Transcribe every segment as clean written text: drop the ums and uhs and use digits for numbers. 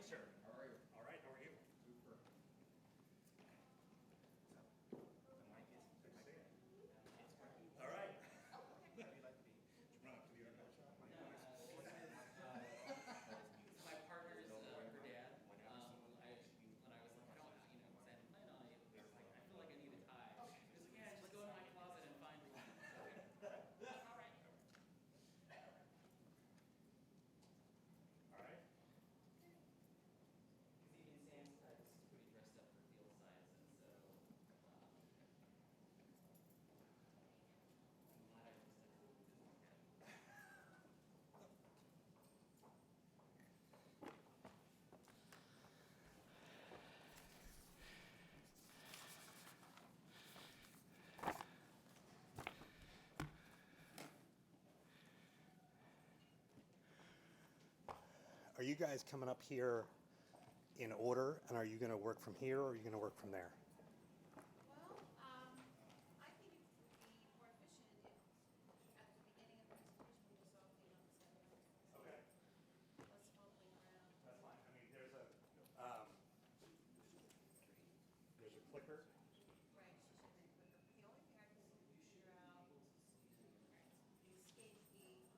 sir. How are you? All right, how are you? Super. The mic is fixing. All right. How do you like to be? Run up to the archive shop? No, this is my partner's her dad. When I was like, how, saying, I know, I feel like I need a tie. He's like, yeah, just go in my closet and find one. All right. All right. Because even Sam's type is pretty dressed up for field sciences, so I'm glad I just said business casual. Are you guys coming up here in order, and are you going to work from here, or are you going to work from there? Well, I think it would be more efficient if at the beginning of the presentation we just all came up and said, Okay. let's fumbling around. That's fine. I mean, there's a clicker. Right, she should have been quicker. The only thing I couldn't figure out is the escape key.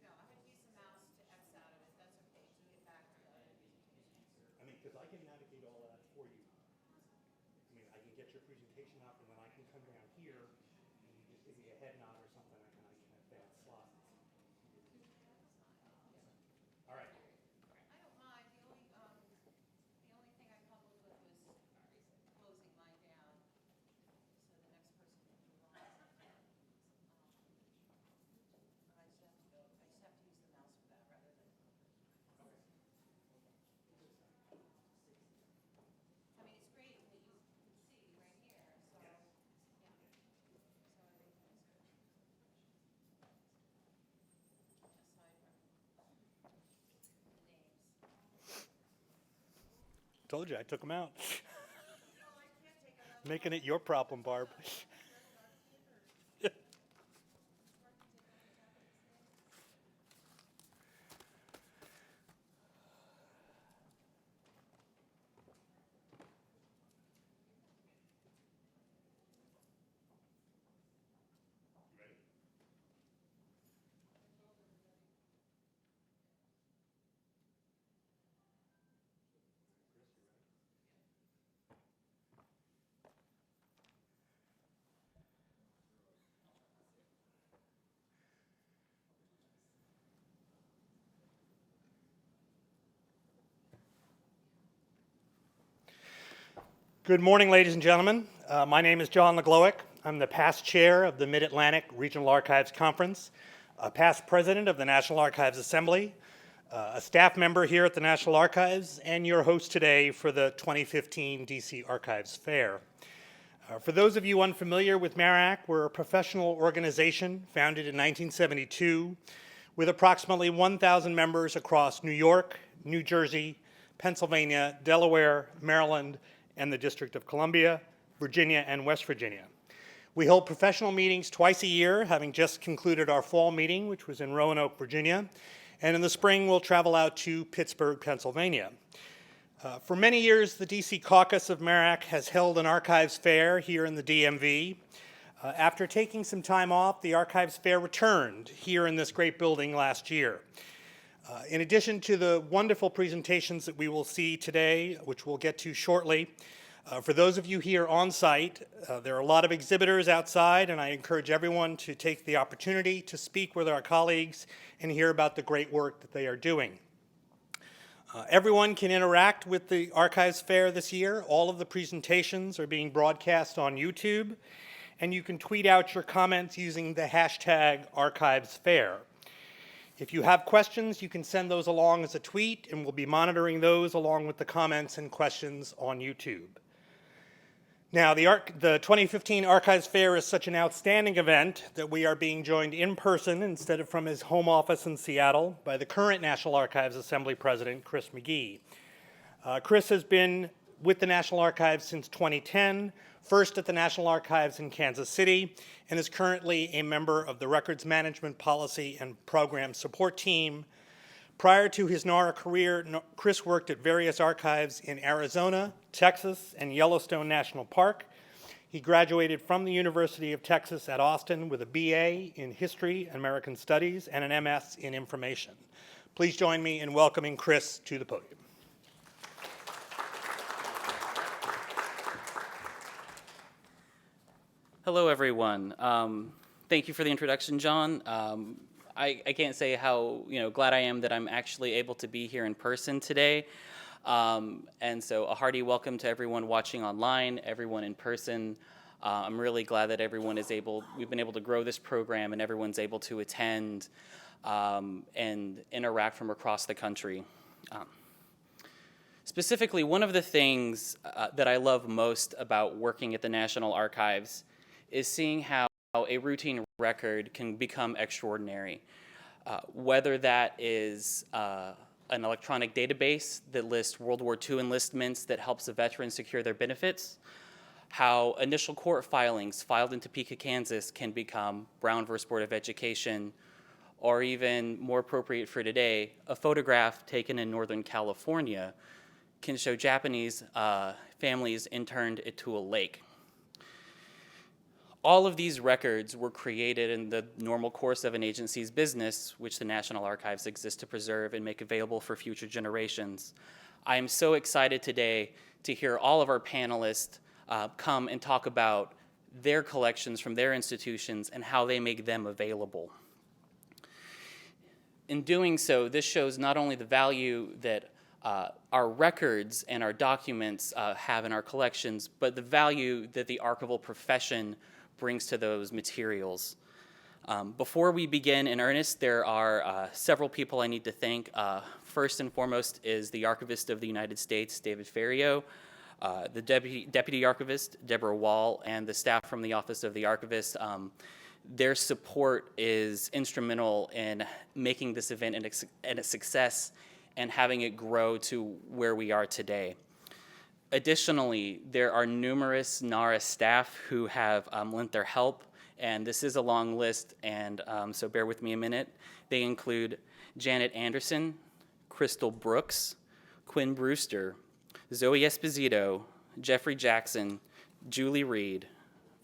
No, I had to use the mouse to X out of it. That's okay, to get back to the presentation. I mean, because I can navigate all that for you. I mean, I can get your presentation up, and then I can come down here, and you just give me a head nod or something, and I can advance slides. All right. I don't mind. The only thing I fumbled with was closing mine down so the next person can move on. I just have to use the mouse for that rather than. I mean, it's great that you can see right here. So yeah. So everything is good. Aside from the names. Told you I took them out. No, I can't take another. Making it your problem, Barb. Good morning, ladies and gentlemen. My name is John LeGlowick. I'm the past chair of the Mid-Atlantic Regional Archives Conference, a past president of the National Archives Assembly, a staff member here at the National Archives, and your host today for the 2015 DC Archives Fair. For those of you unfamiliar with MARAC, we're a professional organization founded in 1972 with approximately 1,000 members across New York, New Jersey, Pennsylvania, Delaware, Maryland, and the District of Columbia, Virginia, and West Virginia. We hold professional meetings twice a year, having just concluded our fall meeting, which was in Roanoke, Virginia. And in the spring, we'll travel out to Pittsburgh, Pennsylvania. For many years, the DC caucus of MARAC has held an archives fair here in the DMV. After taking some time off, the archives fair returned here in this great building last year. In addition to the wonderful presentations that we will see today, which we'll get to shortly, for those of you here on site, there are a lot of exhibitors outside, and I encourage everyone to take the opportunity to speak with our colleagues and hear about the great work that they are doing. Everyone can interact with the Archives Fair this year. All of the presentations are being broadcast on YouTube, and you can tweet out your comments using the hashtag #ArchivesFair. If you have questions, you can send those along as a tweet, and we'll be monitoring those along with the comments and questions on YouTube. Now, the 2015 Archives Fair is such an outstanding event that we are being joined in person instead of from his home office in Seattle by the current National Archives Assembly President, Chris McGee. Chris has been with the National Archives since 2010, first at the National Archives in Kansas City, and is currently a member of the Records Management Policy and Program Support Team. Prior to his NARA career, Chris worked at various archives in Arizona, Texas, and Yellowstone National Park. He graduated from the University of Texas at Austin with a BA in History and American Studies and an MS in Information. Please join me in welcoming Chris to the podium. Hello, everyone. Thank you for the introduction, John. I can't say how glad I am that I'm actually able to be here in person today. And so a hearty welcome to everyone watching online, everyone in person. I'm really glad that we've been able to grow this program and everyone's able to attend and interact from across the country. Specifically, one of the things that I love most about working at the National Archives is seeing how a routine record can become extraordinary. Whether that is an electronic database that lists World War II enlistments that helps a veteran secure their benefits, how initial court filings filed in Topeka, Kansas can become Brown versus Board of Education, or even more appropriate for today, a photograph taken in Northern California can show Japanese families interned into a lake. All of these records were created in the normal course of an agency's business, which the National Archives exists to preserve and make available for future generations. I am so excited today to hear all of our panelists come and talk about their collections from their institutions and how they make them available. In doing so, this shows not only the value that our records and our documents have in our collections, but the value that the archival profession brings to those materials. Before we begin in earnest, there are several people I need to thank. First and foremost is the Archivist of the United States, David Ferriero, the Deputy Archivist, Deborah Wall, and the staff from the Office of the Archivist. Their support is instrumental in making this event a success and having it grow to where we are today. Additionally, there are numerous NARA staff who have lent their help, and this is a long list, and so bear with me a minute. They include Janet Anderson, Crystal Brooks, Quinn Brewster, Zoe Esposito, Jeffrey Jackson, Julie Reed,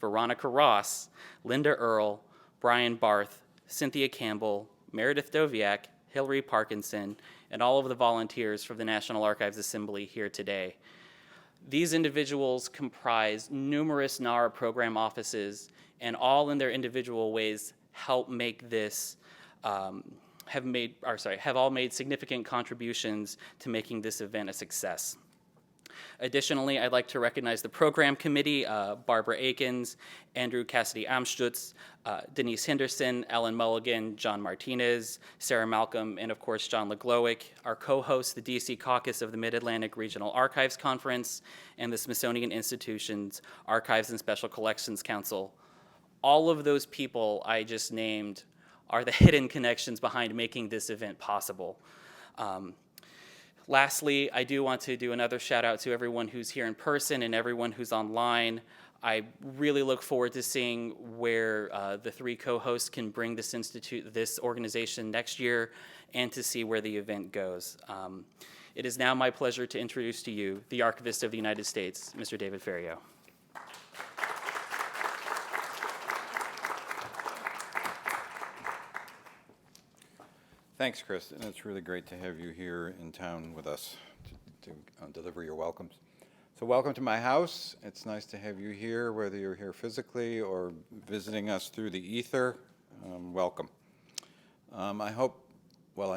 Veronica Ross, Linda Earle, Brian Barth, Cynthia Campbell, Meredith Doviak, Hillary Parkinson, and all of the volunteers from the National Archives Assembly here today. These individuals comprise numerous NARA program offices, and all in their individual ways help make this, have all made significant contributions to making this event a success. Additionally, I'd like to recognize the program committee, Barbara Akins, Andrew Cassidy Amstutz, Denise Henderson, Ellen Mulligan, John Martinez, Sarah Malcolm, and of course, John LeGlowick, our co-hosts, the DC caucus of the Mid-Atlantic Regional Archives Conference, and the Smithsonian Institution's Archives and Special Collections Council. All of those people I just named are the hidden connections behind making this event possible. Lastly, I do want to do another shout out to everyone who's here in person and everyone who's online. I really look forward to seeing where the three co-hosts can bring this organization next year, and to see where the event goes. It is now my pleasure to introduce to you the Archivist of the United States, Mr. David Ferriero. Thanks, Chris, and it's really great to have you here in town with us to deliver your welcomes. So welcome to my house. It's nice to have you here, whether you're here physically or visiting us through the ether. Welcome. I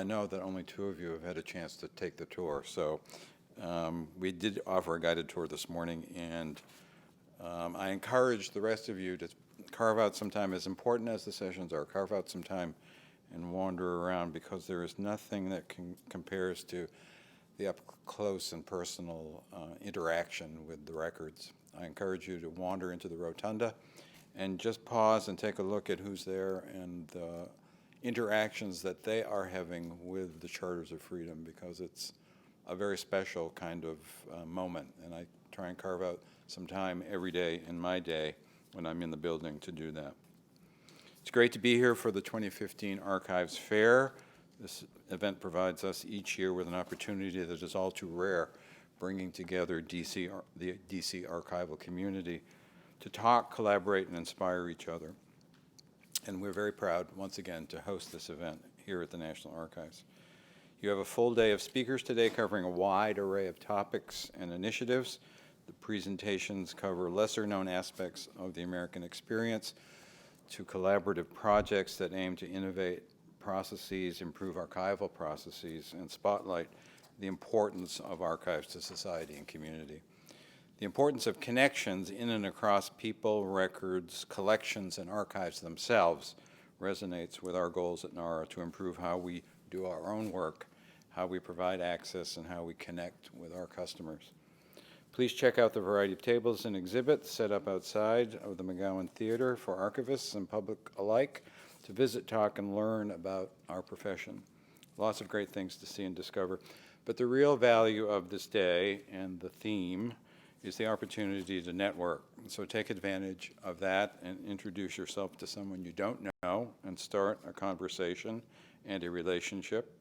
know that only two of you have had a chance to take the tour, so we did offer a guided tour this morning, and I encourage the rest of you to carve out some time, as important as the sessions are, carve out some time and wander around, because there is nothing that compares to the up close and personal interaction with the records. I encourage you to wander into the rotunda and just pause and take a look at who's there and the interactions that they are having with the Charters of Freedom, because it's a very special kind of moment, and I try and carve out some time every day in my day when I'm in the building to do that. It's great to be here for the 2015 Archives Fair. This event provides us each year with an opportunity that is all too rare, bringing together the DC archival community to talk, collaborate, and inspire each other. And we're very proud, once again, to host this event here at the National Archives. You have a full day of speakers today covering a wide array of topics and initiatives. The presentations cover lesser-known aspects of the American experience to collaborative projects that aim to innovate processes, improve archival processes, and spotlight the importance of archives to society and community. The importance of connections in and across people, records, collections, and archives themselves resonates with our goals at NARA to improve how we do our own work, how we provide access, and how we connect with our customers. Please check out the variety of tables and exhibits set up outside of the McGowan Theater for archivists and public alike to visit, talk, and learn about our profession. Lots of great things to see and discover. But the real value of this day and the theme is the opportunity to network. So take advantage of that and introduce yourself to someone you don't know and start a conversation and a relationship.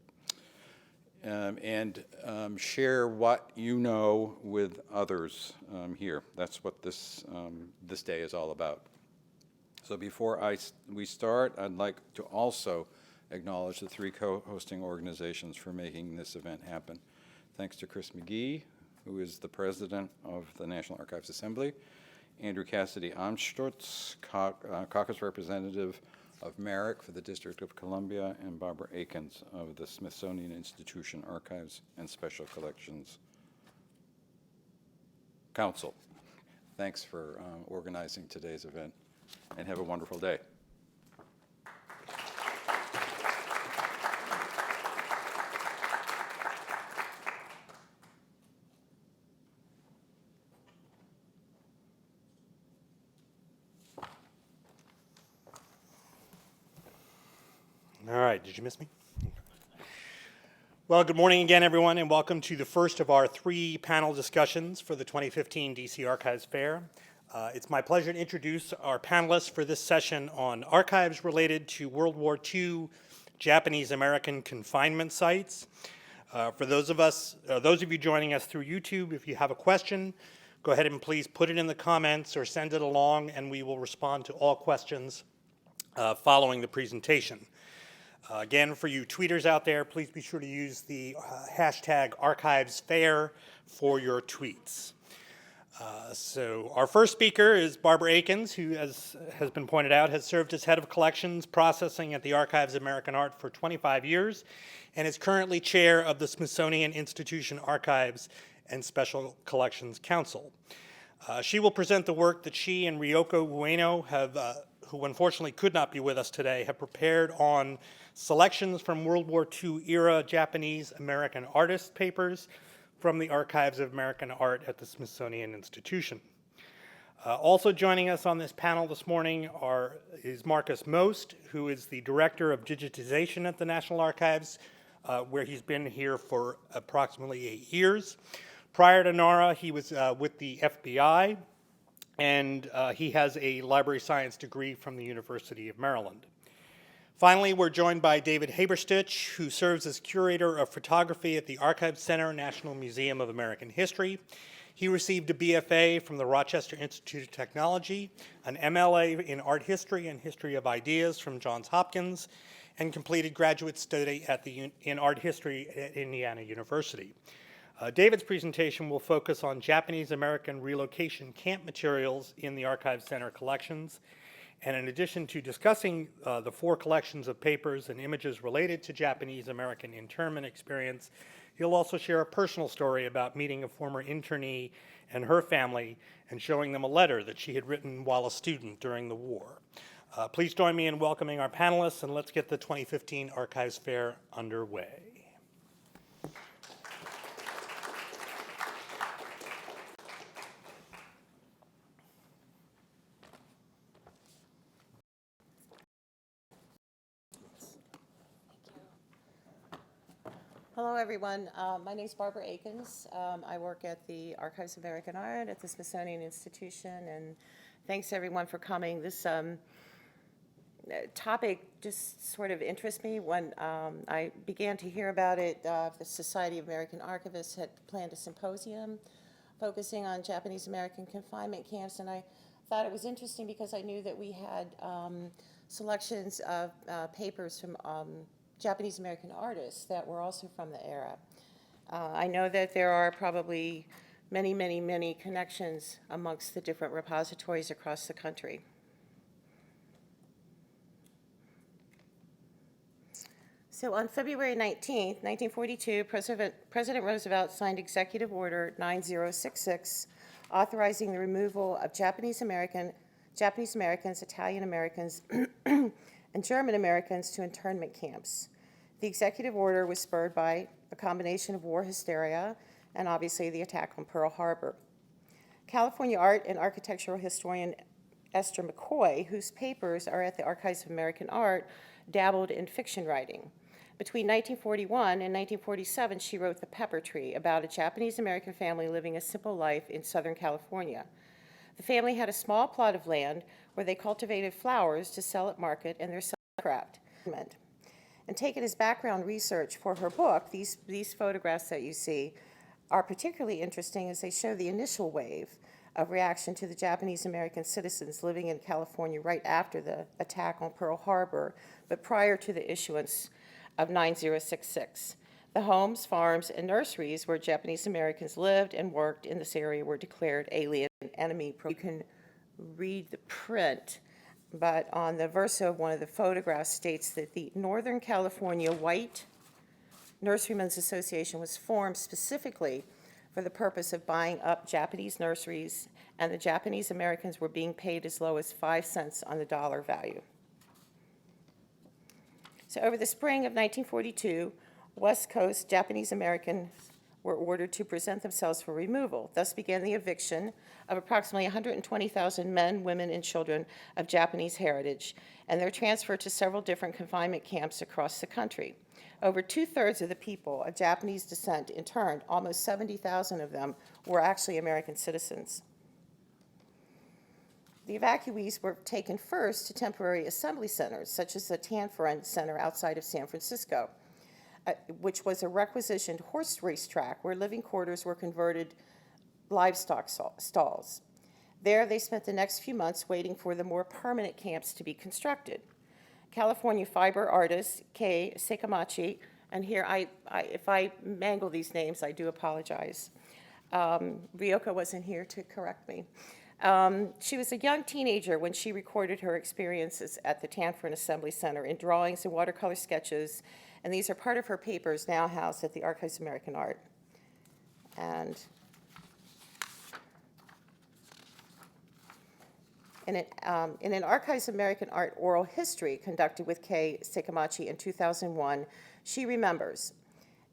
Share what you know with others here. That's what this day is all about. So before we start, I'd like to also acknowledge the three co-hosting organizations for making this event happen. Thanks to Chris McGee, who is the president of the National Archives Assembly, Andrew Cassidy Amstutz, caucus representative of Merrick for the District of Columbia, and Barbara Akins of the Smithsonian Institution Archives and Special Collections Council. Thanks for organizing today's event, and have a wonderful day. All right, did you miss me? Well, good morning again, everyone, and welcome to the first of our 3 panel discussions for the 2015 DC Archives Fair. It's my pleasure to introduce our panelists for this session on archives related to World War II Japanese-American confinement sites. For those of you joining us through YouTube, if you have a question, go ahead and please put it in the comments or send it along, and we will respond to all questions following the presentation. Again, for you tweeters out there, please be sure to use the hashtag ArchivesFair for your tweets. So our first speaker is Barbara Akins, who, as has been pointed out, has served as head of collections processing at the Archives of American Art for 25 years and is currently chair of the Smithsonian Institution Archives and Special Collections Council. She will present the work that she and Ryoko Ueno have, who unfortunately could not be with us today, have prepared on selections from World War II era Japanese American artist papers from the Archives of American Art at the Smithsonian Institution. Also joining us on this panel this morning is Marcus Most, who is the Director of Digitization at the National Archives, where he's been here for approximately 8 years. Prior to NARA, he was with the FBI, and he has a library science degree from the University of Maryland. Finally, we're joined by David Haberstich, who serves as curator of photography at the Archives Center, National Museum of American History. He received a BFA from the Rochester Institute of Technology, an MLA in art history and history of ideas from Johns Hopkins, and completed graduate study in art history at Indiana University. David's presentation will focus on Japanese American relocation camp materials in the Archives Center collections. And in addition to discussing the 4 collections of papers and images related to Japanese American internment experience, he'll also share a personal story about meeting a former internee and her family and showing them a letter that she had written while a student during the war. Please join me in welcoming our panelists, and let's get the 2015 Archives Fair underway. Hello, everyone. My name is Barbara Akins. I work at the Archives of American Art at the Smithsonian Institution, and thanks everyone for coming. This topic just sort of interests me. When I began to hear about it, the Society of American Archivists had planned a symposium focusing on Japanese American confinement camps, and I thought it was interesting because I knew that we had selections of papers from Japanese American artists that were also from the era. I know that there are probably many, many, many connections amongst the different repositories across the country. So on February 19th, 1942, President Roosevelt signed Executive Order 9066, authorizing the removal of Japanese Americans, Italian Americans, and German Americans to internment camps. The executive order was spurred by a combination of war hysteria and obviously the attack on Pearl Harbor. California art and architectural historian Esther McCoy, whose papers are at the Archives of American Art, dabbled in fiction writing. Between 1941 and 1947, she wrote The Pepper Tree, about a Japanese-American family living a simple life in Southern California. The family had a small plot of land where they cultivated flowers to sell at market and their craft. And taken as background research for her book, these photographs that you see are particularly interesting as they show the initial wave of reaction to the Japanese-American citizens living in California right after the attack on Pearl Harbor, but prior to the issuance of 9066. The homes, farms, and nurseries where Japanese Americans lived and worked in this area were declared alien enemy. You can read the print, but on the verso of one of the photographs states that the Northern California White Nurserymen's Association was formed specifically for the purpose of buying up Japanese nurseries, and the Japanese Americans were being paid as low as 5 cents on the dollar value. So over the spring of 1942, West Coast Japanese Americans were ordered to present themselves for removal. Thus began the eviction of approximately 120,000 men, women, and children of Japanese heritage, and their transfer to several different confinement camps across the country. Over 2/3 of the people of Japanese descent interned, almost 70,000 of them, were actually American citizens. The evacuees were taken first to temporary assembly centers, such as the Internment Center outside of San Francisco, which was a requisitioned horse racetrack where living quarters were converted livestock stalls. There, they spent the next few months waiting for the more permanent camps to be constructed. California fiber artist Kei Sekamachi, and here, if I mangle these names, I do apologize. Ryoka wasn't here to correct me. She was a young teenager when she recorded her experiences at the Tanford Assembly Center in drawings and watercolor sketches, and these are part of her papers now housed at the Archives of American Art. And in an Archives of American Art oral history conducted with Kei Sekamachi in 2001, she remembers,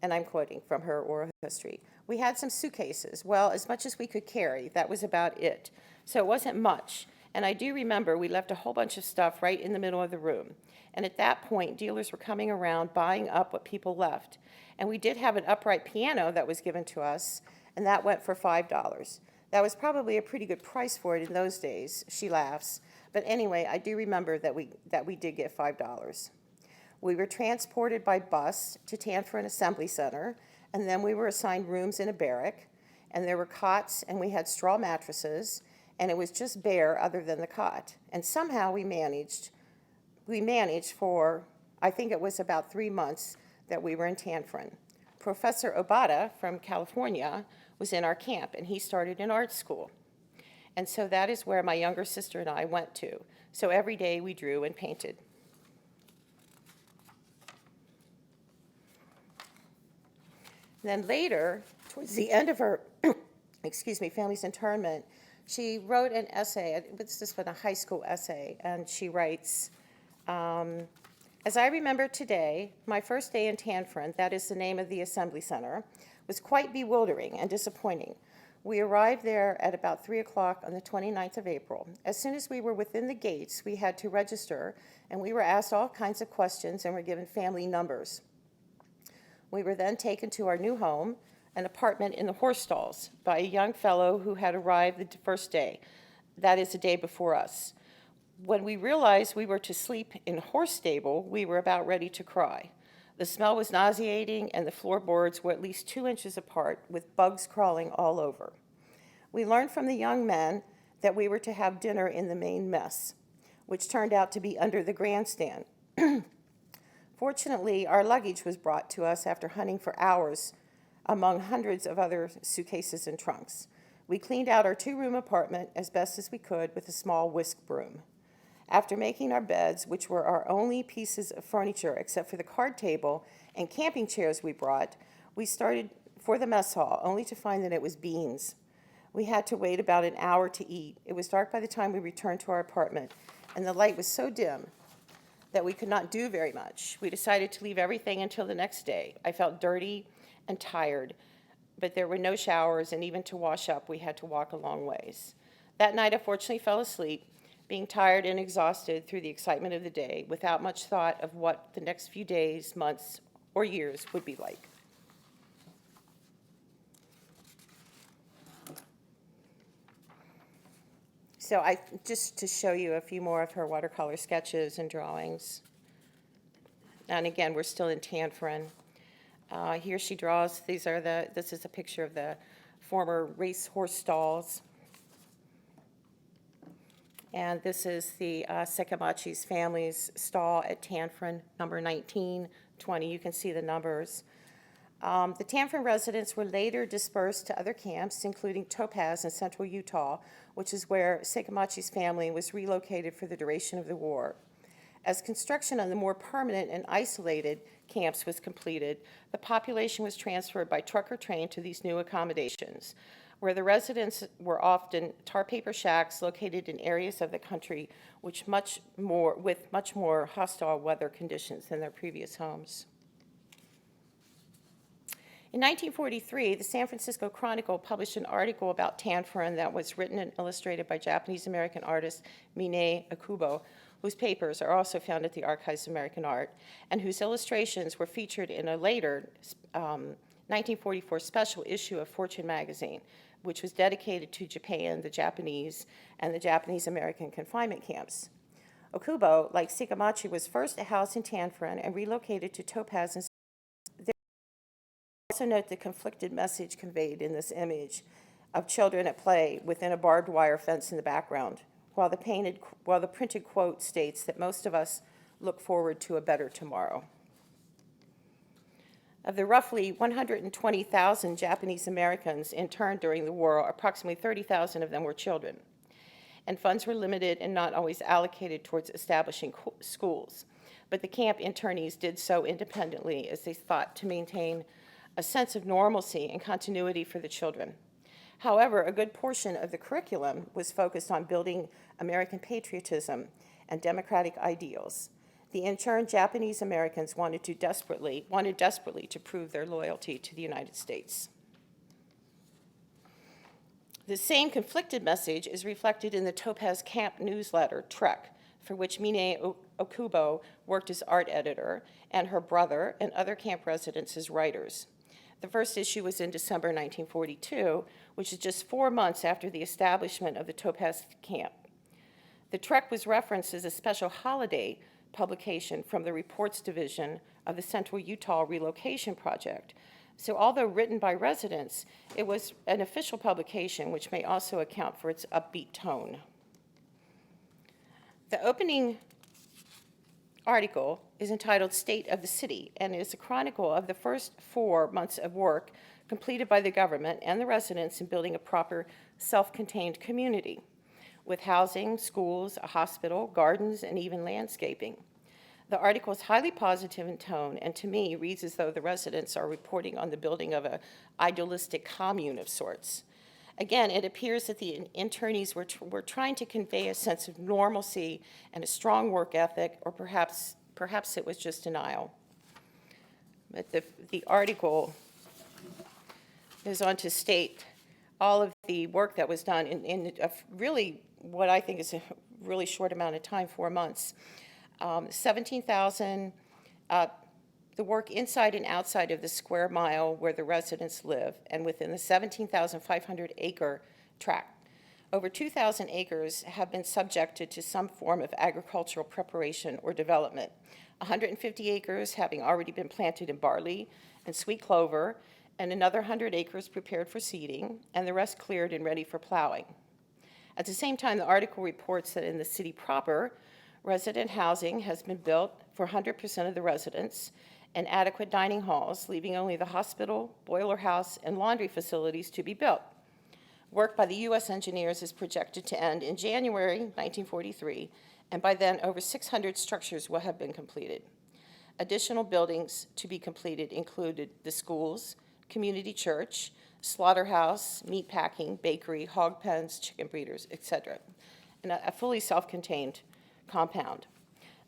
and I'm quoting from her oral history, "We had some suitcases, well, as much as we could carry, that was about it. So it wasn't much, and I do remember we left a whole bunch of stuff right in the middle of the room. And at that point, dealers were coming around buying up what people left. And we did have an upright piano that was given to us, and that went for $5. That was probably a pretty good price for it in those days," she laughs. But anyway, I do remember that we did get $5. We were transported by bus to Tanford Assembly Center, and then we were assigned rooms in a barrack, and there were cots, and we had straw mattresses, and it was just bare other than the cot. And somehow we managed for, I think it was about 3 months that we were in Tanford. Professor Obata from California was in our camp, and he started an art school. And so that is where my younger sister and I went to. So every day we drew and painted. Then later, towards the end of her family's internment, she wrote an essay. This is a high school essay, and she writes, "As I remember today, my first day in Tanford, that is the name of the assembly center, was quite bewildering and disappointing. We arrived there at about 3 o'clock on the 29th of April. As soon as we were within the gates, we had to register, and we were asked all kinds of questions and were given family numbers. We were then taken to our new home, an apartment in the horse stalls, by a young fellow who had arrived the first day, that is the day before us. When we realized we were to sleep in horse stable, we were about ready to cry. The smell was nauseating, and the floorboards were at least 2 inches apart, with bugs crawling all over. We learned from the young men that we were to have dinner in the main mess, which turned out to be under the grandstand. Fortunately, our luggage was brought to us after hunting for hours among hundreds of other suitcases and trunks. We cleaned out our 2-room apartment as best as we could with a small whisk broom. After making our beds, which were our only pieces of furniture except for the card table and camping chairs we brought, we started for the mess hall, only to find that it was beans. We had to wait about an hour to eat. It was dark by the time we returned to our apartment, and the light was so dim that we could not do very much. We decided to leave everything until the next day. I felt dirty and tired, but there were no showers, and even to wash up, we had to walk a long ways. That night, I fortunately fell asleep, being tired and exhausted through the excitement of the day, without much thought of what the next few days, months, or years would be like. So just to show you a few more of her watercolor sketches and drawings. And again, we're still in Tanforan. Here she draws, this is a picture of the former racehorse stalls. And this is the Sekamachi's family's stall at Tanforan, number 1920. You can see the numbers. The Tanforan residents were later dispersed to other camps, including Topaz in central Utah, which is where Sekamachi's family was relocated for the duration of the war. As construction on the more permanent and isolated camps was completed, the population was transferred by truck or train to these new accommodations, where the residents were often tar paper shacks located in areas of the country with much more hostile weather conditions than their previous homes. In 1943, the San Francisco Chronicle published an article about Tanforan that was written and illustrated by Japanese-American artist Mine Okubo, whose papers are also found at the Archives of American Art, and whose illustrations were featured in a later 1944 special issue of Fortune magazine, which was dedicated to Japan, the Japanese, and the Japanese-American confinement camps. Okubo, like Sekamachi, was first housed in Tanforan and relocated to Topaz and also note the conflicted message conveyed in this image of children at play within a barbed wire fence in the background, while the printed quote states that most of us look forward to a better tomorrow. Of the roughly 120,000 Japanese Americans interned during the war, approximately 30,000 of them were children, and funds were limited and not always allocated towards establishing schools. But the camp internees did so independently as they thought to maintain a sense of normalcy and continuity for the children. However, a good portion of the curriculum was focused on building American patriotism and democratic ideals. The interned Japanese Americans wanted desperately to prove their loyalty to the United States. The same conflicted message is reflected in the Topaz Camp newsletter, Trek, for which Mine Okubo worked as art editor, and her brother and other camp residents as writers. The first issue was in December 1942, which is just 4 months after the establishment of the Topaz Camp. The Trek was referenced as a special holiday publication from the Reports Division of the Central Utah Relocation Project. So although written by residents, it was an official publication, which may also account for its upbeat tone. The opening article is entitled State of the City and is a chronicle of the first 4 months of work completed by the government and the residents in building a proper self-contained community with housing, schools, a hospital, gardens, and even landscaping. The article is highly positive in tone and to me reads as though the residents are reporting on the building of an idealistic commune of sorts. Again, it appears that the internees were trying to convey a sense of normalcy and a strong work ethic, or perhaps it was just denial. But the article goes on to state all of the work that was done in really what I think is a really short amount of time, 4 months. 17,000, the work inside and outside of the square mile where the residents live and within the 17,500 acre tract Over 2,000 acres have been subjected to some form of agricultural preparation or development, 150 acres having already been planted in barley and sweet clover, and another 100 acres prepared for seeding, and the rest cleared and ready for plowing. At the same time, the article reports that in the city proper, resident housing has been built for 100% of the residents and adequate dining halls, leaving only the hospital, boiler house, and laundry facilities to be built. Work by the U.S. engineers is projected to end in January 1943, and by then over 600 structures will have been completed. Additional buildings to be completed included the schools, community church, slaughterhouse, meat packing, bakery, hog pens, chicken breeders, etc., and a fully self-contained compound.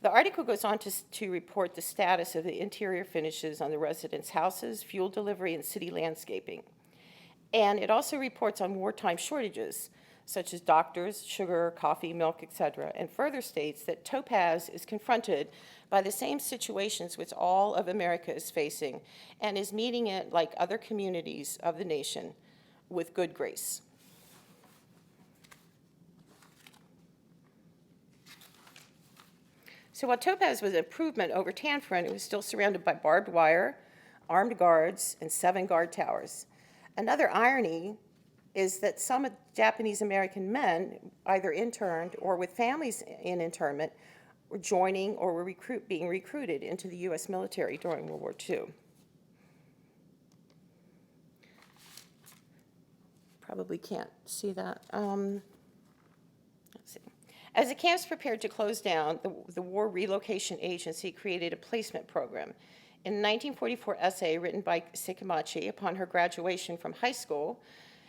The article goes on to report the status of the interior finishes on the residents' houses, fuel delivery, and city landscaping. And it also reports on wartime shortages, such as doctors, sugar, coffee, milk, etc., and further states that Topaz is confronted by the same situations which all of America is facing and is meeting it, like other communities of the nation, with good grace. So while Topaz was an improvement over Tanforan, it was still surrounded by barbed wire, armed guards, and 7 guard towers. Another irony is that some Japanese-American men, either interned or with families in internment, were joining or were being recruited into the U.S. military during World War II. Probably can't see that. Let's see. As the camps prepared to close down, the War Relocation Agency created a placement program. In a 1944 essay written by Sekamachi upon her graduation from high school,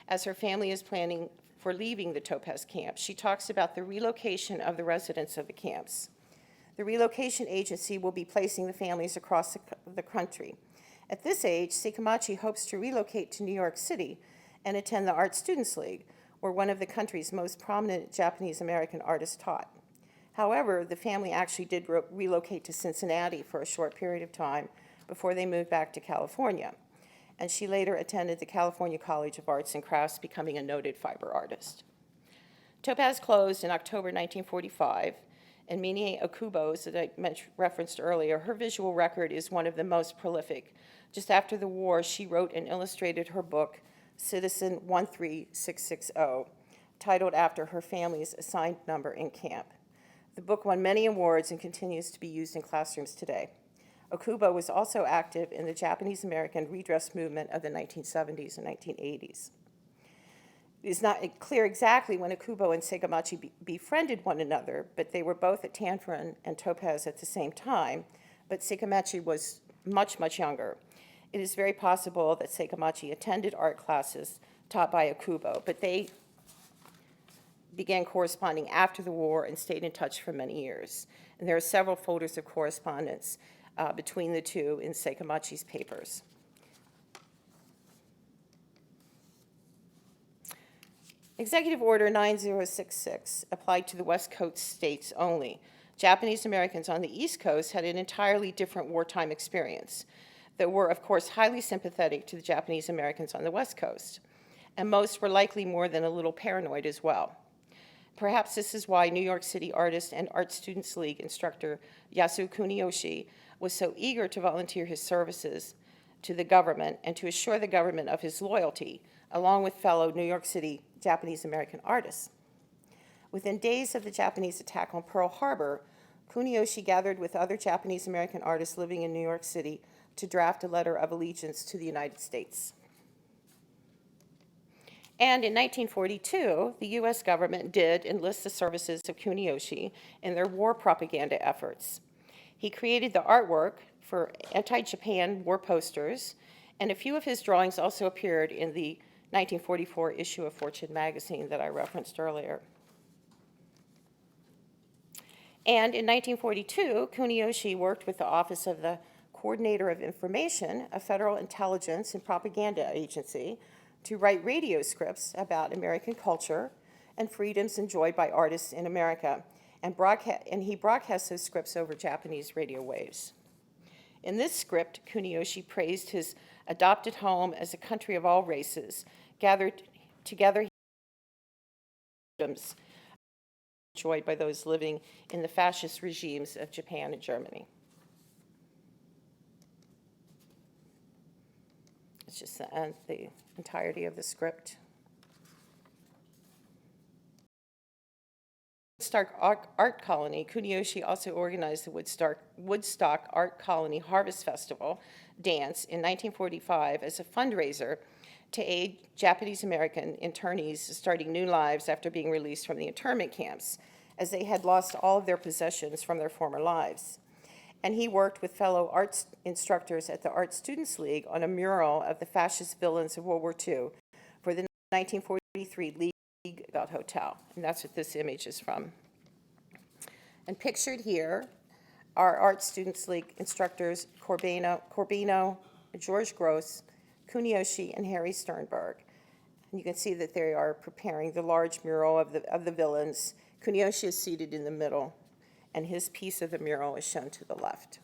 as her family is planning for leaving the Topaz camp, she talks about the relocation of the residents of the camps. The relocation agency will be placing the families across the country. At this age, Sekamachi hopes to relocate to New York City and attend the Art Students League, where one of the country's most prominent Japanese-American artists taught. However, the family actually did relocate to Cincinnati for a short period of time before they moved back to California. And she later attended the California College of Arts and Crafts, becoming a noted fiber artist. Topaz closed in October 1945, and Minie Okubo's, that I referenced earlier, her visual record is one of the most prolific. Just after the war, she wrote and illustrated her book, Citizen 13660, titled after her family's assigned number in camp. The book won many awards and continues to be used in classrooms today. Okubo was also active in the Japanese-American redress movement of the 1970s and 1980s. It is not clear exactly when Okubo and Sekamachi befriended one another, but they were both at Tanforan and Topaz at the same time, but Sekamachi was much, much younger. It is very possible that Sekamachi attended art classes taught by Okubo, but they began corresponding after the war and stayed in touch for many years. And there are several folders of correspondence between the two in Sekamachi's papers. Executive Order 9066 applied to the West Coast states only. Japanese Americans on the East Coast had an entirely different wartime experience that were, of course, highly sympathetic to the Japanese Americans on the West Coast. And most were likely more than a little paranoid as well. Perhaps this is why New York City artist and Art Students League instructor Yasu Kuniyoshi was so eager to volunteer his services to the government and to assure the government of his loyalty, along with fellow New York City Japanese-American artists. Within days of the Japanese attack on Pearl Harbor, Kuniyoshi gathered with other Japanese-American artists living in New York City to draft a letter of allegiance to the United States. And in 1942, the U.S. government did enlist the services of Kuniyoshi in their war propaganda efforts. He created the artwork for anti-Japan war posters, and a few of his drawings also appeared in the 1944 issue of Fortune magazine that I referenced earlier. And in 1942, Kuniyoshi worked with the Office of the Coordinator of Information, a federal intelligence and propaganda agency, to write radio scripts about American culture and freedoms enjoyed by artists in America, and he broadcast those scripts over Japanese radio waves. In this script, Kuniyoshi praised his adopted home as a country of all races. Gathered together enjoyed by those living in the fascist regimes of Japan and Germany. It's just the entirety of the script. Woodstock Art Colony, Kuniyoshi also organized the Woodstock Art Colony Harvest Festival dance in 1945 as a fundraiser to aid Japanese American internees starting new lives after being released from the internment camps, as they had lost all of their possessions from their former lives. And he worked with fellow arts instructors at the Art Students League on a mural of the fascist villains of World War II for the 1943 League Hotel, and that's what this image is from. And pictured here are Art Students League instructors Corbino, George Gross, Kuniyoshi, and Harry Sternberg. And you can see that they are preparing the large mural of the villains. Kuniyoshi is seated in the middle, and his piece of the mural is shown to the left.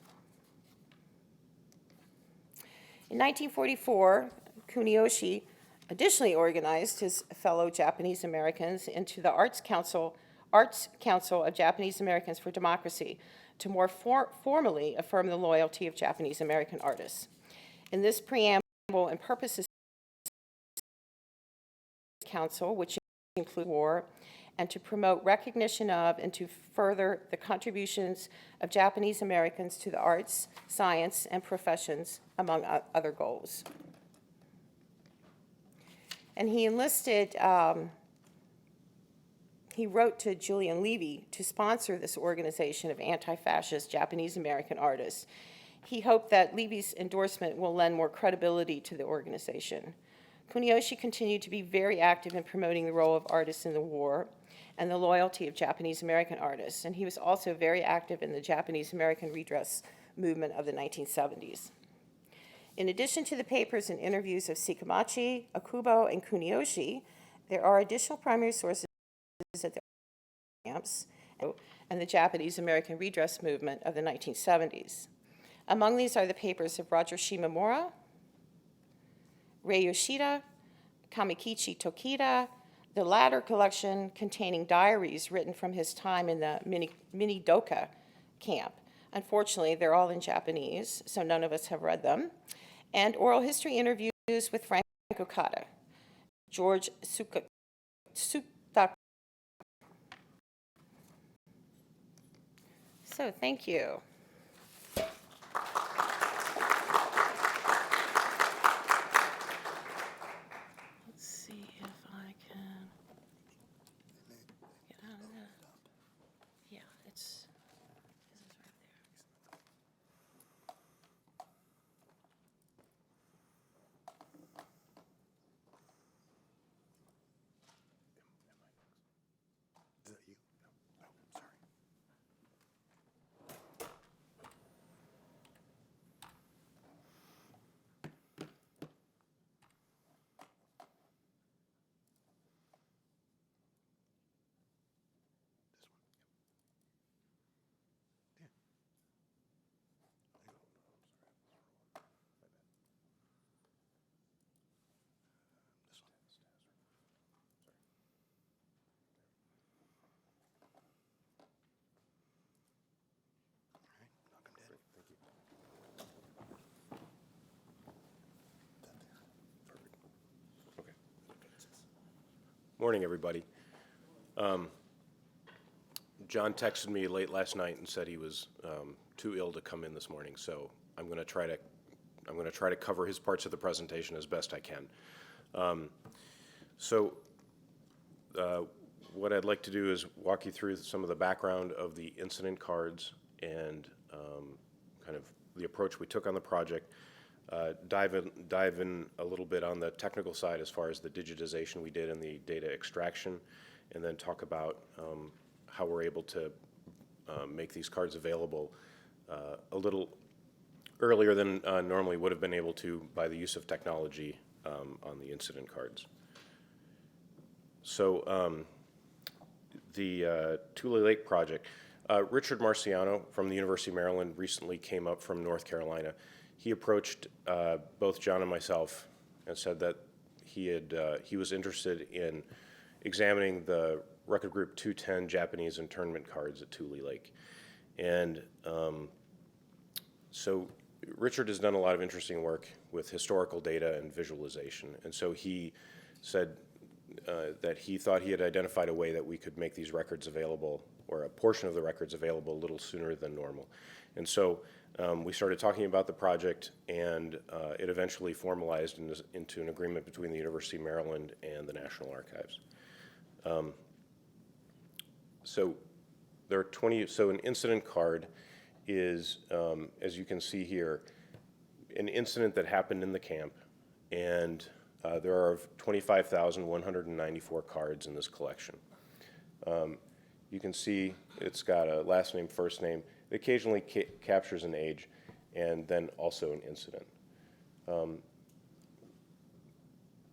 In 1944, Kuniyoshi additionally organized his fellow Japanese Americans into the Arts Council of Japanese Americans for Democracy to more formally affirm the loyalty of Japanese American artists. In this preamble and purposes council, which include war, and to promote recognition of and to further the contributions of Japanese Americans to the arts, science, and professions, among other goals. And he enlisted, he wrote to Julian Levy to sponsor this organization of anti-fascist Japanese American artists. He hoped that Levy's endorsement will lend more credibility to the organization. Kuniyoshi continued to be very active in promoting the role of artists in the war and the loyalty of Japanese American artists, and he was also very active in the Japanese American redress movement of the 1970s. In addition to the papers and interviews of Sekiguchi, Okubo, and Kuniyoshi, there are additional primary sources at the camps and the Japanese American redress movement of the 1970s. Among these are the papers of Roger Shimamura, Rei Yoshida, Kamikichi Tokita, the latter collection containing diaries written from his time in the Minidoka camp. Unfortunately, they're all in Japanese, so none of us have read them. And oral history interviews with Frank Okada, George Sutak. So thank you. Let's see if I can get out of that. Yeah, this is right there. Is that you? No, sorry. This one. Yeah. This one. All right, knock 'em dead. Thank you. That there. Perfect. Okay. Morning, everybody. John texted me late last night and said he was too ill to come in this morning, so I'm going to try to cover his parts of the presentation as best I can. What I'd like to do is walk you through some of the background of the incident cards and kind of the approach we took on the project. Dive in a little bit on the technical side as far as the digitization we did and the data extraction, and then talk about how we're able to make these cards available a little earlier than normally would have been able to by the use of technology on the incident cards. So the Tule Lake project, Richard Marciano from the University of Maryland recently came up from North Carolina. He approached both John and myself and said that he was interested in examining the record group 210 Japanese internment cards at Tule Lake. And so Richard has done a lot of interesting work with historical data and visualization. And so he said that he thought he had identified a way that we could make these records available, or a portion of the records available, a little sooner than normal. And so we started talking about the project, and it eventually formalized into an agreement between the University of Maryland and the National Archives. So there are 20, so an incident card is, as you can see here, an incident that happened in the camp, and there are 25,194 cards in this collection. You can see it's got a last name, first name. It occasionally captures an age, and then also an incident.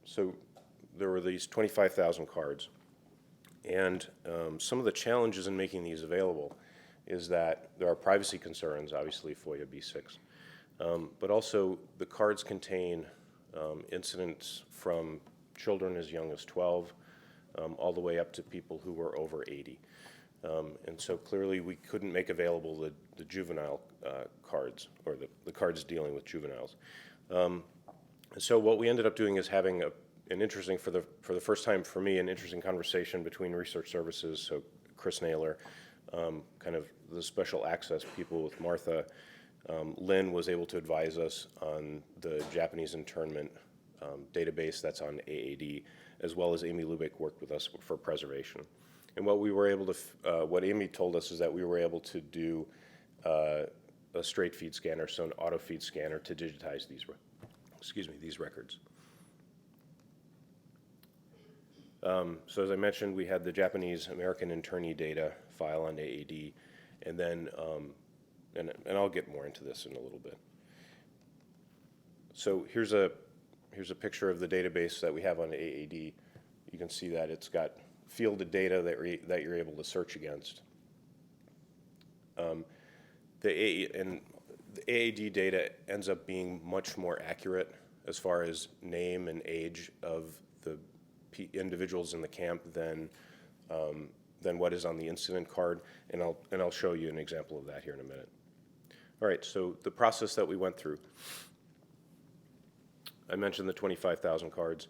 So there were these 25,000 cards, and some of the challenges in making these available is that there are privacy concerns, obviously FOIA B6, but also the cards contain incidents from children as young as 12 all the way up to people who were over 80. And so clearly we couldn't make available the juvenile cards, or the cards dealing with juveniles. So what we ended up doing is having an interesting, for the first time for me, an interesting conversation between research services, so Chris Naylor, kind of the special access people with Martha. Lynn was able to advise us on the Japanese internment database that's on AAD, as well as Amy Lubick worked with us for preservation. And what we were able to, what Amy told us is that we were able to do a straight feed scanner, so an auto feed scanner, to digitize these, these records. So as I mentioned, we had the Japanese American internee data file on AAD, and then, and I'll get more into this in a little bit. So here's a picture of the database that we have on AAD. You can see that it's got fielded data that you're able to search against. The AAD data ends up being much more accurate as far as name and age of the individuals in the camp than what is on the incident card, and I'll show you an example of that here in a minute. All right, so the process that we went through. I mentioned the 25,000 cards.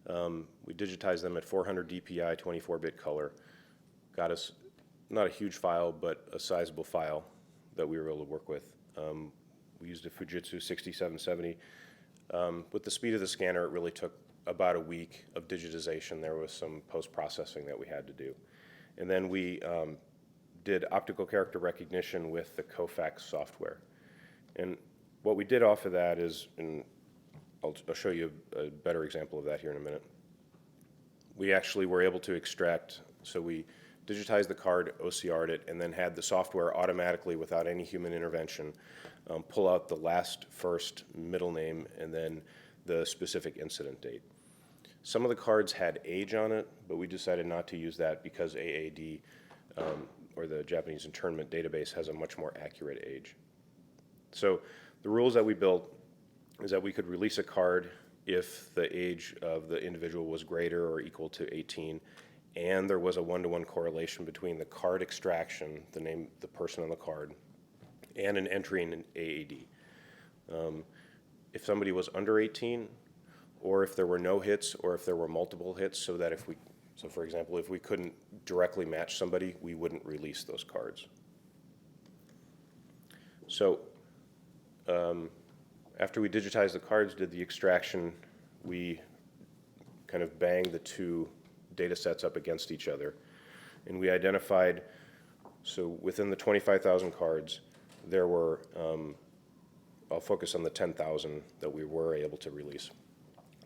We digitized them at 400 DPI, 24-bit color. Got us not a huge file, but a sizable file that we were able to work with. We used a Fujitsu 6770. With the speed of the scanner, it really took about a week of digitization. There was some post-processing that we had to do. And then we did optical character recognition with the Kofax software. And what we did off of that is, and I'll show you a better example of that here in a minute. We actually were able to extract, so we digitized the card, OCR'd it, and then had the software automatically, without any human intervention, pull out the last, first, middle name, and then the specific incident date. Some of the cards had age on it, but we decided not to use that because AAD, or the Japanese internment database, has a much more accurate age. So the rules that we built is that we could release a card if the age of the individual was greater or equal to 18, and there was a one-to-one correlation between the card extraction, the name, the person on the card, and an entry in an AAD. If somebody was under 18, or if there were no hits, or if there were multiple hits, so that if we, so for example, if we couldn't directly match somebody, we wouldn't release those cards. So after we digitized the cards, did the extraction, we kind of banged the two data sets up against each other, and we identified, so within the 25,000 cards, there were, I'll focus on the 10,000 that we were able to release.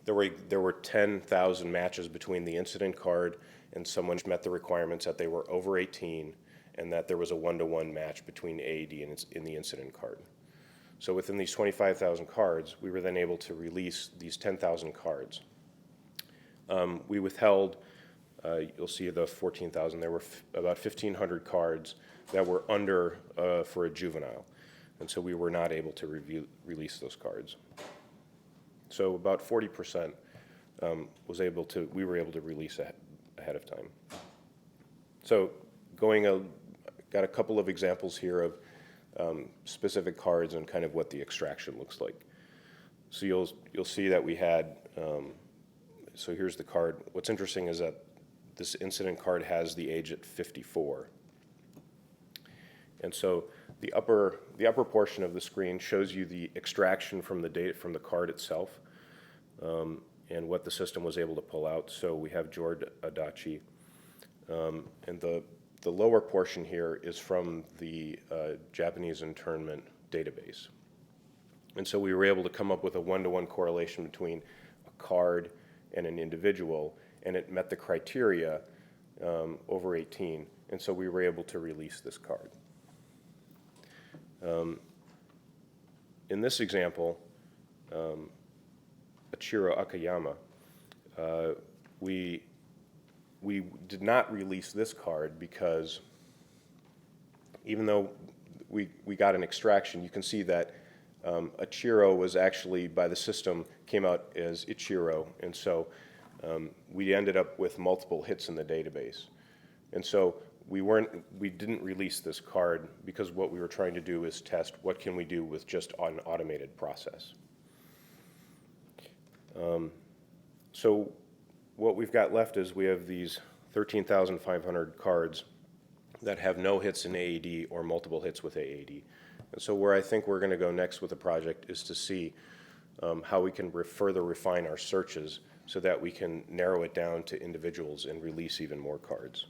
There were 10,000 matches between the incident card and someone who met the requirements that they were over 18, and that there was a one-to-one match between AAD and in the incident card. So within these 25,000 cards, we were then able to release these 10,000 cards. We withheld, you'll see the 14,000, there were about 1,500 cards that were under for a juvenile. And so we were not able to release those cards. So about 40% we were able to release ahead of time. So got a couple of examples here of specific cards and kind of what the extraction looks like. So you'll see that we had, so here's the card. What's interesting is that this incident card has the age at 54. And so the upper portion of the screen shows you the extraction from the data from the card itself, and what the system was able to pull out. So we have George Adachi, and the lower portion here is from the Japanese internment database. And so we were able to come up with a one-to-one correlation between a card and an individual, and it met the criteria over 18, and so we were able to release this card. In this example, Achiro Akayama, we did not release this card because even though we got an extraction, you can see that Achiro was actually, by the system, came out as Ichiro, and so we ended up with multiple hits in the database. And so we didn't release this card because what we were trying to do is test what can we do with just an automated process. So what we've got left is we have these 13,500 cards that have no hits in AAD or multiple hits with AAD. And so where I think we're going to go next with the project is to see how we can further refine our searches so that we can narrow it down to individuals and release even more cards.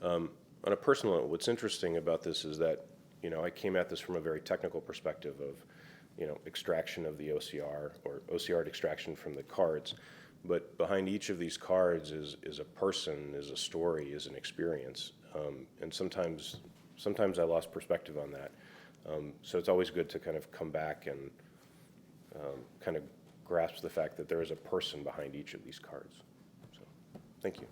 On a personal note, what's interesting about this is that, I came at this from a very technical perspective of, extraction of the OCR or OCR extraction from the cards. But behind each of these cards is a person, is a story, is an experience. And sometimes I lost perspective on that. So it's always good to kind of come back and kind of grasp the fact that there is a person behind each of these cards. So, thank you.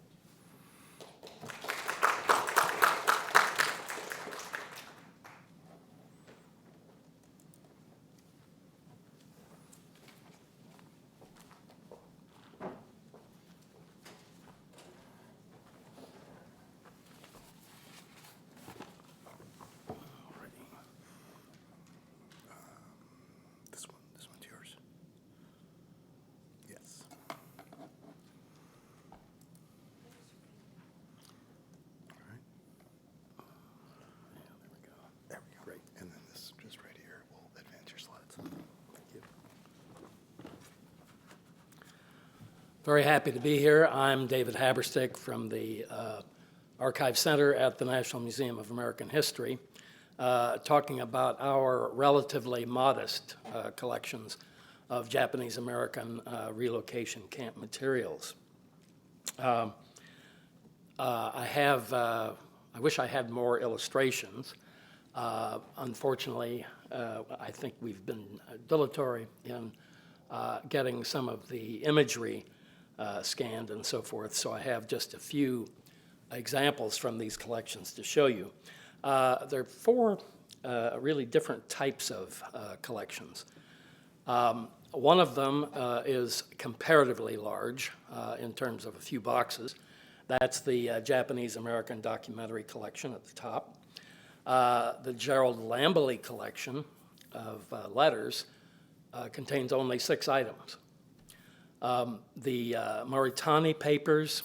This one's yours. Yes. All right. Yeah, there we go. There we go. Great. And then this just right here will advance your slides. Thank you. Very happy to be here. I'm David Haberstick from the Archive Center at the National Museum of American History, talking about our relatively modest collections of Japanese American relocation camp materials. I wish I had more illustrations. Unfortunately, I think we've been dilatory in getting some of the imagery scanned and so forth, so I have just a few examples from these collections to show you. There are four really different types of collections. One of them is comparatively large in terms of a few boxes. That's the Japanese American documentary collection at the top. The Gerald Lambley collection of letters contains only 6 items. The Mauritani papers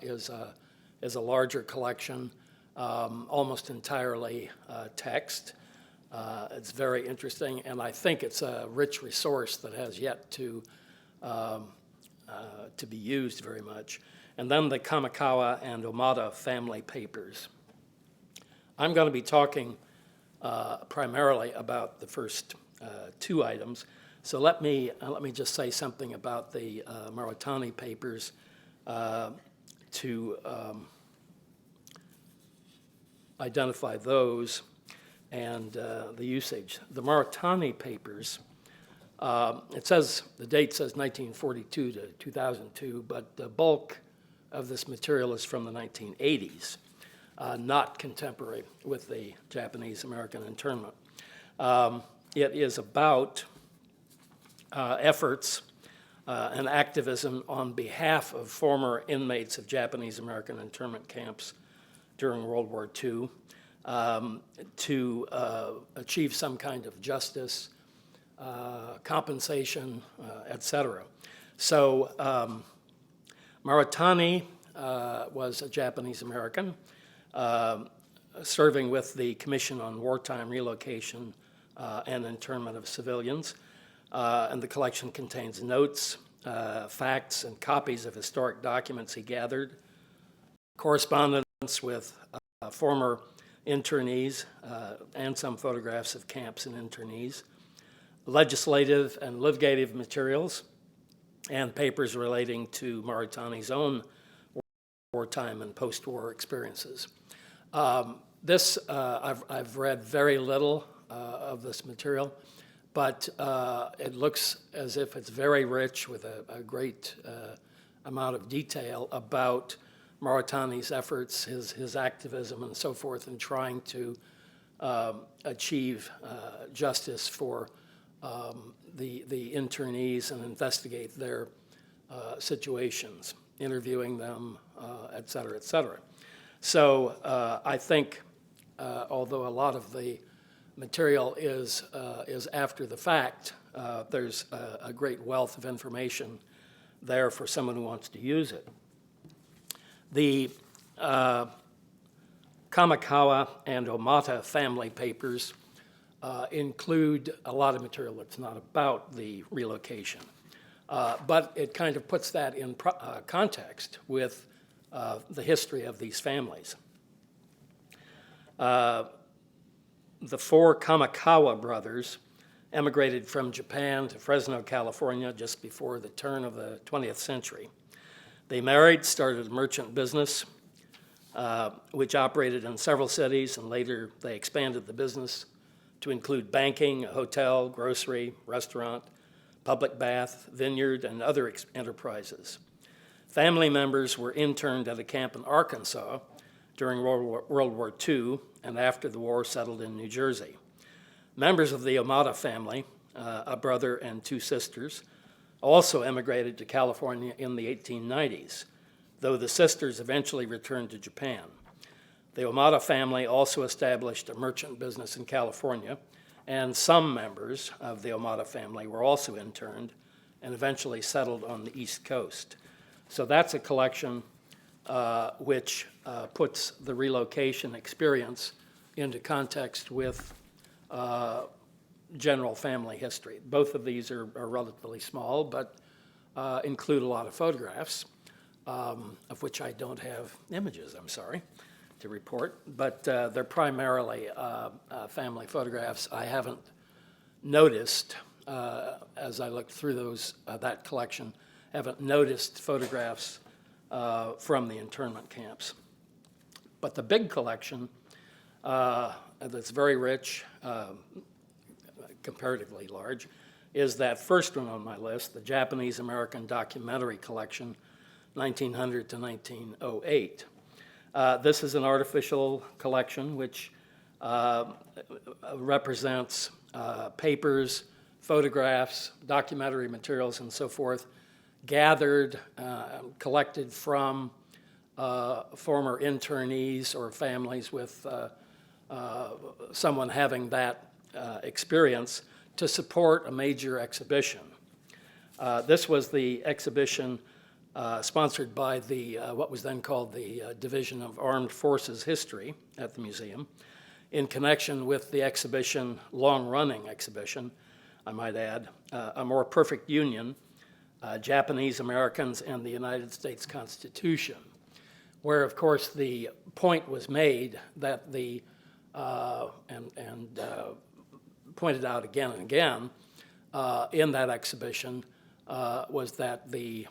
is a larger collection, almost entirely text. It's very interesting, and I think it's a rich resource that has yet to be used very much. And then the Kamikawa and Omada family papers. I'm going to be talking primarily about the first 2 items. So let me just say something about the Mauritani papers to identify those and the usage. The Mauritani papers, it says, the date says 1942 to 2002, but the bulk of this material is from the 1980s, not contemporary with the Japanese American internment. It is about efforts and activism on behalf of former inmates of Japanese American internment camps during World War II to achieve some kind of justice, compensation, et cetera. So Maritani was a Japanese American serving with the Commission on Wartime Relocation and Internment of Civilians. And the collection contains notes, facts, and copies of historic documents he gathered, correspondence with former internees, and some photographs of camps and internees, legislative and litigative materials, and papers relating to Maritani's own wartime and post-war experiences. I've read very little of this material, but it looks as if it's very rich with a great amount of detail about Maritani's efforts, his activism, and so forth, in trying to achieve justice for the internees and investigate their situations, interviewing them, et cetera, et cetera. So I think, although a lot of the material is after the fact, there's a great wealth of information there for someone who wants to use it. The Kamikawa and Omata family papers include a lot of material that's not about the relocation, but it kind of puts that in context with the history of these families. The four Kamikawa brothers emigrated from Japan to Fresno, California, just before the turn of the 20th century. They married, started a merchant business, which operated in several cities, and later they expanded the business to include banking, a hotel, grocery, restaurant, public bath, vineyard, and other enterprises. Family members were interned at a camp in Arkansas during World War II, and after the war settled in New Jersey. Members of the Omata family, a brother and two sisters, also emigrated to California in the 1890s, though the sisters eventually returned to Japan. The Omata family also established a merchant business in California, and some members of the Omata family were also interned and eventually settled on the East Coast. So that's a collection which puts the relocation experience into context with general family history. Both of these are relatively small, but include a lot of photographs, of which I don't have images, I'm sorry, to report, but they're primarily family photographs. I haven't noticed, as I looked through that collection, haven't noticed photographs from the internment camps. But the big collection that's very rich, comparatively large, is that first one on my list, the Japanese American Documentary Collection, 1900 to 1908. This is an artificial collection which represents papers, photographs, documentary materials, and so forth, gathered, collected from former internees or families with someone having that experience to support a major exhibition. This was the exhibition sponsored by the what was then called the Division of Armed Forces History at the museum, in connection with the exhibition, long-running exhibition, I might add, A More Perfect Union, Japanese Americans and the United States Constitution, where, of course, the point was made that the, pointed out again and again in that exhibition, was that the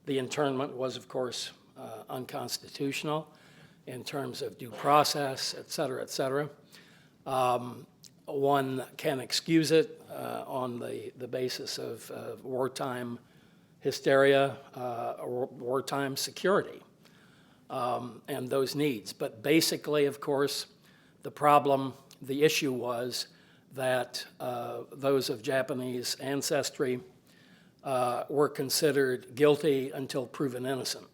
internment was, of course, unconstitutional in terms of due process, et cetera, et cetera. One can excuse it on the basis of wartime hysteria or wartime security and those needs. But basically, of course, the issue was that those of Japanese ancestry were considered guilty until proven innocent.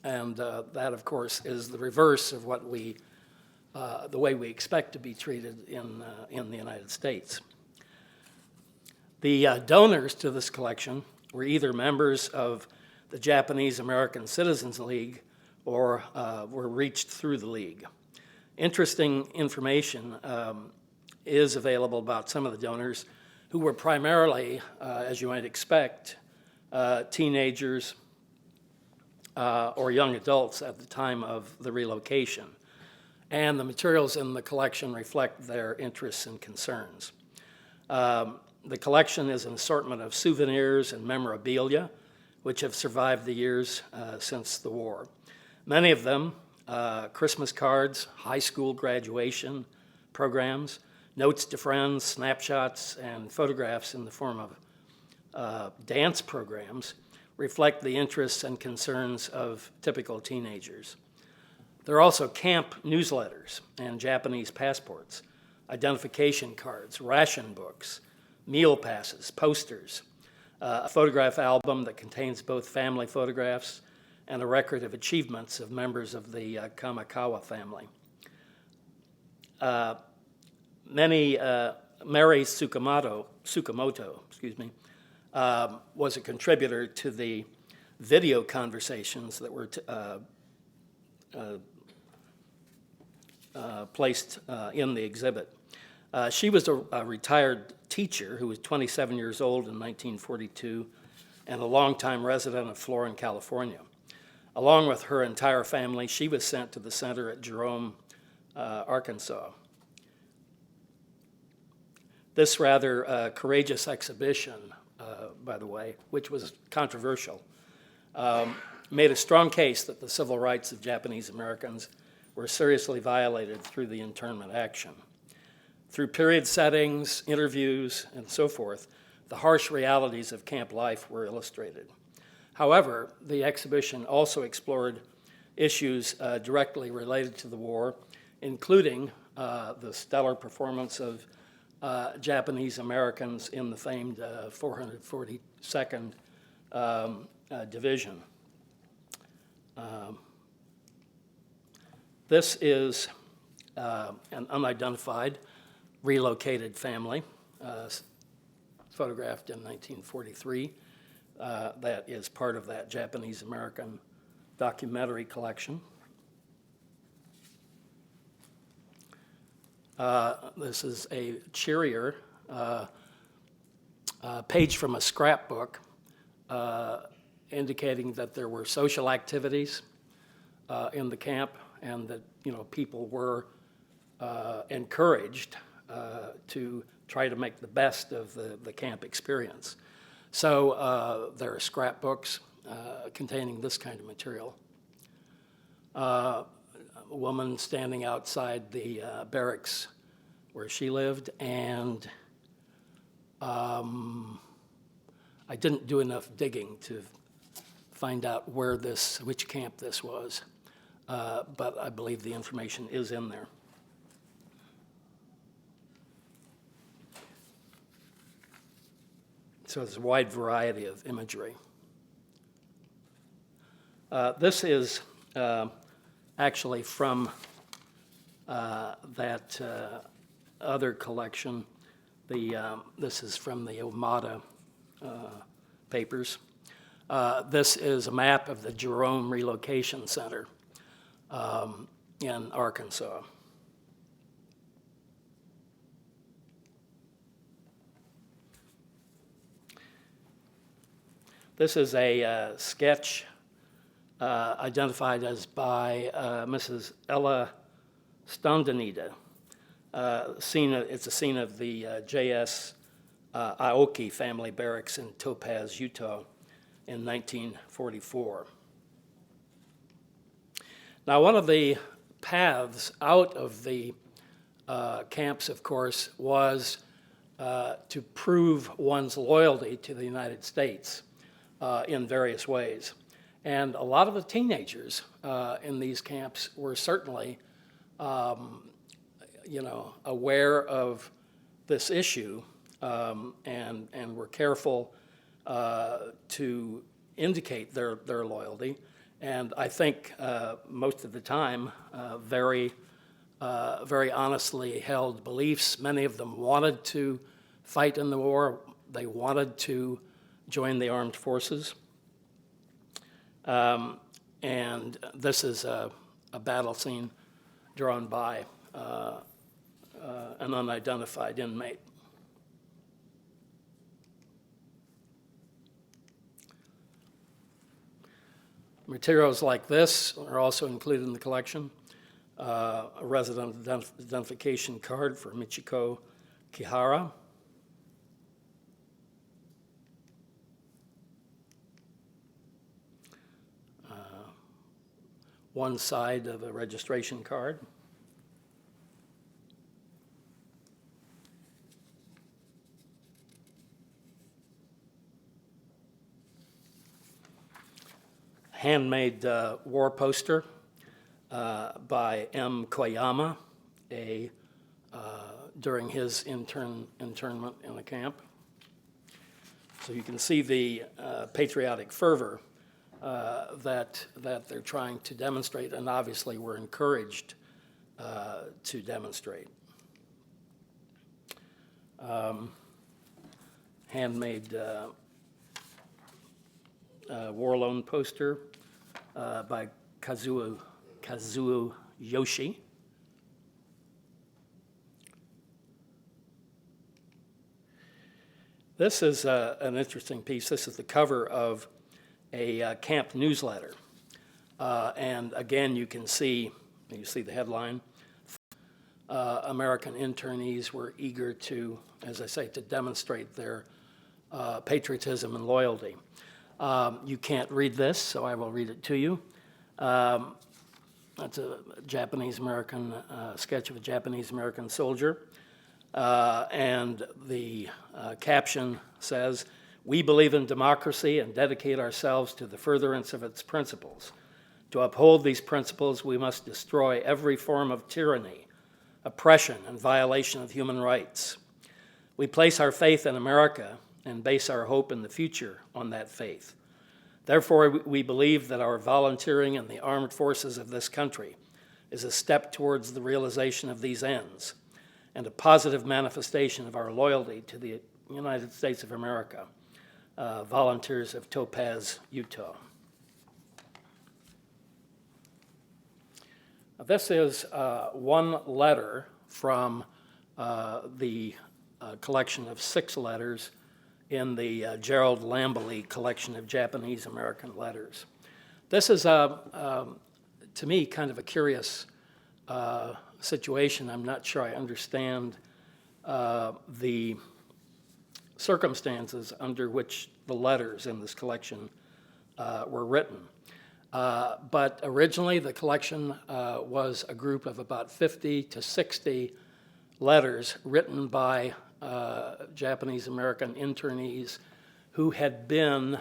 And that, of course, is the reverse of what the way we expect to be treated in the United States. The donors to this collection were either members of the Japanese American Citizens League or were reached through the league. Interesting information is available about some of the donors who were primarily, as you might expect, teenagers or young adults at the time of the relocation. And the materials in the collection reflect their interests and concerns. The collection is an assortment of souvenirs and memorabilia which have survived the years since the war. Many of them, Christmas cards, high school graduation programs, notes to friends, snapshots, and photographs in the form of dance programs, reflect the interests and concerns of typical teenagers. There are also camp newsletters and Japanese passports, identification cards, ration books, meal passes, posters, a photograph album that contains both family photographs and a record of achievements of members of the Kamikawa family. Mary Tsukamoto, was a contributor to the video conversations that were placed in the exhibit. She was a retired teacher who was 27 years old in 1942 and a longtime resident of Florin, California. Along with her entire family, she was sent to the center at Jerome, Arkansas. This rather courageous exhibition, by the way, which was controversial, made a strong case that the civil rights of Japanese Americans were seriously violated through the internment action. Through period settings, interviews, and so forth, the harsh realities of camp life were illustrated. However, the exhibition also explored issues directly related to the war, including the stellar performance of Japanese Americans in the famed 442nd Division. This is an unidentified relocated family, photographed in 1943. That is part of that Japanese American documentary collection. This is a cheerier page from a scrapbook indicating that there were social activities in the camp and that people were encouraged to try to make the best of the camp experience. So there are scrapbooks containing this kind of material. A woman standing outside the barracks where she lived, and I didn't do enough digging to find out which camp this was, but I believe the information is in there. So there's a wide variety of imagery. This is actually from that other collection. This is from the Omada papers. This is a map of the Jerome Relocation Center in Arkansas. This is a sketch identified as by Mrs. Ella Stondanida. It's a scene of the J.S. Aoki family barracks in Topaz, Utah in 1944. Now, one of the paths out of the camps, of course, was to prove one's loyalty to the United States in various ways. And a lot of the teenagers in these camps were certainly, aware of this issue and were careful to indicate their loyalty, and I think most of the time very honestly held beliefs. Many of them wanted to fight in the war. They wanted to join the armed forces. And this is a battle scene drawn by an unidentified inmate. Materials like this are also included in the collection. A resident identification card for Michiko Kihara. One side of a registration card. Handmade war poster by M. Koyama, during his internment in the camp. So you can see the patriotic fervor that they're trying to demonstrate, and obviously we're encouraged to demonstrate. Handmade war loan poster by Kazuo Yoshi. This is an interesting piece. This is the cover of a camp newsletter. And again, you see the headline. American internees were eager to, as I say, to demonstrate their patriotism and loyalty. You can't read this, so I will read it to you. That's a Japanese-American sketch of a Japanese-American soldier. And the caption says, "We believe in democracy and dedicate ourselves to the furtherance of its principles. To uphold these principles, we must destroy every form of tyranny, oppression, and violation of human rights. We place our faith in America and base our hope in the future on that faith. Therefore, we believe that our volunteering in the armed forces of this country is a step towards the realization of these ends and a positive manifestation of our loyalty to the United States of America. Volunteers of Topaz, Utah." This is one letter from the collection of 6 letters in the Gerald Lambley collection of Japanese-American letters. This is, to me, kind of a curious situation. I'm not sure I understand the circumstances under which the letters in this collection were written. But originally, the collection was a group of about 50 to 60 letters written by Japanese-American internees who had been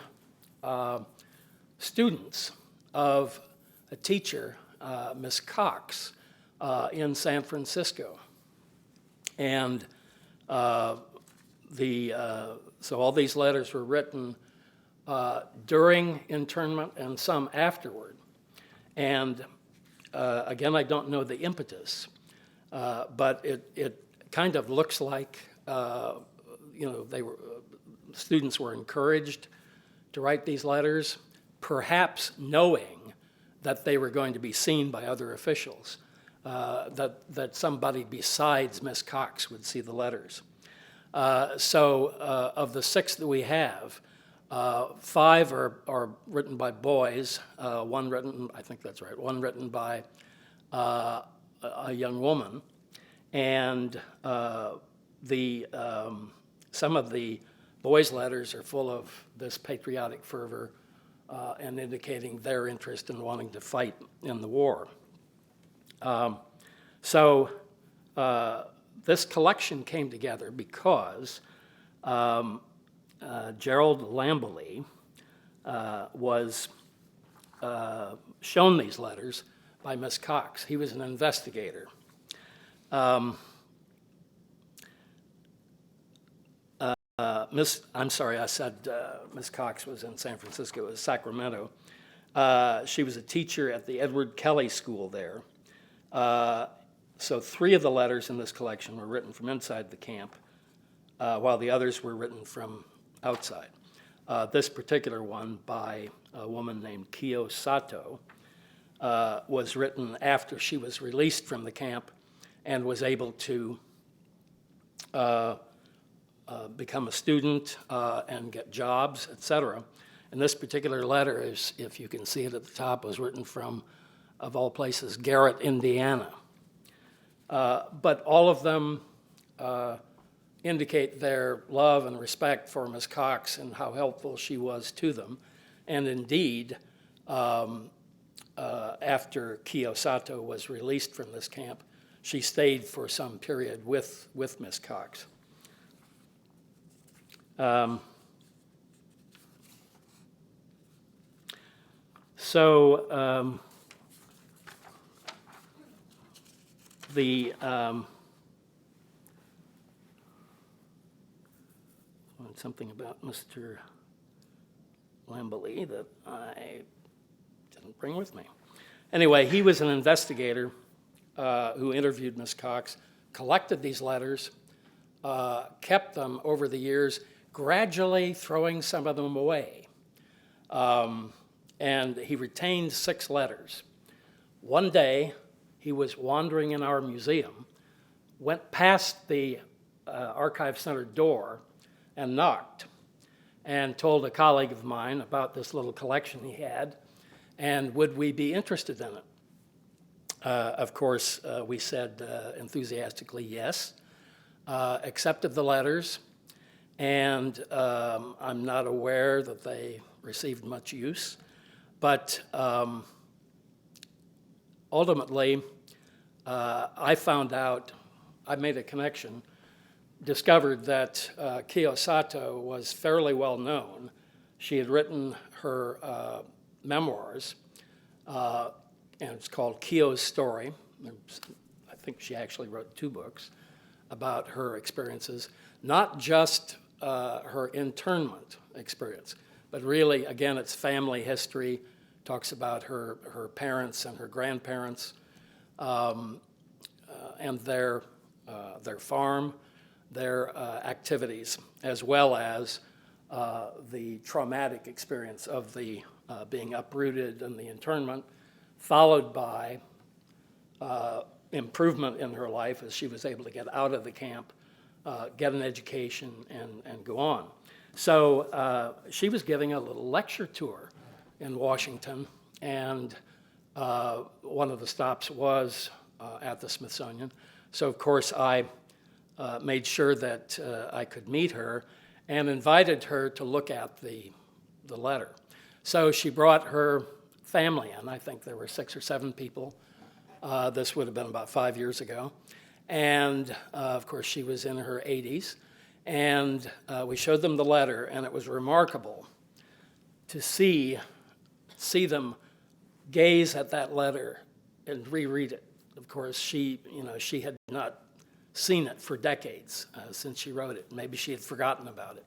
students of a teacher, Miss Cox, in San Francisco. And so all these letters were written during internment and some afterward. And again, I don't know the impetus, but it kind of looks like students were encouraged to write these letters, perhaps knowing that they were going to be seen by other officials, that somebody besides Miss Cox would see the letters. So of the 6 that we have, 5 are written by boys, one written by a young woman, and some of the boys' letters are full of this patriotic fervor and indicating their interest in wanting to fight in the war. So this collection came together because Gerald Lambley was shown these letters by Miss Cox. He was an investigator. I'm sorry, I said Miss Cox was in San Francisco, it was Sacramento. She was a teacher at the Edward Kelly School there. So 3 of the letters in this collection were written from inside the camp, while the others were written from outside. This particular one by a woman named Kiyo Sato was written after she was released from the camp and was able to become a student and get jobs, etc. And this particular letter is, if you can see it at the top, was written from, of all places, Garrett, Indiana. But all of them indicate their love and respect for Ms. Cox and how helpful she was to them. And indeed, after Kiyo Sato was released from this camp, she stayed for some period with Ms. Cox. Something about Mr. Lambelie that I didn't bring with me. Anyway, he was an investigator who interviewed Ms. Cox, collected these letters, kept them over the years, gradually throwing some of them away. And he retained 6 letters. One day, he was wandering in our museum, went past the Archive Center door and knocked and told a colleague of mine about this little collection he had and would we be interested in it. Of course, we said enthusiastically yes, accepted the letters, and I'm not aware that they received much use, but ultimately I found out, I made a connection, discovered that Kiyo Sato was fairly well known. She had written her memoirs, and it's called Kiyo's Story. I think she actually wrote 2 books about her experiences, not just her internment experience, but really, again, it's family history, talks about her parents and her grandparents, and their farm, their activities, as well as the traumatic experience of the being uprooted and the internment, followed by improvement in her life as she was able to get out of the camp, get an education, and go on. So she was giving a little lecture tour in Washington, and one of the stops was at the Smithsonian. So of course I made sure that I could meet her and invited her to look at the letter. So she brought her family in. I think there were 6 or 7 people. This would have been about 5 years ago. And of course she was in her 80s. And we showed them the letter, and it was remarkable to see them gaze at that letter and reread it. Of course, she had not seen it for decades since she wrote it. Maybe she had forgotten about it.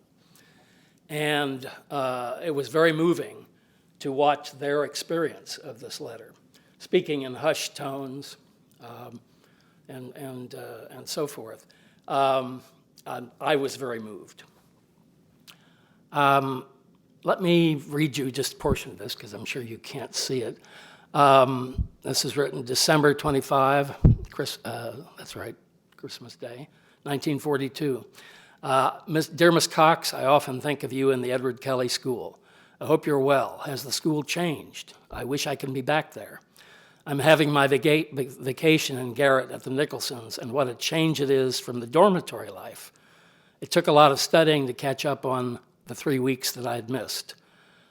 And it was very moving to watch their experience of this letter, speaking in hushed tones and so forth. I was very moved. Let me read you just a portion of this because I'm sure you can't see it. This is written December 25, that's right, Christmas Day, 1942. Dear Miss Cox, I often think of you in the Edward Kelly School. I hope you're well. Has the school changed? I wish I can be back there. I'm having my vacation in Garrett at the Nicholsons, and what a change it is from the dormitory life. It took a lot of studying to catch up on the 3 weeks that I'd missed.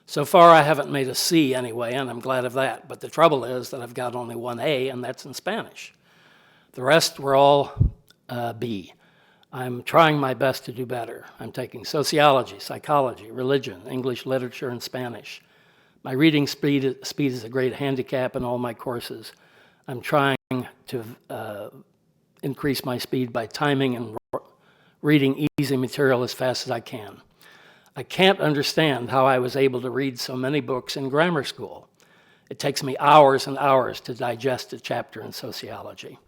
So far, I haven't made a C anyway, and I'm glad of that. But the trouble is that I've got only 1 A, and that's in Spanish. The rest were all B. I'm trying my best to do better. I'm taking sociology, psychology, religion, English literature, and Spanish. My reading speed is a great handicap in all my courses. I'm trying to increase my speed by timing and reading easy material as fast as I can. I can't understand how I was able to read so many books in grammar school. It takes me hours and hours to digest a chapter in sociology.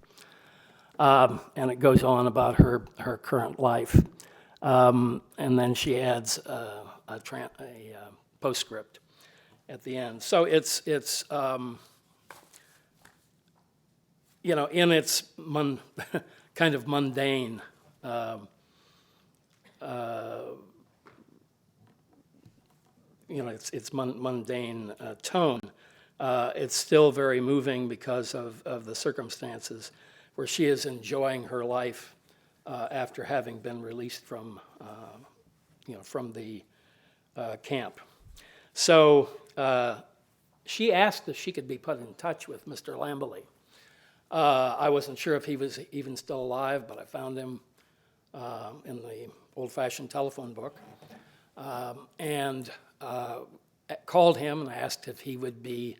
And it goes on about her current life. And then she adds a postscript at the end. So it's you know, in its kind of mundane you know, its mundane tone, it's still very moving because of the circumstances where she is enjoying her life after having been released from, you know, from the camp. So she asked if she could be put in touch with Mr. Lamberley. I wasn't sure if he was even still alive, but I found him in the old-fashioned telephone book, and called him and asked if he would be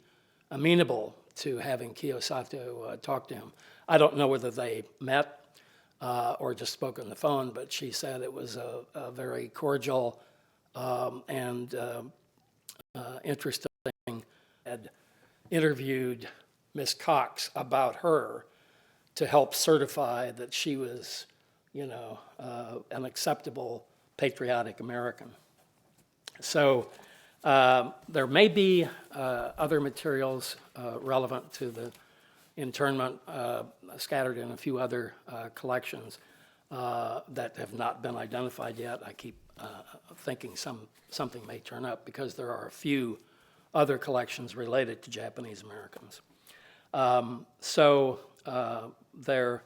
amenable to having Kiyosato talk to him. I don't know whether they met or just spoke on the phone, but she said it was a very cordial and interesting. Had interviewed Miss Cox about her to help certify that she was, you know, an acceptable patriotic American. So there may be other materials relevant to the internment scattered in a few other collections that have not been identified yet. I keep thinking something may turn up because there are a few other collections related to Japanese Americans. So they're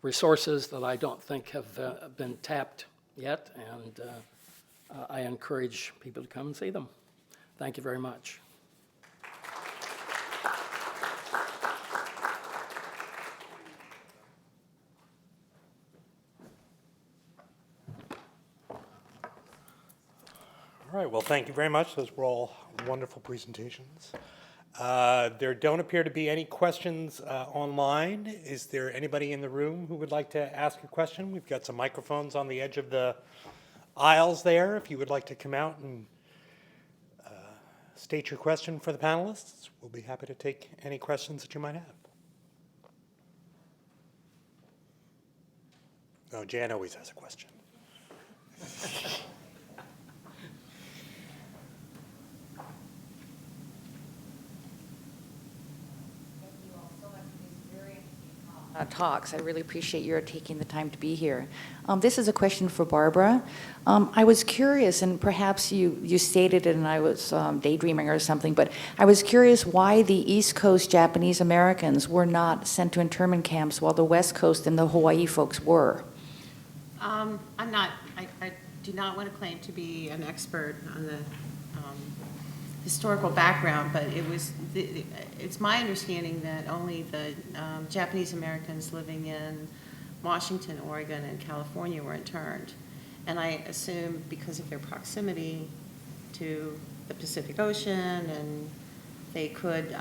resources that I don't think have been tapped yet, and I encourage people to come and see them. Thank you very much. All right, well, thank you very much. Those were all wonderful presentations. There don't appear to be any questions online. Is there anybody in the room who would like to ask a question? We've got some microphones on the edge of the aisles there. If you would like to come out and state your question for the panelists, we'll be happy to take any questions that you might have. Oh, Jan always has a question. Talks. I really appreciate your taking the time to be here. This is a question for Barbara. I was curious, and perhaps you stated it and I was daydreaming or something, but I was curious why the East Coast Japanese Americans were not sent to internment camps while the West Coast and the Hawaii folks were. I do not want to claim to be an expert on the historical background, but it's my understanding that only the Japanese Americans living in Washington, Oregon, and California were interned. And I assume because of their proximity to the Pacific Ocean, and they could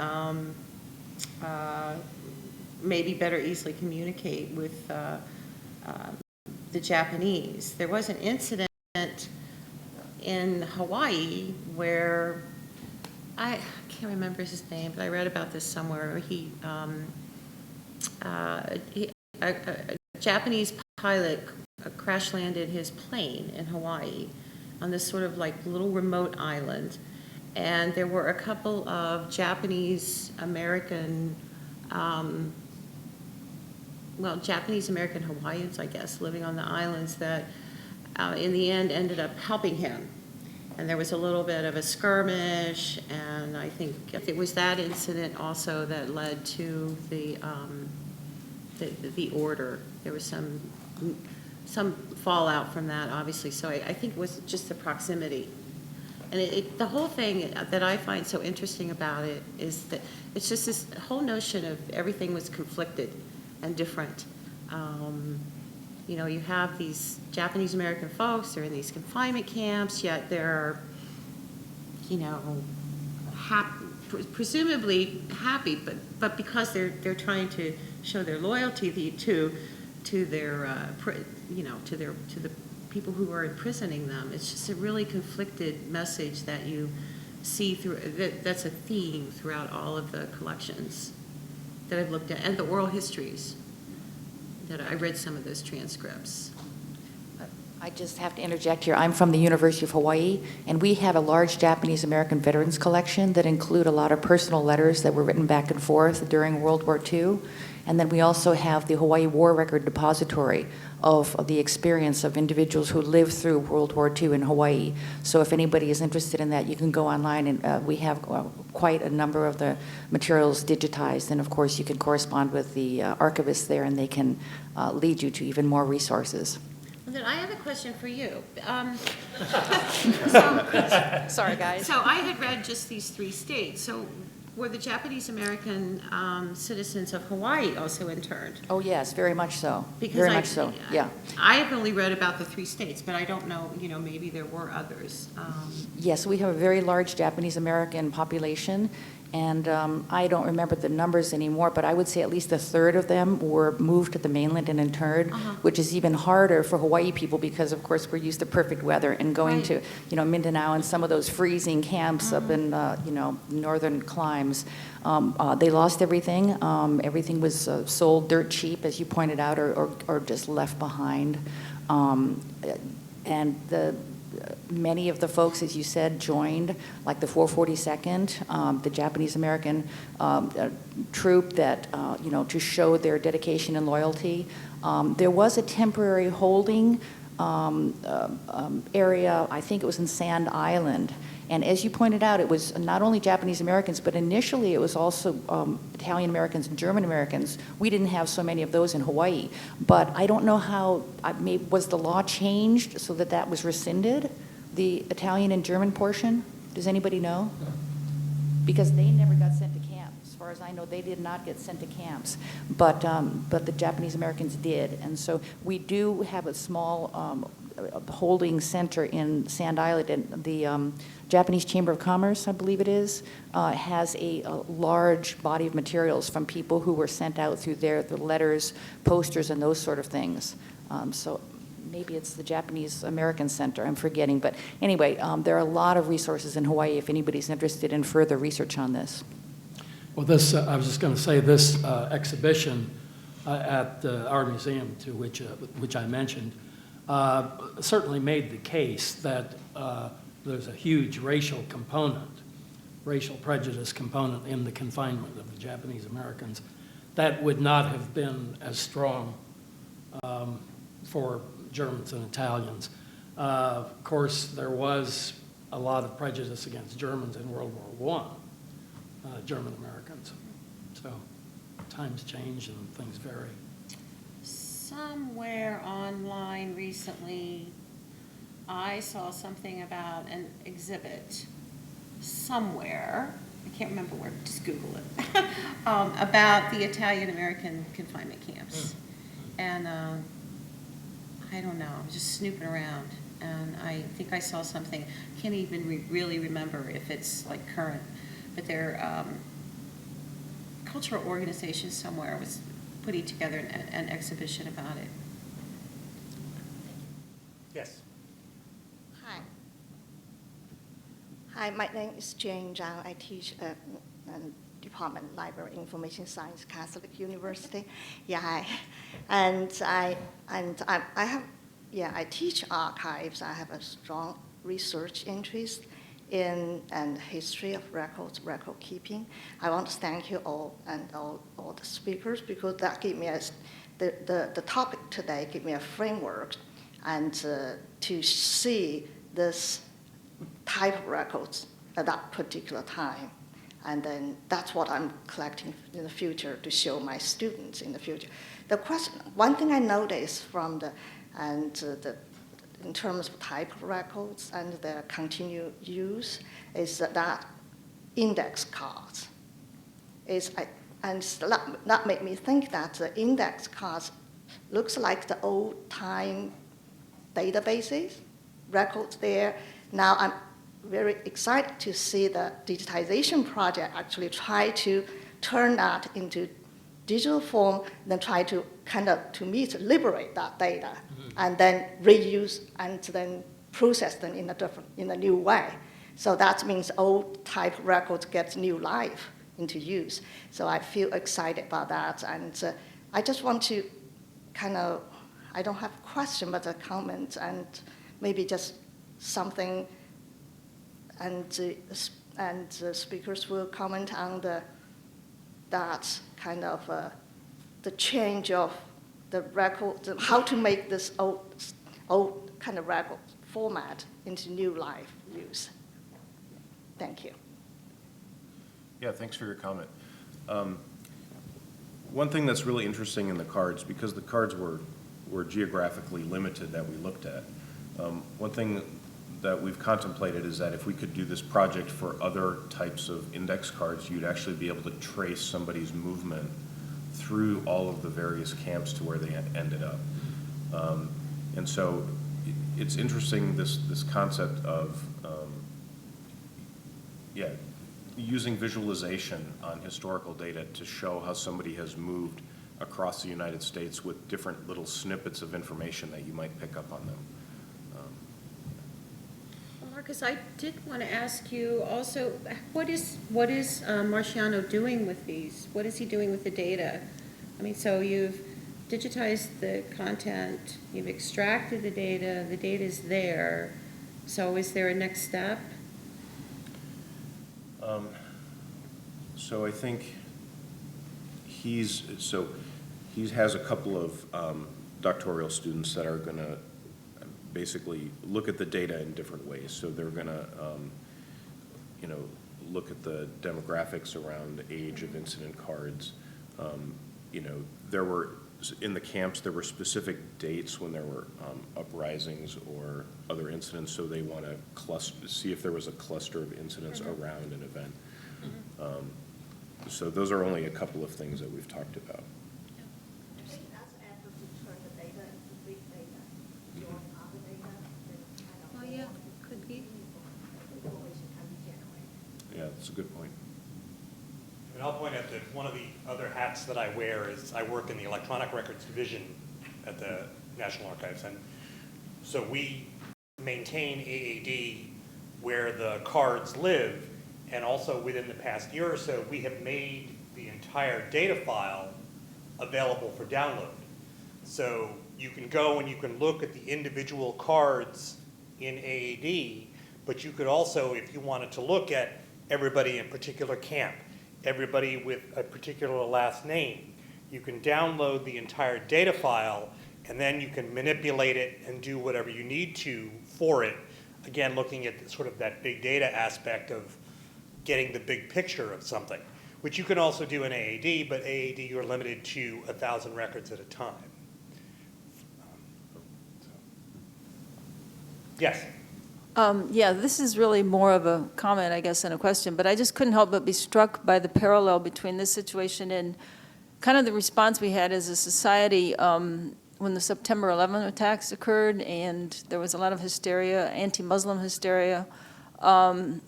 maybe better easily communicate with the Japanese. There was an incident in Hawaii where I can't remember his name, but I read about this somewhere. A Japanese pilot crash landed his plane in Hawaii on this sort of like little remote island, and there were a couple of Japanese American, Japanese American Hawaiians, I guess, living on the islands that in the end ended up helping him. And there was a little bit of a skirmish, and I think it was that incident also that led to the order. There was some fallout from that, obviously. So I think it was just the proximity. And the whole thing that I find so interesting about it is that it's just this whole notion of everything was conflicted and different. You know, you have these Japanese American folks, they're in these confinement camps, yet they're, you know, presumably happy, but because they're trying to show their loyalty to their to the people who are imprisoning them. It's just a really conflicted message that you see through, that's a theme throughout all of the collections that I've looked at, and the oral histories, that I read some of those transcripts. I just have to interject here. I'm from the University of Hawaii, and we have a large Japanese American veterans collection that include a lot of personal letters that were written back and forth during World War II. And then we also have the Hawaii War Record Depository of the experience of individuals who lived through World War II in Hawaii. So if anybody is interested in that, you can go online, and we have quite a number of the materials digitized. And of course, you can correspond with the archivists there, and they can lead you to even more resources. And then I have a question for you. Sorry, guys. So I had read just these 3 states. So were the Japanese American citizens of Hawaii also interned? Oh, yes, very much so. Because Very much so, yeah. I have only read about the 3 states, but I don't know, maybe there were others. Yes, we have a very large Japanese American population, and I don't remember the numbers anymore, but I would say at least a third of them were moved to the mainland and interned, which is even harder for Hawaii people because, of course, we're used to perfect weather, and going to, Mindanao and some of those freezing camps up in, northern climes. They lost everything. Everything was sold dirt cheap, as you pointed out, or just left behind. And many of the folks, as you said, joined, like the 442nd, the Japanese American troop that, to show their dedication and loyalty. There was a temporary holding area, I think it was in Sand Island. And as you pointed out, it was not only Japanese Americans, but initially it was also Italian Americans and German Americans. We didn't have so many of those in Hawaii. But I don't know how, was the law changed so that that was rescinded, the Italian and German portion? Does anybody know? Because they never got sent to camps. As far as I know, they did not get sent to camps. But the Japanese Americans did. And so we do have a small holding center in Sand Island, and the Japanese Chamber of Commerce, I believe it is, has a large body of materials from people who were sent out through the letters, posters, and those sort of things. So maybe it's the Japanese American Center, I'm forgetting. But anyway, there are a lot of resources in Hawaii if anybody's interested in further research on this. Well, this, I was just going to say, this exhibition at our museum, to which I mentioned, certainly made the case that there's a huge racial prejudice component in the confinement of the Japanese Americans that would not have been as strong for Germans and Italians. Of course, there was a lot of prejudice against Germans in World War I, German Americans. So times change and things vary. Somewhere online recently, I saw something about an exhibit somewhere, I can't remember where, just Google it, about the Italian-American confinement camps. And I don't know, I was just snooping around, and I think I saw something, can't even really remember if it's like current, but their cultural organization somewhere was putting together an exhibition about it. Yes. Hi, my name is Jane Zhang. I teach at Department of Library Information Science, Catholic University. Yeah, hi. And I teach archives. I have a strong research interest in and history of records, record keeping. I want to thank you all and all the speakers, because that gave me the topic today gave me a framework and to see this type of records at that particular time. And then that's what I'm collecting in the future to show my students in the future. The question, one thing I noticed from in terms of type of records and their continued use is that index cards and that made me think that the index cards looks like the old time databases, records there. Now I'm very excited to see the digitization project actually try to turn that into digital form, then try to kind of, to me, to liberate that data and then reuse and then process them in a new way. So that means old type records get new life into use. So I feel excited about that. And I just want to kind of, I don't have a question, but a comment and maybe just something, and the speakers will comment on that kind of the change of the record, how to make this old kind of record format into new life use. Thank you. Yeah, thanks for your comment. One thing that's really interesting in the cards, because the cards were geographically limited that we looked at, one thing that we've contemplated is that if we could do this project for other types of index cards, you'd actually be able to trace somebody's movement through all of the various camps to where they ended up. And so it's interesting, this concept of, using visualization on historical data to show how somebody has moved across the United States with different little snippets of information that you might pick up on them. Marcus, I did want to ask you also, what is Marciano doing with these? What is he doing with the data? I mean, so you've digitized the content, you've extracted the data's there. So is there a next step? So I think he has a couple of doctoral students that are going to basically look at the data in different ways. So they're going to, look at the demographics around age of incident cards. There were, in the camps, there were specific dates when there were uprisings or other incidents, so they want to see if there was a cluster of incidents around an event. So those are only a couple of things that we've talked about. Oh, yeah, could be. Yeah, that's a good point. And I'll point out that one of the other hats that I wear is I work in the electronic records division at the National Archives. And so we maintain AAD where the cards live. And also within the past year or so, we have made the entire data file available for download. So you can go and you can look at the individual cards in AAD, but you could also, if you wanted to look at everybody in a particular camp, everybody with a particular last name, you can download the entire data file and then you can manipulate it and do whatever you need to for it. Again, looking at sort of that big data aspect of getting the big picture of something, which you can also do in AAD, but AAD you're limited to 1,000 records at a time. Yes? Yeah, this is really more of a comment, I guess, than a question, but I just couldn't help but be struck by the parallel between this situation and kind of the response we had as a society when the September 11 attacks occurred, and there was a lot of hysteria, anti-Muslim hysteria,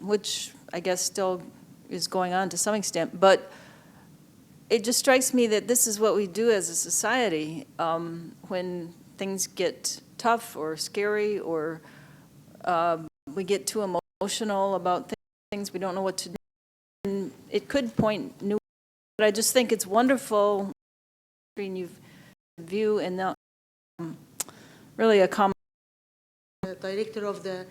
which I guess still is going on to some extent. But it just strikes me that this is what we do as a society when things get tough or scary or we get too emotional about things, we don't know what to do. And it could point new, but I just think it's wonderful you've view and now really a common. The director of the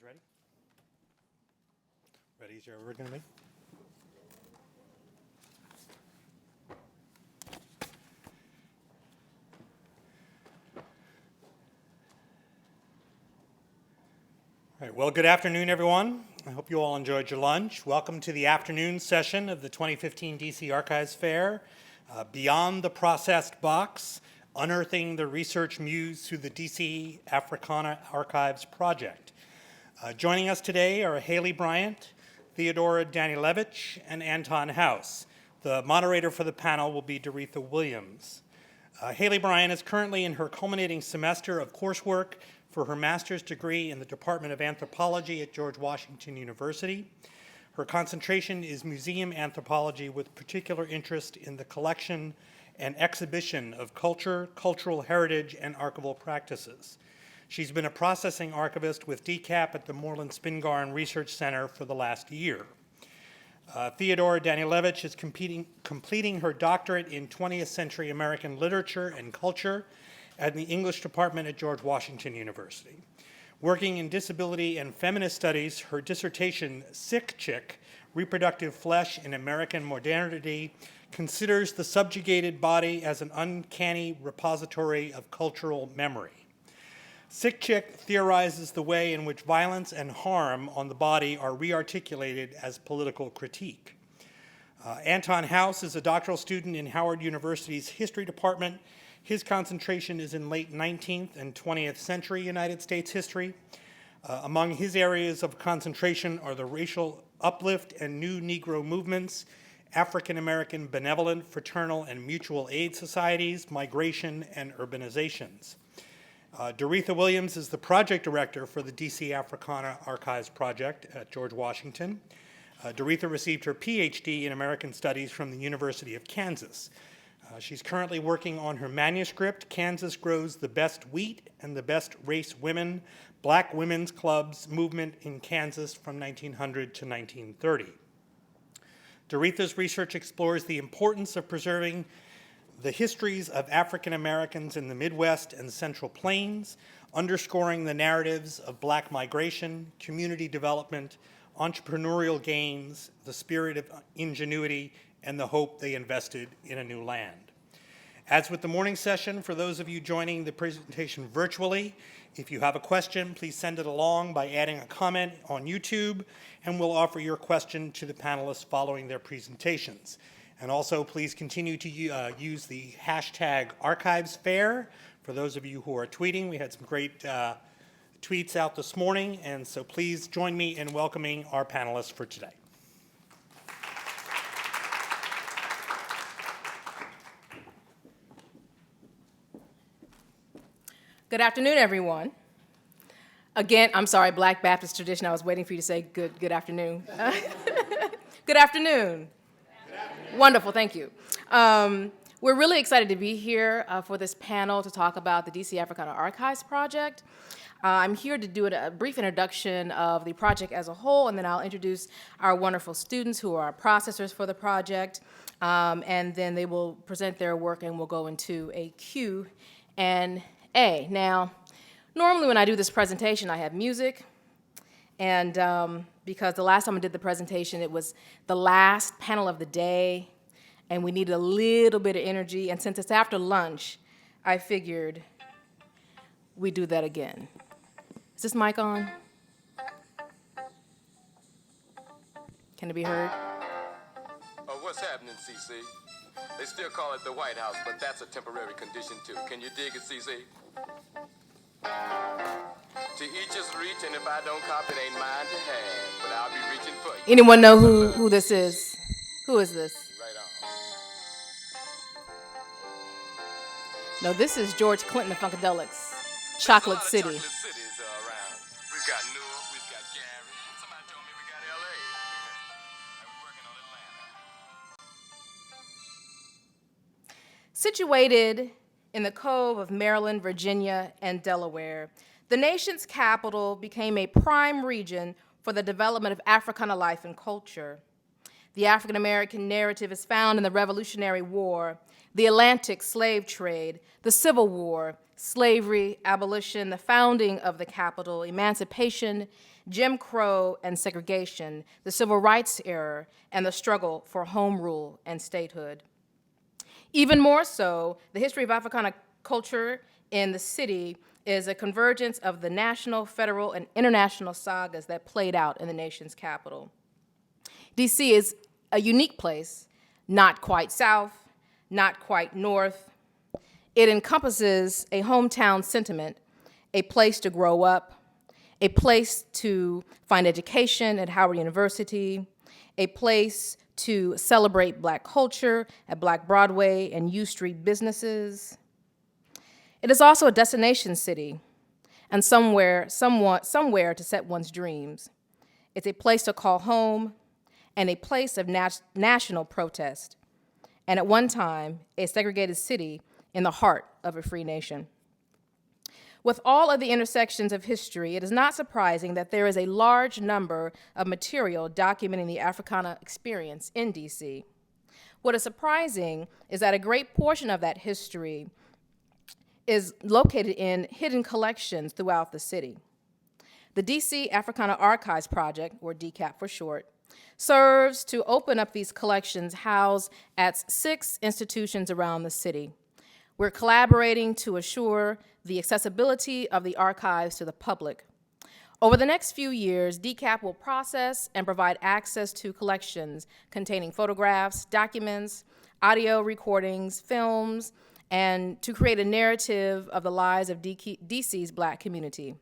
guys ready? Ready as you're ever going to be? All right, well, good afternoon, everyone. I hope you all enjoyed your lunch. Welcome to the afternoon session of the 2015 DC Archives Fair, Beyond the Processed Box, Unearthing the Research Muse through the DC Africana Archives Project. Joining us today are Haley Bryant, Theodora Danielewicz, and Anton House. The moderator for the panel will be Doretha Williams. Haley Bryant is currently in her culminating semester of coursework for her master's degree in the Department of Anthropology at George Washington University. Her concentration is museum anthropology with particular interest in the collection and exhibition of culture, cultural heritage, and archival practices. She's been a processing archivist with DCAP at the Moreland Spingarn Research Center for the last year. Theodora Danielewicz is completing her doctorate in 20th century American literature and culture at the English department at George Washington University. Working in disability and feminist studies, her dissertation, Sick Chick, Reproductive Flesh in American Modernity, considers the subjugated body as an uncanny repository of cultural memory. Sick Chick theorizes the way in which violence and harm on the body are rearticulated as political critique. Anton House is a doctoral student in Howard University's History Department. His concentration is in late 19th and 20th century United States history. Among his areas of concentration are the racial uplift and new Negro movements, African American benevolent, fraternal, and mutual aid societies, migration, and urbanizations. Doretha Williams is the project director for the DC Africana Archives Project at George Washington. Doretha received her PhD in American Studies from the University of Kansas. She's currently working on her manuscript, Kansas Grows the Best Wheat and the Best Race Women, Black Women's Clubs Movement in Kansas from 1900 to 1930. Doretha's research explores the importance of preserving the histories of African Americans in the Midwest and Central Plains, underscoring the narratives of Black migration, community development, entrepreneurial gains, the spirit of ingenuity, and the hope they invested in a new land. As with the morning session, for those of you joining the presentation virtually, if you have a question, please send it along by adding a comment on YouTube, and we'll offer your question to the panelists following their presentations. And also, please continue to use the hashtag ArchivesFair. For those of you who are tweeting, we had some great tweets out this morning, and so please join me in welcoming our panelists for today. Good afternoon, everyone. Again, I'm sorry, Black Baptist tradition. I was waiting for you to say good afternoon. Good afternoon. Wonderful, thank you. We're really excited to be here for this panel to talk about the DC Africana Archives Project. I'm here to do a brief introduction of the project as a whole, and then I'll introduce our wonderful students who are our processors for the project, and then they will present their work and we'll go into a Q&A. Now, normally when I do this presentation, I have music, and because the last time I did the presentation, it was the last panel of the day, and we needed a little bit of energy, and since it's after lunch, I figured we'd do that again. Is this mic on? Can it be heard? What's happening, CC? They still call it the White House, but that's a temporary condition too. Can you dig it, CC? To each his reach, and if I don't cop it, ain't mine to have, but I'll be reaching for you. Anyone know who this is? Who is this? Right on. No, this is George Clinton of Funkadelics, Chocolate City. Chocolate cities around. We've got Newark, we've got Gary. Somebody told me we got LA. And we're working on Atlanta. Situated in the Cove of Maryland, Virginia, and Delaware, the nation's capital became a prime region for the development of Africana life and culture. The African American narrative is found in the Revolutionary War, the Atlantic slave trade, the Civil War, slavery, abolition, the founding of the Capitol, emancipation, Jim Crow and segregation, the Civil Rights era, and the struggle for home rule and statehood. Even more so, the history of Africana culture in the city is a convergence of the national, federal, and international sagas that played out in the nation's capital. DC is a unique place, not quite south, not quite north. It encompasses a hometown sentiment, a place to grow up, a place to find education at Howard University, a place to celebrate Black culture at Black Broadway and U Street businesses. It is also a destination city and somewhere to set one's dreams. It's a place to call home and a place of national protest, and at one time, a segregated city in the heart of a free nation. With all of the intersections of history, it is not surprising that there is a large number of material documenting the Africana experience in DC. What is surprising is that a great portion of that history is located in hidden collections throughout the city. The DC Africana Archives Project, or DCAP for short, serves to open up these collections housed at 6 institutions around the city. We're collaborating to assure the accessibility of the archives to the public. Over the next few years, DCAP will process and provide access to collections containing photographs, documents, audio recordings, films, and to create a narrative of the lives of DC's Black community.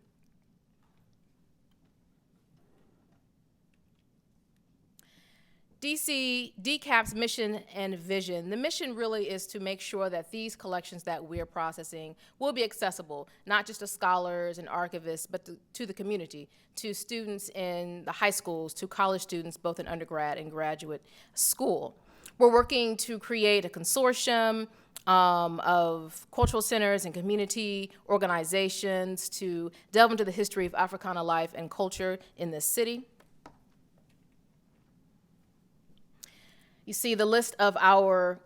DCAP's mission and vision. The mission really is to make sure that these collections that we're processing will be accessible, not just to scholars and archivists, but to the community, to students in the high schools, to college students, both in undergrad and graduate school. We're working to create a consortium of cultural centers and community organizations to delve into the history of Africana life and culture in this city. You see the list of our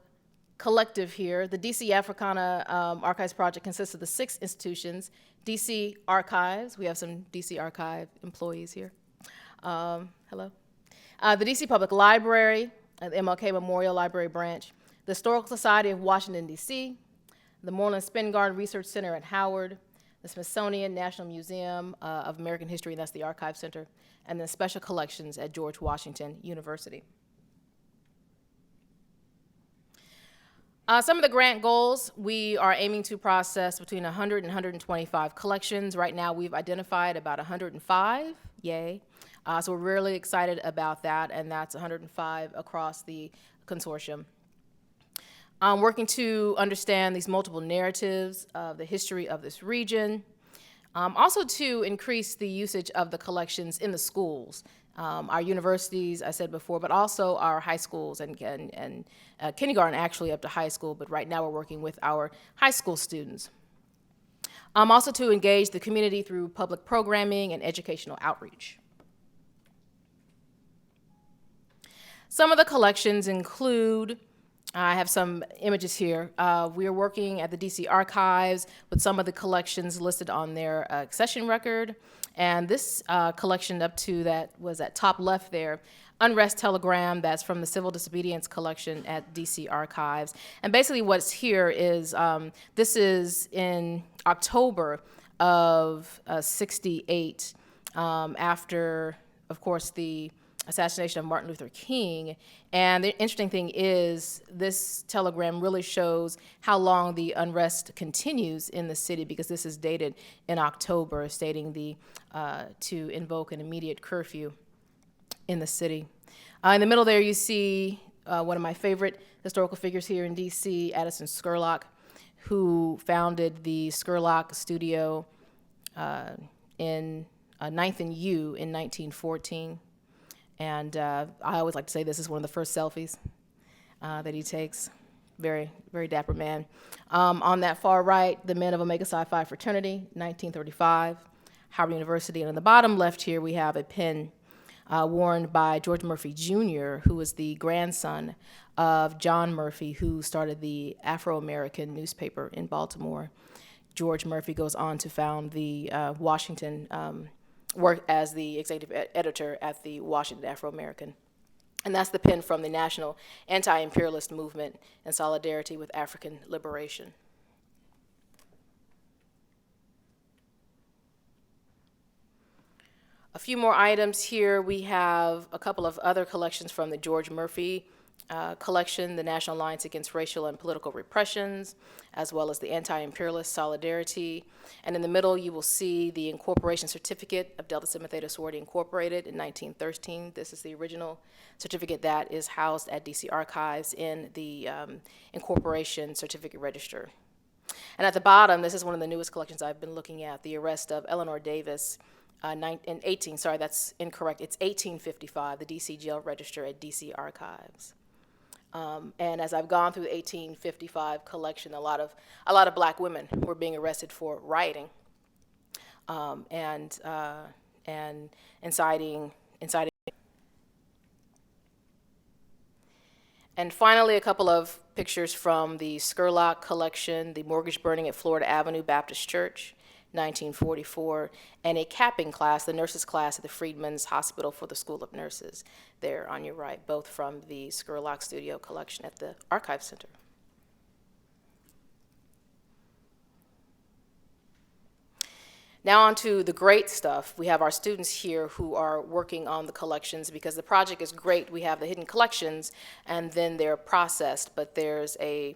collective here. The DC Africana Archives Project consists of the 6 institutions. DC Archives, we have some DC Archive employees here. Hello. The DC Public Library, the MLK Memorial Library Branch, the Historical Society of Washington, DC, the Moreland Spingarn Research Center at Howard, the Smithsonian National Museum of American History, and that's the Archive Center, and then Special Collections at George Washington University. Some of the grant goals, we are aiming to process between 100 and 125 collections. Right now, we've identified about 105, yay. So we're really excited about that, and that's 105 across the consortium. Working to understand these multiple narratives of the history of this region. Also to increase the usage of the collections in the schools. Our universities, I said before, but also our high schools and kindergarten actually up to high school, but right now we're working with our high school students. Also to engage the community through public programming and educational outreach. Some of the collections include, I have some images here. We are working at the DC Archives with some of the collections listed on their accession record. And this collection up to that was at top left there, Unrest Telegram, that's from the Civil Disobedience Collection at DC Archives. And basically what's here is, this is in October of '68, after, of course, the assassination of Martin Luther King. And the interesting thing is this telegram really shows how long the unrest continues in the city, because this is dated in October, stating the to invoke an immediate curfew in the city. In the middle there you see one of my favorite historical figures here in DC, Addison Scurlock, who founded the Scurlock Studio in 9th and U in 1914. And I always like to say this is one of the first selfies that he takes. Very, very dapper man. On that far right, the men of Omega Psi Phi Fraternity, 1935, Howard University. And on the bottom left here, we have a pin worn by George Murphy Jr., who was the grandson of John Murphy, who started the Afro-American newspaper in Baltimore. George Murphy goes on to found the Washington, work as the executive editor at the Washington Afro-American. And that's the pen from the National Anti-Imperialist Movement in solidarity with African liberation. A few more items here. We have a couple of other collections from the George Murphy collection, the National Alliance Against Racial and Political Repressions, as well as the Anti-Imperialist Solidarity. And in the middle, you will see the incorporation certificate of Delta Sigma Theta Sorority Incorporated in 1913. This is the original certificate that is housed at DC Archives in the incorporation certificate register. And at the bottom, this is one of the newest collections I've been looking at, the arrest of Eleanor Davis that's incorrect, it's 1855, the DC Jail Register at DC Archives. And as I've gone through the 1855 collection, a lot of black women were being arrested for rioting and inciting. And finally, a couple of pictures from the Scurlock collection, the mortgage burning at Florida Avenue Baptist Church, 1944, and a capping class, the nurses class at the Freedmen's Hospital for the School of Nurses, there on your right, both from the Scurlock Studio collection at the Archive Center. Now on to the great stuff. We have our students here who are working on the collections because the project is great. We have the hidden collections and then they're processed, but there's a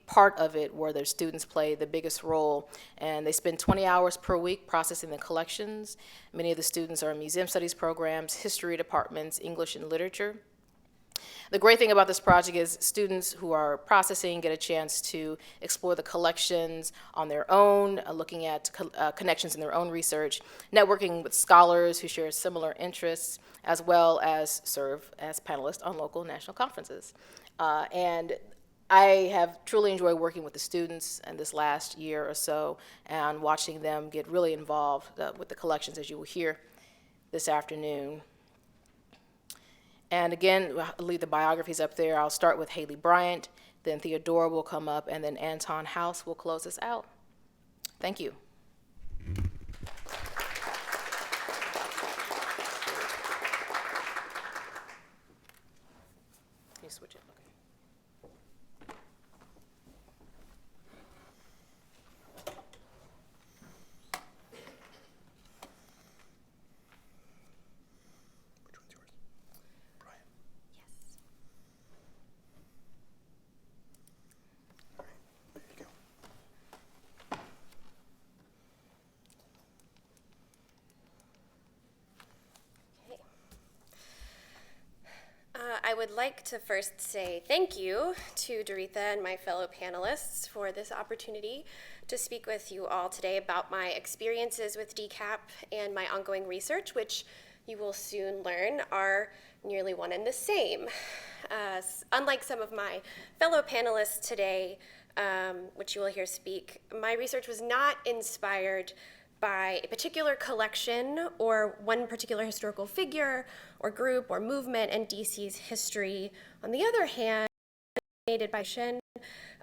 part of it where their students play the biggest role, and they spend 20 hours per week processing the collections. Many of the students are in museum studies programs, history departments, English and literature. The great thing about this project is students who are processing get a chance to explore the collections on their own, looking at connections in their own research, networking with scholars who share similar interests, as well as serve as panelists on local national conferences. And I have truly enjoyed working with the students in this last year or so and watching them get really involved with the collections, as you will hear this afternoon. And again, I'll leave the biographies up there. I'll start with Haley Bryant, then Theodora will come up, and then Anton House will close us out. Thank you. Can you switch it? I would like to first say thank you to Doretha and my fellow panelists for this opportunity to speak with you all today about my experiences with DCAP and my ongoing research, which you will soon learn are nearly one and the same. Unlike some of my fellow panelists today, which you will hear speak, my research was not inspired by a particular collection or one particular historical figure or group or movement in DC's history. On the other hand, fascinated by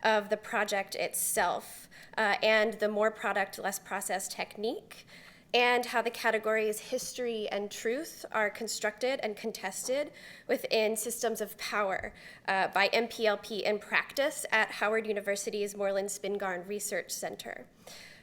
of the project itself and the more product, less process technique, and how the categories history and truth are constructed and contested within systems of power by MPLP in practice at Howard University's Moreland Spingarn Research Center.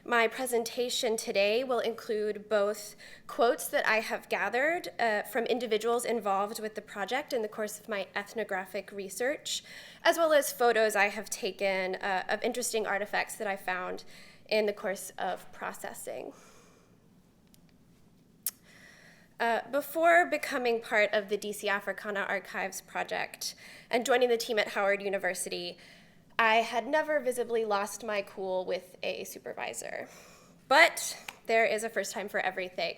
My presentation today will include both quotes that I have gathered from individuals involved with the project in the course of my ethnographic research, as well as photos I have taken of interesting artifacts that I found in the course of processing. Before becoming part of the DC Africana Archives project and joining the team at Howard University, I had never visibly lost my cool with a supervisor. But there is a first time for everything.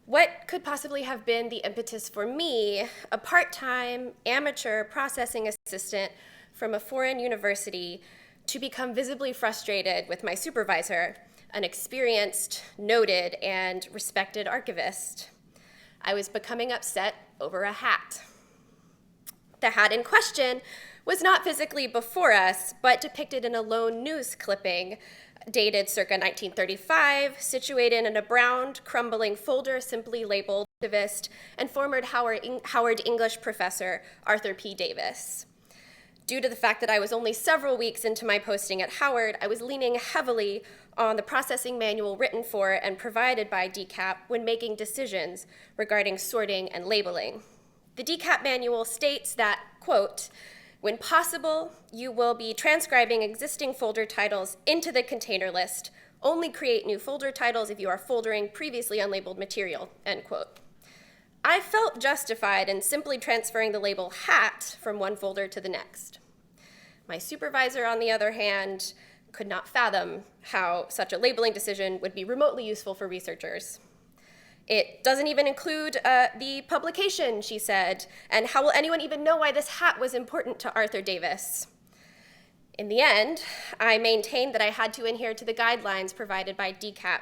What could possibly have been the impetus for me, a part-time amateur processing assistant from a foreign university, to become visibly frustrated with my supervisor, an experienced, noted, and respected archivist? I was becoming upset over a hat. The hat in question was not physically before us, but depicted in a lone news clipping dated circa 1935, situated in a browned, crumbling folder simply labeled activist and former Howard English professor Arthur P. Davis. Due to the fact that I was only several weeks into my posting at Howard, I was leaning heavily on the processing manual written for and provided by DCAP when making decisions regarding sorting and labeling. The DCAP manual states that, quote, when possible, you will be transcribing existing folder titles into the container list. Only create new folder titles if you are foldering previously unlabeled material, end quote. I felt justified in simply transferring the label hat from one folder to the next. My supervisor, on the other hand, could not fathom how such a labeling decision would be remotely useful for researchers. It doesn't even include the publication, she said, and how will anyone even know why this hat was important to Arthur Davis? In the end, I maintained that I had to adhere to the guidelines provided by DCAP,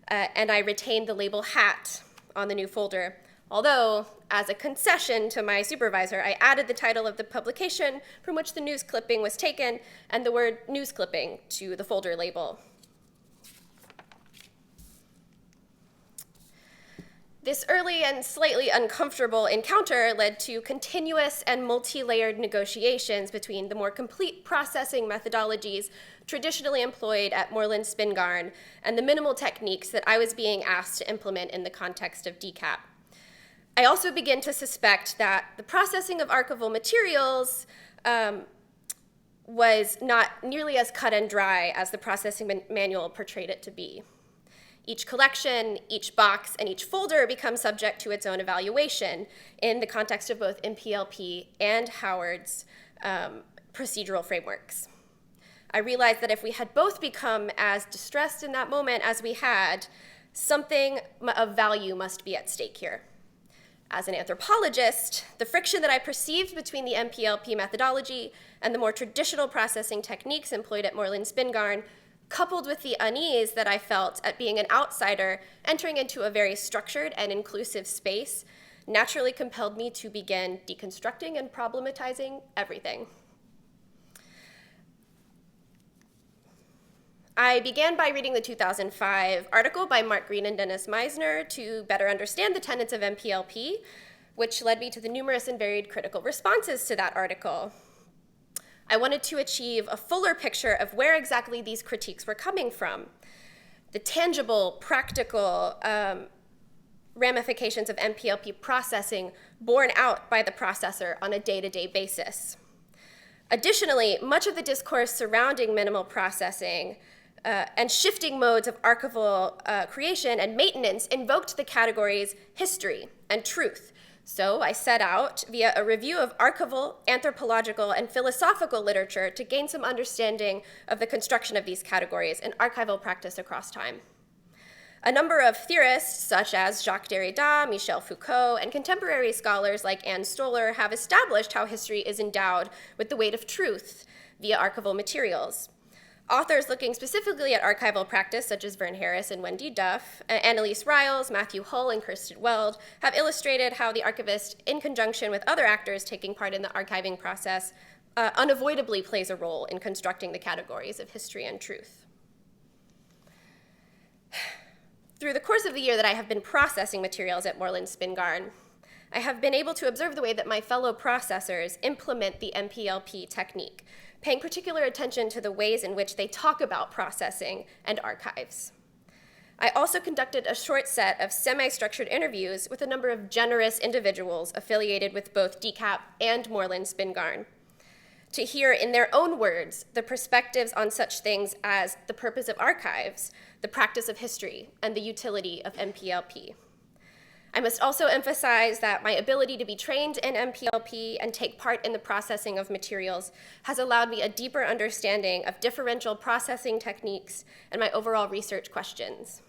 and I retained the label hat on the new folder. Although, as a concession to my supervisor, I added the title of the publication from which the news clipping was taken and the word news clipping to the folder label. This early and slightly uncomfortable encounter led to continuous and multi-layered negotiations between the more complete processing methodologies traditionally employed at Moreland Spingarn and the minimal techniques that I was being asked to implement in the context of DCAP. I also begin to suspect that the processing of archival materials was not nearly as cut and dry as the processing manual portrayed it to be. Each collection, each box, and each folder becomes subject to its own evaluation in the context of both MPLP and Howard's procedural frameworks. I realized that if we had both become as distressed in that moment as we had, something of value must be at stake here. As an anthropologist, the friction that I perceived between the MPLP methodology and the more traditional processing techniques employed at Moreland Spingarn, coupled with the unease that I felt at being an outsider entering into a very structured and inclusive space, naturally compelled me to begin deconstructing and problematizing everything. I began by reading the 2005 article by Mark Green and Dennis Meisner to better understand the tenets of MPLP, which led me to the numerous and varied critical responses to that article. I wanted to achieve a fuller picture of where exactly these critiques were coming from, the tangible, practical ramifications of MPLP processing borne out by the processor on a day-to-day basis. Additionally, much of the discourse surrounding minimal processing and shifting modes of archival creation and maintenance invoked the categories history and truth. So I set out via a review of archival, anthropological, and philosophical literature to gain some understanding of the construction of these categories and archival practice across time. A number of theorists, such as Jacques Derrida, Michel Foucault, and contemporary scholars like Anne Stoller have established how history is endowed with the weight of truth via archival materials. Authors looking specifically at archival practice, such as Vern Harris and Wendy Duff, Annalise Riles, Matthew Hull, and Kirsten Weld, have illustrated how the archivist, in conjunction with other actors taking part in the archiving process, unavoidably plays a role in constructing the categories of history and truth. Through the course of the year that I have been processing materials at Moreland Spingarn, I have been able to observe the way that my fellow processors implement the MPLP technique, paying particular attention to the ways in which they talk about processing and archives. I also conducted a short set of semi-structured interviews with a number of generous individuals affiliated with both DCAP and Moreland Spingarn, to hear in their own words the perspectives on such things as the purpose of archives, the practice of history, and the utility of MPLP. I must also emphasize that my ability to be trained in MPLP and take part in the processing of materials has allowed me a deeper understanding of differential processing techniques and my overall research questions.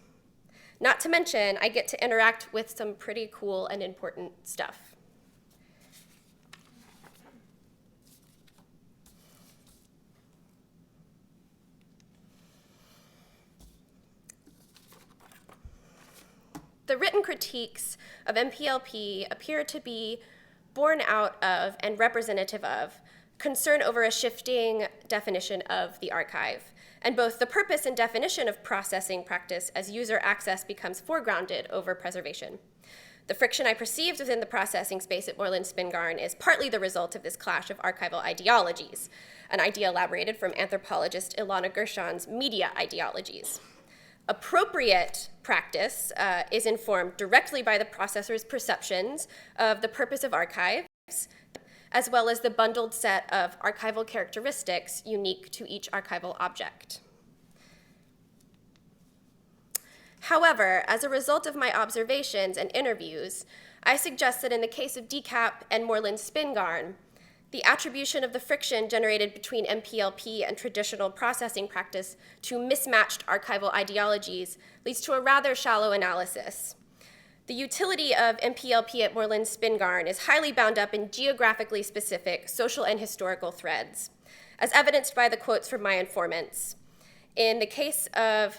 Not to mention, I get to interact with some pretty cool and important stuff. The written critiques of MPLP appear to be born out of and representative of concern over a shifting definition of the archive, and both the purpose and definition of processing practice as user access becomes foregrounded over preservation. The friction I perceived within the processing space at Moreland Spingarn is partly the result of this clash of archival ideologies, an idea elaborated from anthropologist Ilana Gershon's media ideologies. Appropriate practice is informed directly by the processor's perceptions of the purpose of archives, as well as the bundled set of archival characteristics unique to each archival object. However, as a result of my observations and interviews, I suggest that in the case of DCAP and Moreland Spingarn, the attribution of the friction generated between MPLP and traditional processing practice to mismatched archival ideologies leads to a rather shallow analysis. The utility of MPLP at Moreland Spingarn is highly bound up in geographically specific social and historical threads, as evidenced by the quotes from my informants. In the case of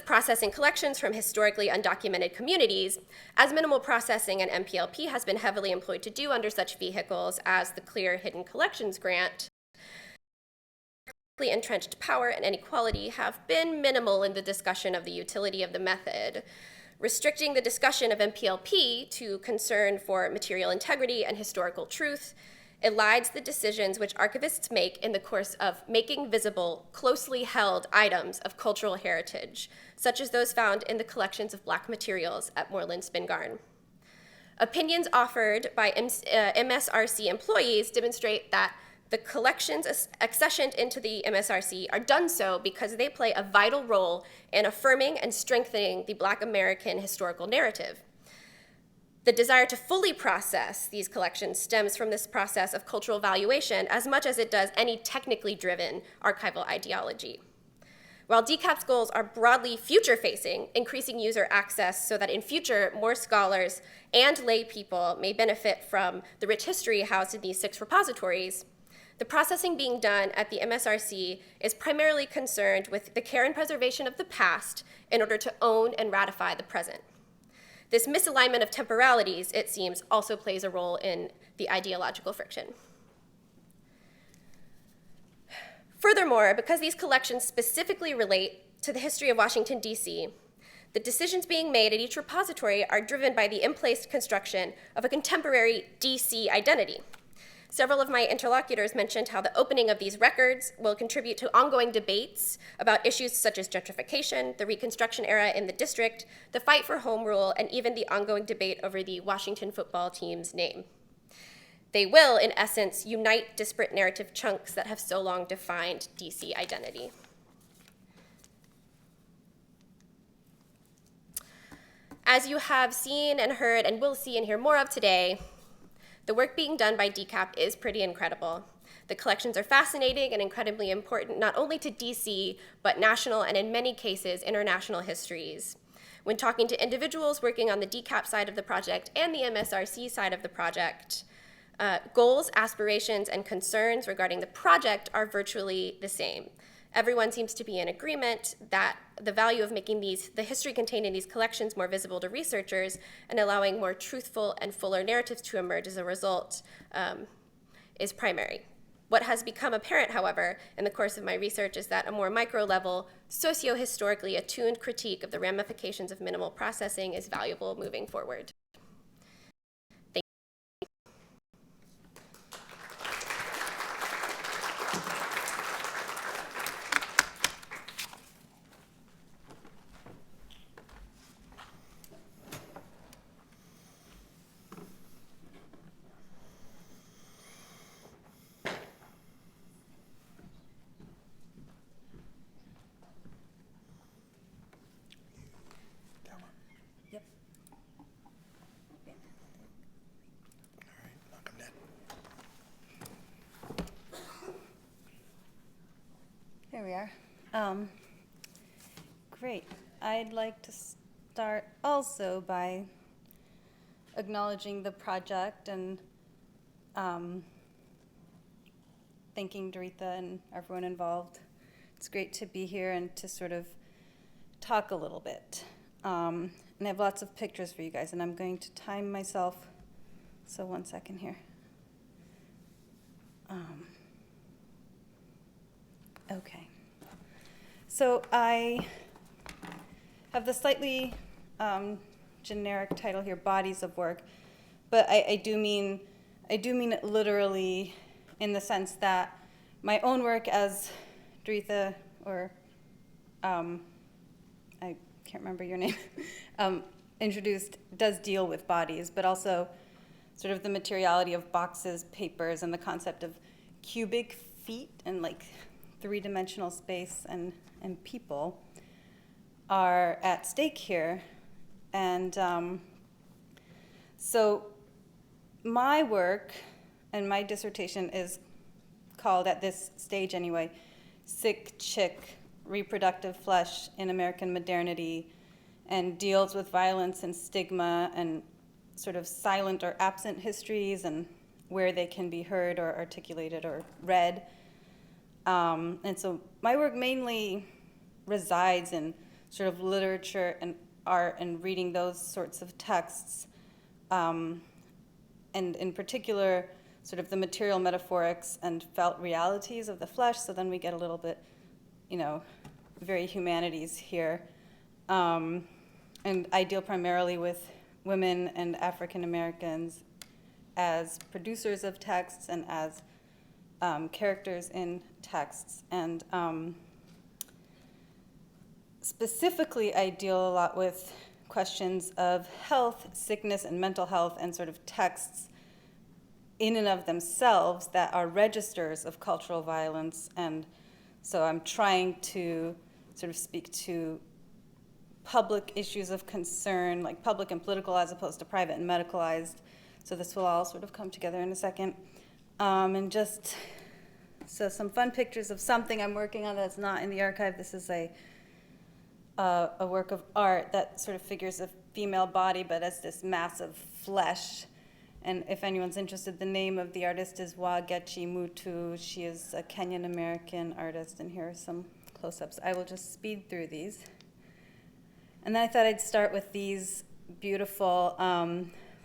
processing collections from historically undocumented communities, as minimal processing and MPLP has been heavily employed to do under such vehicles as the Clear Hidden Collections Grant, entrenched power and inequality have been minimal in the discussion of the utility of the method. Restricting the discussion of MPLP to concern for material integrity and historical truth elides the decisions which archivists make in the course of making visible, closely held items of cultural heritage, such as those found in the collections of Black materials at Moreland Spingarn. Opinions offered by MSRC employees demonstrate that the collections accessioned into the MSRC are done so because they play a vital role in affirming and strengthening the Black American historical narrative. The desire to fully process these collections stems from this process of cultural valuation as much as it does any technically driven archival ideology. While DCAP's goals are broadly future-facing, increasing user access so that in future more scholars and lay people may benefit from the rich history housed in these 6 repositories, the processing being done at the MSRC is primarily concerned with the care and preservation of the past in order to own and ratify the present. This misalignment of temporalities, it seems, also plays a role in the ideological friction. Furthermore, because these collections specifically relate to the history of Washington, D.C., the decisions being made at each repository are driven by the in-place construction of a contemporary D.C. identity. Several of my interlocutors mentioned how the opening of these records will contribute to ongoing debates about issues such as gentrification, the Reconstruction era in the district, the fight for home rule, and even the ongoing debate over the Washington football team's name. They will, in essence, unite disparate narrative chunks that have so long defined DC identity. As you have seen and heard and will see and hear more of today, the work being done by DCAP is pretty incredible. The collections are fascinating and incredibly important, not only to DC, but national and in many cases, international histories. When talking to individuals working on the DCAP side of the project and the MSRC side of the project, goals, aspirations, and concerns regarding the project are virtually the same. Everyone seems to be in agreement that the value of making the history contained in these collections more visible to researchers and allowing more truthful and fuller narratives to emerge as a result is primary. What has become apparent, however, in the course of my research is that a more micro-level, socio-historically attuned critique of the ramifications of minimal processing is valuable moving forward. There we are. Great. I'd like to start also by acknowledging the project and thanking Doretha and everyone involved. It's great to be here and to sort of talk a little bit. And I have lots of pictures for you guys, and I'm going to time myself. So 1 second here. Okay. So I have the slightly generic title here, bodies of work, but I do mean it literally in the sense that my own work as Doretha, or I can't remember your name, introduced, does deal with bodies, but also sort of the materiality of boxes, papers, and the concept of cubic feet and like three-dimensional space and people are at stake here. And so my work and my dissertation is called, at this stage anyway, Sick Chick, Reproductive Flesh in American Modernity, and deals with violence and stigma and sort of silent or absent histories and where they can be heard or articulated or read. And so my work mainly resides in sort of literature and art and reading those sorts of texts, and in particular, sort of the material metaphorics and felt realities of the flesh. So then we get a little bit, very humanities here. And I deal primarily with women and African Americans as producers of texts and as characters in texts. And specifically, I deal a lot with questions of health, sickness, and mental health, and sort of texts in and of themselves that are registers of cultural violence. And so I'm trying to sort of speak to public issues of concern, like public and political as opposed to private and medicalized. So this will all sort of come together in a second. And just, so some fun pictures of something I'm working on that's not in the archive. This is a work of art that sort of figures a female body, but as this mass of flesh. And if anyone's interested, the name of the artist is Wagechi Mutu. She is a Kenyan-American artist, and here are some close-ups. I will just speed through these. And then I thought I'd start with these beautiful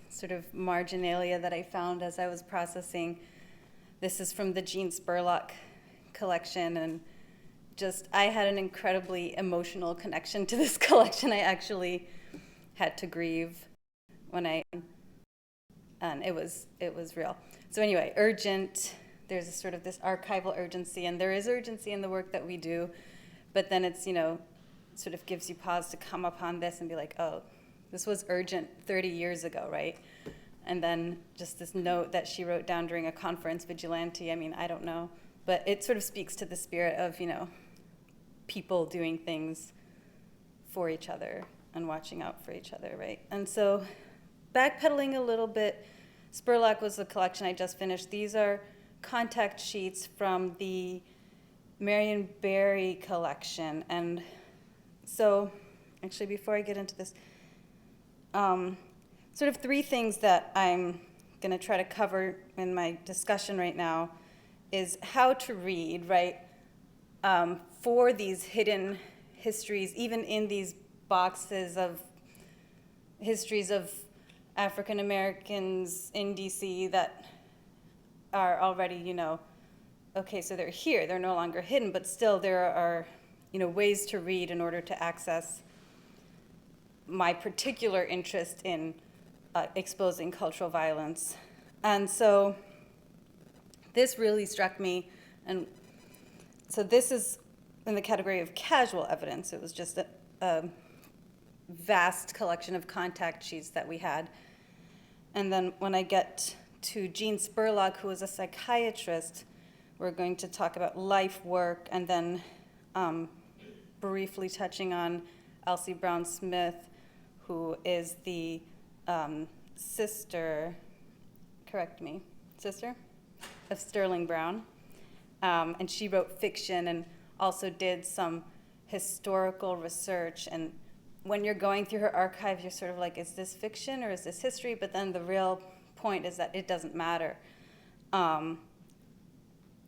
sort of marginalia that I found as I was processing. This is from the Jean Spurlock collection, and just, I had an incredibly emotional connection to this collection. I actually had to grieve when and it was real. So anyway, urgent, there's sort of this archival urgency, and there is urgency in the work that we do, but then it's, sort of gives you pause to come upon this and be like, oh, this was urgent 30 years ago, right? And then just this note that she wrote down during a conference, vigilante, I don't know, but it sort of speaks to the spirit of, people doing things for each other and watching out for each other, right? And so backpedaling a little bit, Spurlock was the collection I just finished. These are contact sheets from the Marion Barry collection. And so, actually, before I get into this, sort of three things that I'm going to try to cover in my discussion right now is how to read, right, for these hidden histories, even in these boxes of histories of African Americans in DC that are already, okay, so they're here, they're no longer hidden, but still there are, ways to read in order to access my particular interest in exposing cultural violence. And so this really struck me, and so this is in the category of casual evidence. It was just a vast collection of contact sheets that we had. And then when I get to Jean Spurlock, who is a psychiatrist, we're going to talk about life work, and then briefly touching on Elsie Brown Smith, who is the sister of Sterling Brown. And she wrote fiction and also did some historical research. And when you're going through her archive, you're sort of like, is this fiction or is this history? But then the real point is that it doesn't matter.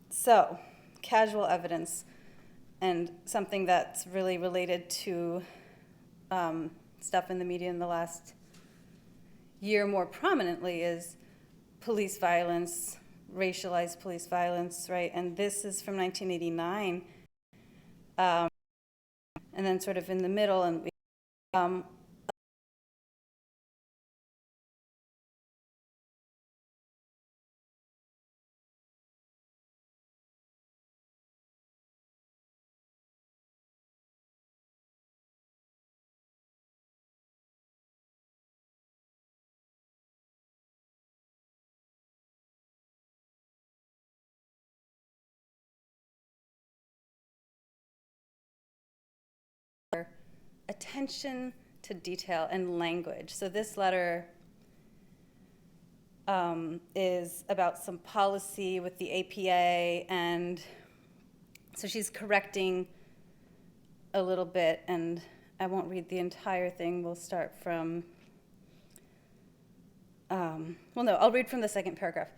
So, casual evidence, and something that's really related to stuff in the media in the last year more prominently is police violence racialized police violence, right? And this is from 1989. And then sort of in the middle, and attention to detail and language. So this letter is about some policy with the APA, and so she's correcting a little bit, and I won't read the entire thing. We'll start from, I'll read from the second paragraph.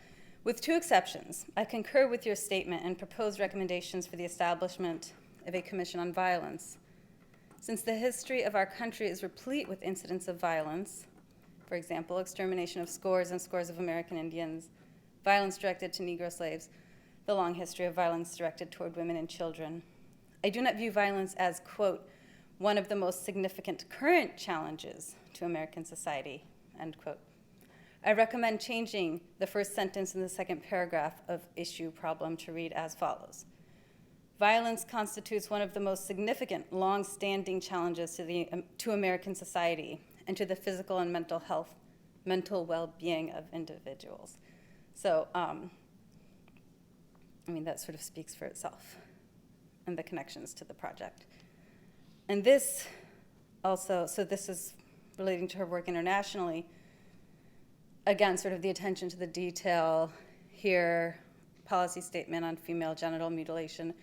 With two exceptions, I concur with your statement and propose recommendations for the establishment of a commission on violence. Since the history of our country is replete with incidents of violence, for example, extermination of scores and scores of American Indians, violence directed to Negro slaves, the long history of violence directed toward women and children, I do not view violence as, quote, one of the most significant current challenges to American society, end quote. I recommend changing the first sentence in the second paragraph of issue problem to read as follows. Violence constitutes one of the most significant, long-standing challenges to American society and to the physical and mental health, mental well-being of individuals. So, that sort of speaks for itself and the connections to the project. And this also, so this is relating to her work internationally. Again, sort of the attention to the detail here, policy statement on female genital mutilation.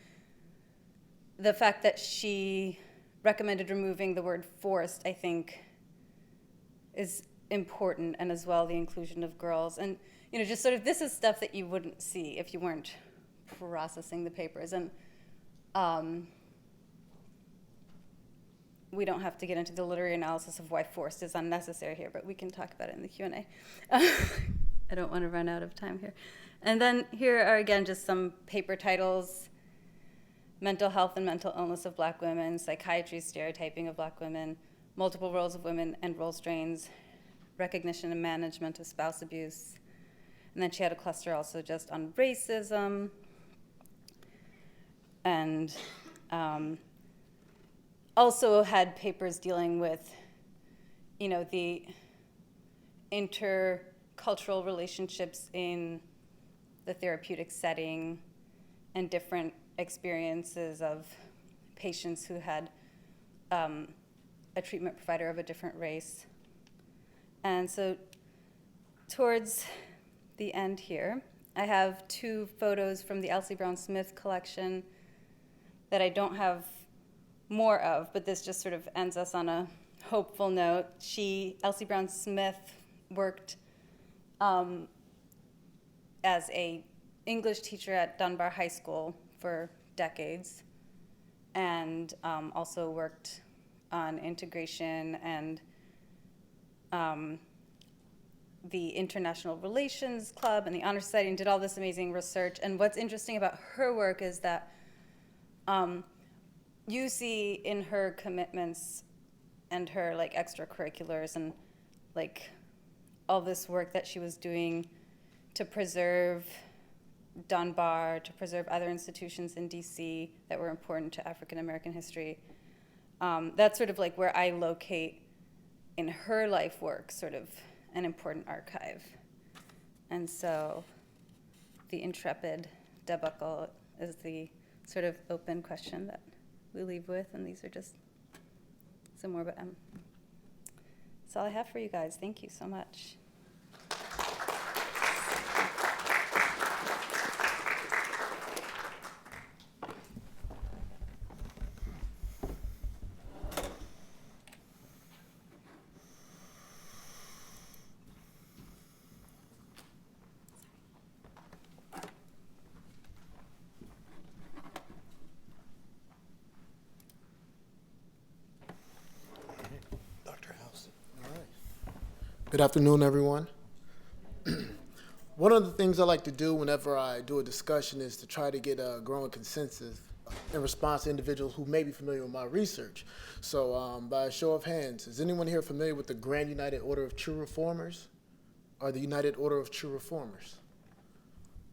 The fact that she recommended removing the word forced, I think, is important, and as well the inclusion of girls. And, just sort of this is stuff that you wouldn't see if you weren't processing the papers. And we don't have to get into the literary analysis of why forced is unnecessary here, but we can talk about it in the Q&A. I don't want to run out of time here. And then here are, again, just some paper titles. Mental health and mental illness of black women, psychiatry, stereotyping of black women, multiple roles of women and role strains, recognition and management of spouse abuse. And then she had a cluster also just on racism, and also had papers dealing with, the intercultural relationships in the therapeutic setting and different experiences of patients who had a treatment provider of a different race. And so towards the end here, I have two photos from the Elsie Brown Smith collection that I don't have more of, but this just sort of ends us on a hopeful note. Elsie Brown Smith worked as a English teacher at Dunbar High School for decades, and also worked on integration and the International Relations Club and the Honor Society, and did all this amazing research. And what's interesting about her work is that you see in her commitments and her extracurriculars and all this work that she was doing to preserve Dunbar, to preserve other institutions in DC that were important to African American history. That's sort of where I locate in her life work sort of an important archive. And so the intrepid debacle is the sort of open question that we leave with, and these are just some more, but that's all I have for you guys. Thank you so much. Good afternoon, everyone. One of the things I like to do whenever I do a discussion is to try to get a growing consensus in response to individuals who may be familiar with my research. So by a show of hands, is anyone here familiar with the Grand United Order of True Reformers or the United Order of True Reformers?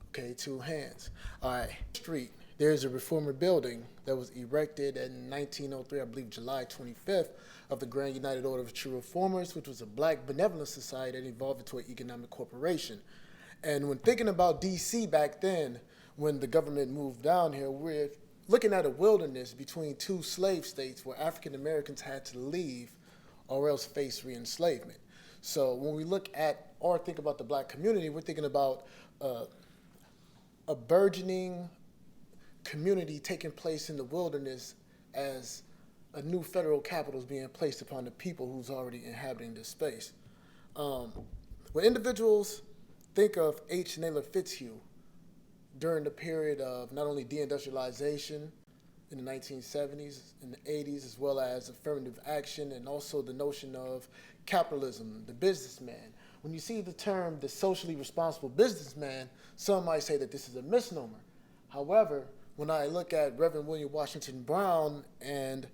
Okay, 2 hands. All right, street, there's a reformer building that was erected in 1903, I believe July 25th, of the Grand United Order of True Reformers, which was a black benevolent society that evolved into an economic corporation. And when thinking about DC back then, when the government moved down here, we're looking at a wilderness between 2 slave states where African Americans had to leave or else face re-enslavement. So when we look at or think about the black community, we're thinking about a burgeoning community taking place in the wilderness as a new federal capital is being placed upon the people who's already inhabiting this space. When individuals think of H. Naylor Fitzhugh during the period of not only deindustrialization in the 1970s and the 80s, as well as affirmative action and also the notion of capitalism, the businessman. When you see the term the socially responsible businessman, some might say that this is a misnomer. However, when I look at Reverend William Washington Brown and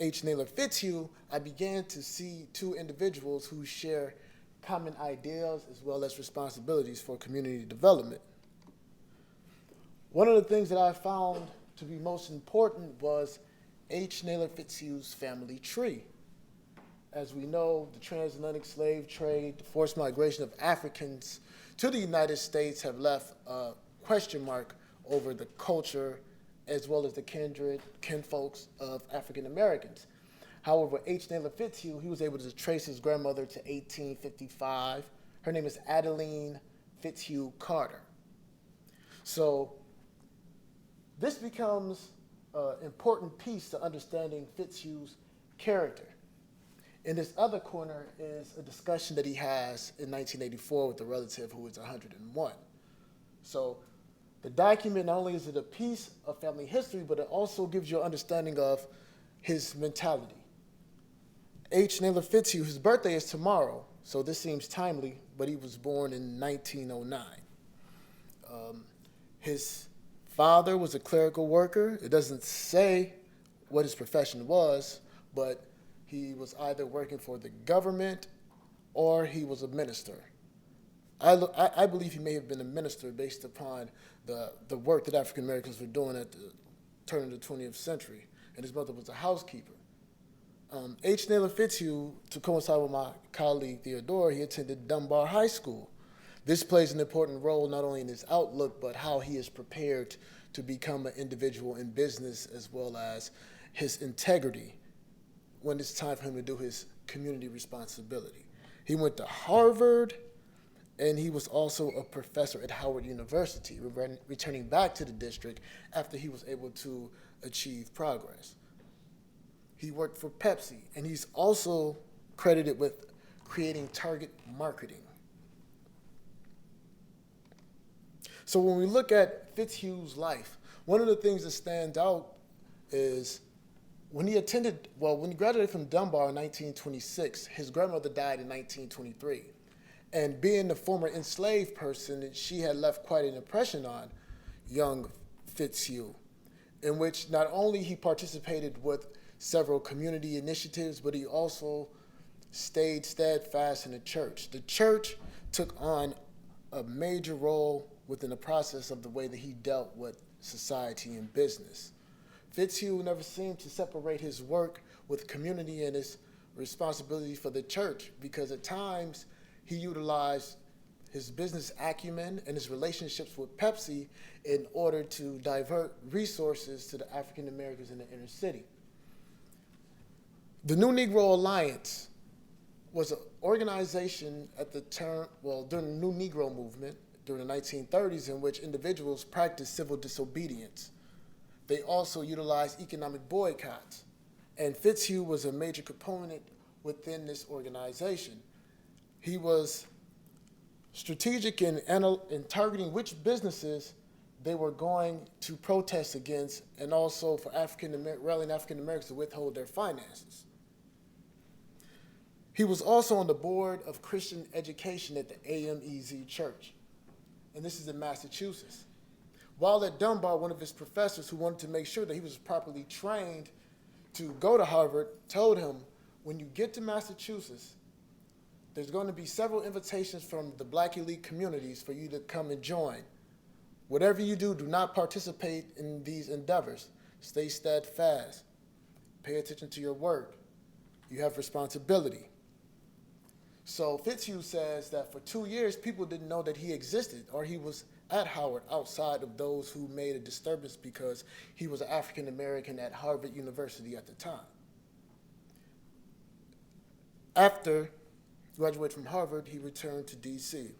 H. Naylor Fitzhugh, I began to see 2 individuals who share common ideals as well as responsibilities for community development. One of the things that I found to be most important was H. Naylor Fitzhugh's family tree. As we know, the transatlantic slave trade, the forced migration of Africans to the United States have left a question mark over the culture as well as the kinfolks of African Americans. However, H. Naylor Fitzhugh, he was able to trace his grandmother to 1855. Her name is Adeline Fitzhugh Carter. So this becomes an important piece to understanding Fitzhugh's character. In this other corner is a discussion that he has in 1984 with a relative who is 101. So the document, not only is it a piece of family history, but it also gives you an understanding of his mentality. H. Naylor Fitzhugh, his birthday is tomorrow, so this seems timely, but he was born in 1909. His father was a clerical worker. It doesn't say what his profession was, but he was either working for the government or he was a minister. I believe he may have been a minister based upon the work that African Americans were doing at the turn of the 20th century, and his mother was a housekeeper. H. Naylor Fitzhugh, to coincide with my colleague Theodore, he attended Dunbar High School. This plays an important role not only in his outlook, but how he is prepared to become an individual in business as well as his integrity when it's time for him to do his community responsibility. He went to Harvard, and he was also a professor at Howard University, returning back to the district after he was able to achieve progress. He worked for Pepsi, and he's also credited with creating target marketing. So when we look at Fitzhugh's life, one of the things that stands out is when he graduated from Dunbar in 1926, his grandmother died in 1923. And being a former enslaved person, she had left quite an impression on young Fitzhugh, in which not only he participated with several community initiatives, but he also stayed steadfast in the church. The church took on a major role within the process of the way that he dealt with society and business. Fitzhugh never seemed to separate his work with community and his responsibility for the church, because at times he utilized his business acumen and his relationships with Pepsi in order to divert resources to the African Americans in the inner city. The New Negro Alliance was an organization at the during the New Negro movement during the 1930s, in which individuals practiced civil disobedience. They also utilized economic boycotts, and Fitzhugh was a major component within this organization. He was strategic in targeting which businesses they were going to protest against, and also for rallying African Americans to withhold their finances. He was also on the board of Christian education at the AMEZ Church. and this is in Massachusetts. While at Dunbar, one of his professors who wanted to make sure that he was properly trained to go to Harvard told him, when you get to Massachusetts, there's going to be several invitations from the black elite communities for you to come and join. Whatever you do, do not participate in these endeavors. Stay steadfast. Pay attention to your work. You have responsibility. So Fitzhugh says that for 2 years, people didn't know that he existed or he was at Howard outside of those who made a disturbance because he was an African American at Harvard University at the time. After graduated from Harvard, he returned to DC.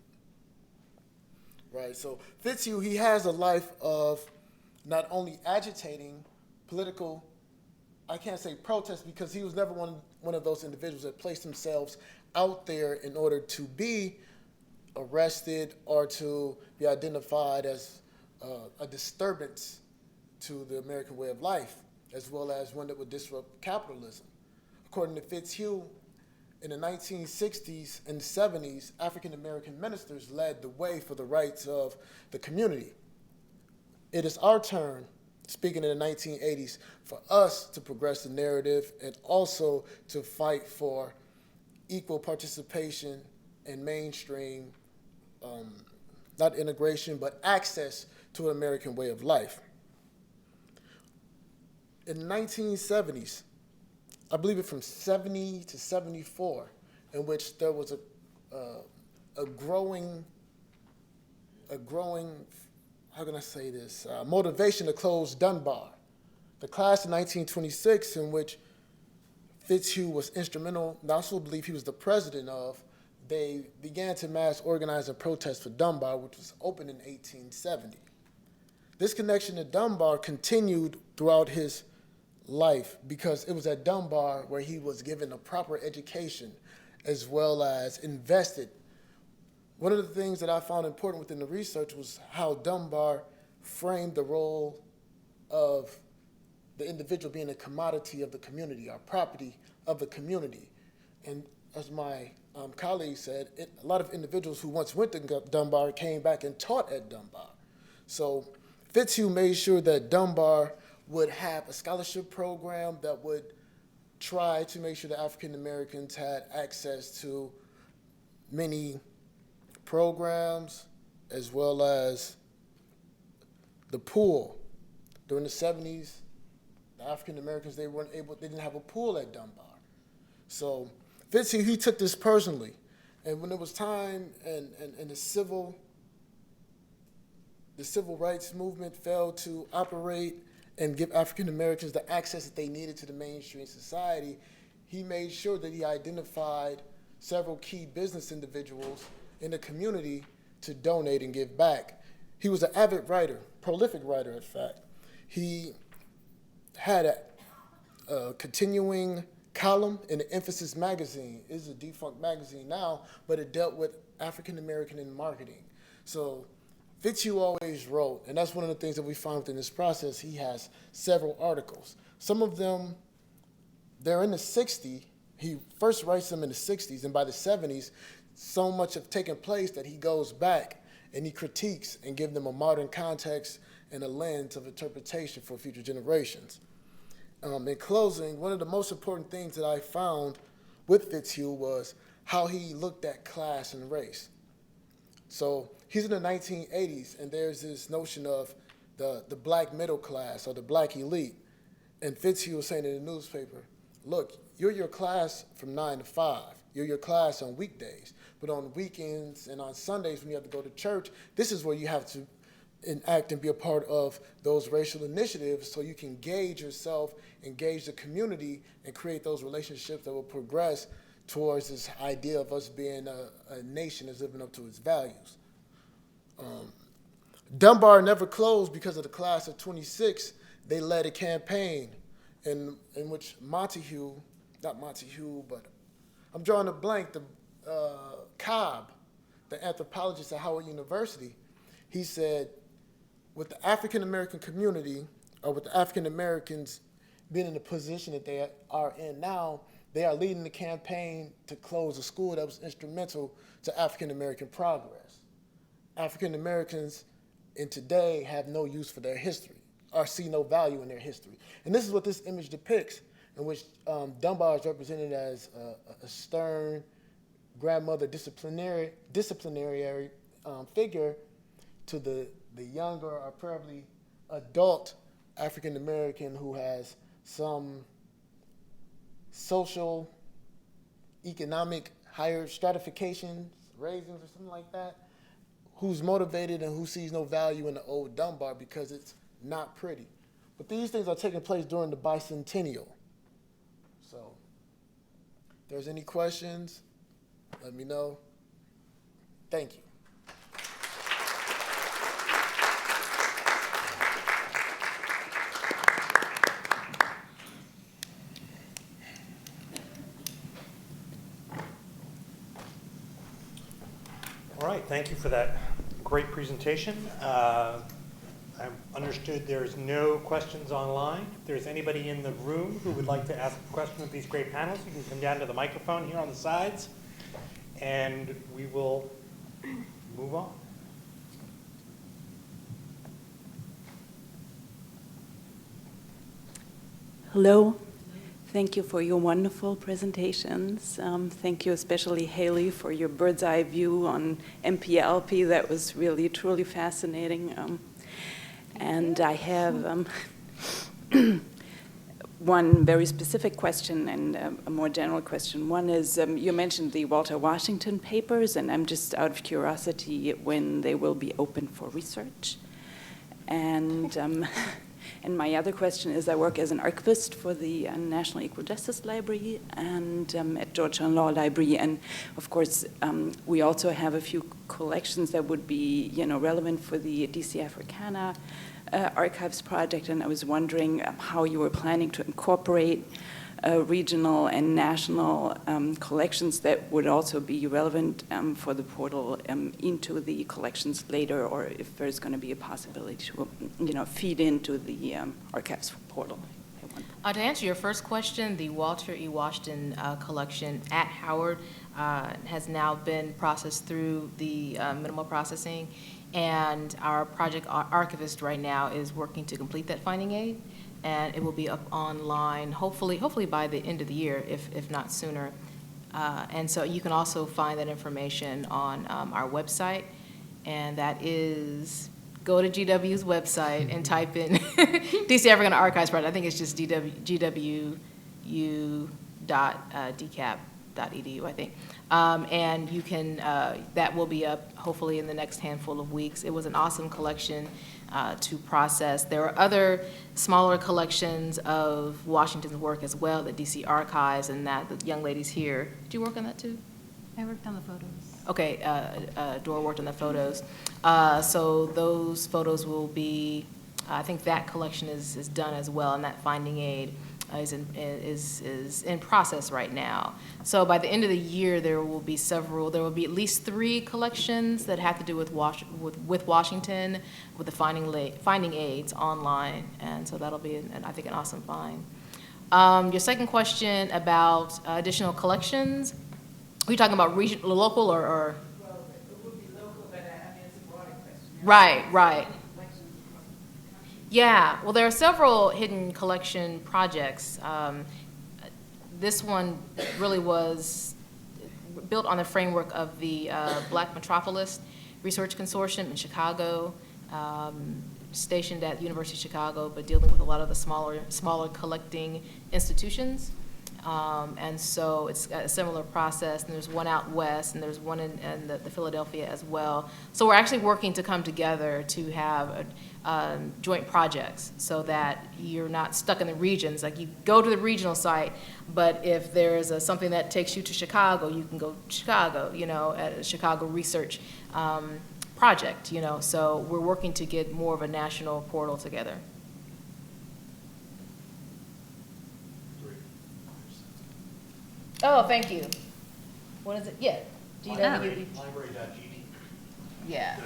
Right, so Fitzhugh, he has a life of not only agitating political, I can't say protest because he was never one of those individuals that placed themselves out there in order to be arrested or to be identified as a disturbance to the American way of life, as well as one that would disrupt capitalism. According to Fitzhugh, in the 1960s and 70s, African-American ministers led the way for the rights of the community. It is our turn, speaking in the 1980s, for us to progress the narrative and also to fight for equal participation and mainstream, not integration, but access to an American way of life. In the 1970s, I believe it from 70 to 74, in which there was a growing, how can I say this, motivation to close Dunbar. The class of 1926, in which Fitzhugh was instrumental, and I also believe he was the president of, they began to mass organize a protest for Dunbar, which was opened in 1870. This connection to Dunbar continued throughout his life because it was at Dunbar where he was given a proper education as well as invested. One of the things that I found important within the research was how Dunbar framed the role of the individual being a commodity of the community, or property of the community. And as my colleague said, a lot of individuals who once went to Dunbar came back and taught at Dunbar. So Fitzhugh made sure that Dunbar would have a scholarship program that would try to make sure that African Americans had access to many programs, as well as the pool. During the 70s, the African Americans, they didn't have a pool at Dunbar. So Fitzhugh, he took this personally. And when it was time and the civil rights movement failed to operate and give African Americans the access that they needed to the mainstream society, he made sure that he identified several key business individuals in the community to donate and give back. He was an avid writer, prolific writer, in fact. He had a continuing column in the Emphasis magazine. It's a defunct magazine now, but it dealt with African American in marketing. So Fitzhugh always wrote, and that's one of the things that we found within this process. He has several articles. Some of them, they're in the 60s. He first writes them in the 60s, and by the 70s, so much have taken place that he goes back and he critiques and gives them a modern context and a lens of interpretation for future generations. In closing, one of the most important things that I found with Fitzhugh was how he looked at class and race. So he's in the 1980s, and there's this notion of the black middle class or the black elite. And Fitzhugh was saying in the newspaper, look, you're your class from 9 to 5. You're your class on weekdays. But on weekends and on Sundays when you have to go to church, this is where you have to enact and be a part of those racial initiatives so you can gauge yourself, engage the community, and create those relationships that will progress towards this idea of us being a nation that's living up to its values. Dunbar never closed because of the class of 26. They led a campaign in which but I'm drawing a blank, Cobb, the anthropologist at Howard University, he said, with the African American community, or with the African Americans being in the position that they are in now, they are leading the campaign to close a school that was instrumental to African American progress. African Americans in today have no use for their history or see no value in their history. And this is what this image depicts, in which Dunbar is represented as a stern grandmother disciplinary figure to the younger or probably adult African American who has some social, economic, higher stratifications, raisins or something like that, who's motivated and who sees no value in the old Dunbar because it's not pretty. But these things are taking place during the bicentennial. So if there's any questions, let me know. Thank you. All right, thank you for that great presentation. I understood there's no questions online. If there's anybody in the room who would like to ask a question of these great panels, you can come down to the microphone here on the sides, and we will move on. Hello. Thank you for your wonderful presentations. Thank you especially, Haley, for your bird's eye view on MPLP. That was really, truly fascinating. And I have one very specific question and a more general question. One is, you mentioned the Walter Washington papers, and I'm just out of curiosity when they will be open for research. And my other question is, I work as an archivist for the National Equal Justice Library and at Georgetown Law Library. And of course, we also have a few collections that would be, relevant for the DC Africana archives project. And I was wondering how you were planning to incorporate regional and national collections that would also be relevant for the portal into the collections later, or if there's going to be a possibility to, feed into the archives portal. To answer your first question, the Walter E. Washington collection at Howard has now been processed through the minimal processing, and our project archivist right now is working to complete that finding aid. And it will be up online, hopefully by the end of the year, if not sooner. And so you can also find that information on our website, and that is, go to GW's website and type in DC Africana Archives Project. I think it's just gwU.dcap.edu, I think. And you can, that will be up hopefully in the next handful of weeks. It was an awesome collection to process. There are other smaller collections of Washington's work as well at DC Archives, and that the young ladies here. Did you work on that too? I worked on the photos. Okay, Dora worked on the photos. So those photos will be, I think that collection is done as well, and that finding aid is in process right now. So by the end of the year, there will be at least 3 collections that have to do with Washington, with the finding aids online, and so that'll be, I think, an awesome find. Your second question about additional collections, are you talking about regional, local, or? Well, it would be local, but it's a broader question. Right. Yeah, well, there are several hidden collection projects. This one really was built on the framework of the Black Metropolis Research Consortium in Chicago, stationed at the University of Chicago, but dealing with a lot of the smaller collecting institutions. And so it's a similar process, and there's one out west, and there's one in the Philadelphia as well. So we're actually working to come together to have joint projects so that you're not stuck in the regions. Like, you go to the regional site, but if there's something that takes you to Chicago, you can go to Chicago, at a Chicago research project, So we're working to get more of a national portal together. Oh, thank you. What is it? Yeah. Library.gd. Yeah.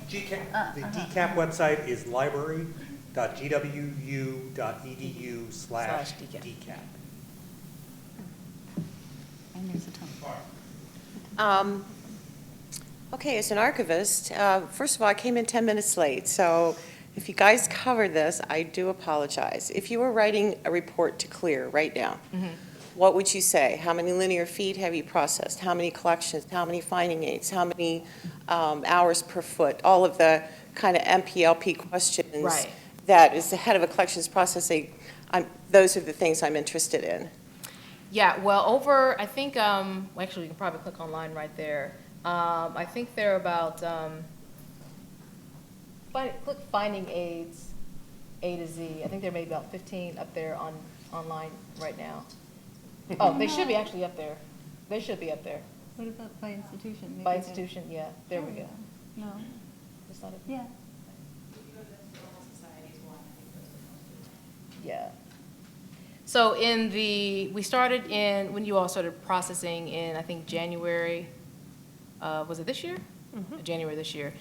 The DCAP website is library.gwu.edu/DCAP. And there's a ton. Okay, as an archivist, first of all, I came in 10 minutes late, so if you guys covered this, I do apologize. If you were writing a report to CLEAR right now, what would you say? How many linear feet have you processed? How many collections? How many finding aids? How many hours per foot? All of the kind of MPLP questions Right. that is the head of a collections processing, those are the things I'm interested in. Yeah, well, over, I think, well, actually, you can probably click online right there. I think they're about, click finding aids, A to Z. I think there may be about 15 up there online right now. Oh, they should be actually up there. They should be up there. What about by institution? By institution, yeah, there we go. No. It's not a- Yeah. Yeah. So we started when you all started processing in, I think, January, was it this year? January this year.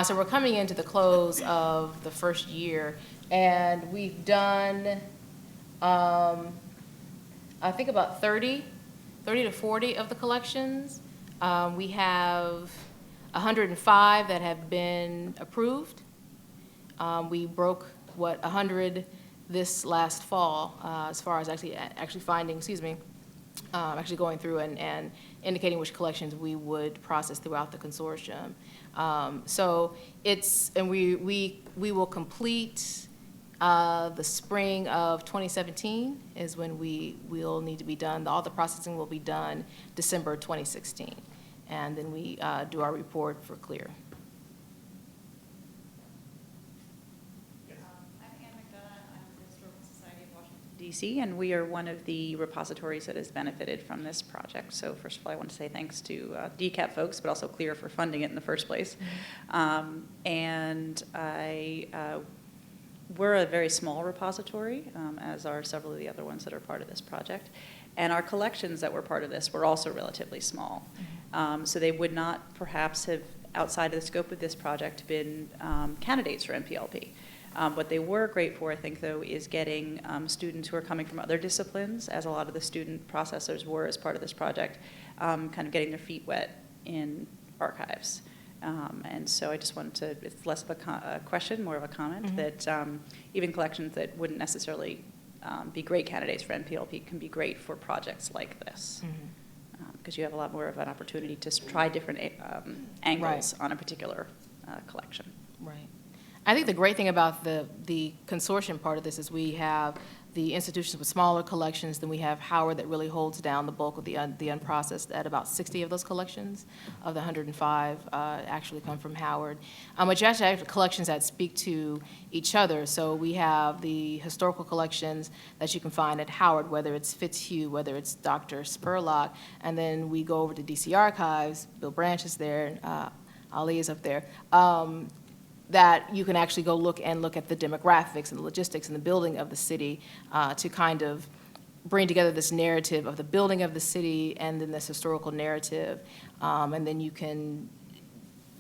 So we're coming into the close of the first year, and we've done, I think about 30 to 40 of the collections. We have 105 that have been approved. We broke, 100 this last fall, as far as actually finding, actually going through and indicating which collections we would process throughout the consortium. So we will complete the spring of 2017 is when we will need to be done. All the processing will be done December 2016. And then we do our report for CLEAR. DC, and we are one of the repositories that has benefited from this project. So first of all, I want to say thanks to DCAP folks, but also CLEAR for funding it in the first place. We're a very small repository, as are several of the other ones that are part of this project. And our collections that were part of this were also relatively small. So they would not perhaps have, outside of the scope of this project, been candidates for MPLP. What they were great for, I think, though, is getting students who are coming from other disciplines, as a lot of the student processors were as part of this project, kind of getting their feet wet in archives. And so I just wanted to, it's less of a question, more of a comment, that even collections that wouldn't necessarily be great candidates for MPLP can be great for projects like this. Because you have a lot more of an opportunity to try different angles on a particular collection. Right. I think the great thing about the consortium part of this is we have the institutions with smaller collections, then we have Howard that really holds down the bulk of the unprocessed at about 60 of those collections. Of the 105 actually come from Howard. But you actually have collections that speak to each other. So we have the historical collections that you can find at Howard, whether it's Fitzhugh, whether it's Dr. Spurlock, and then we go over to DC Archives, Bill Branch is there, Ali is up there. That you can actually go look at the demographics and the logistics and the building of the city to kind of bring together this narrative of the building of the city and then this historical narrative. And then you can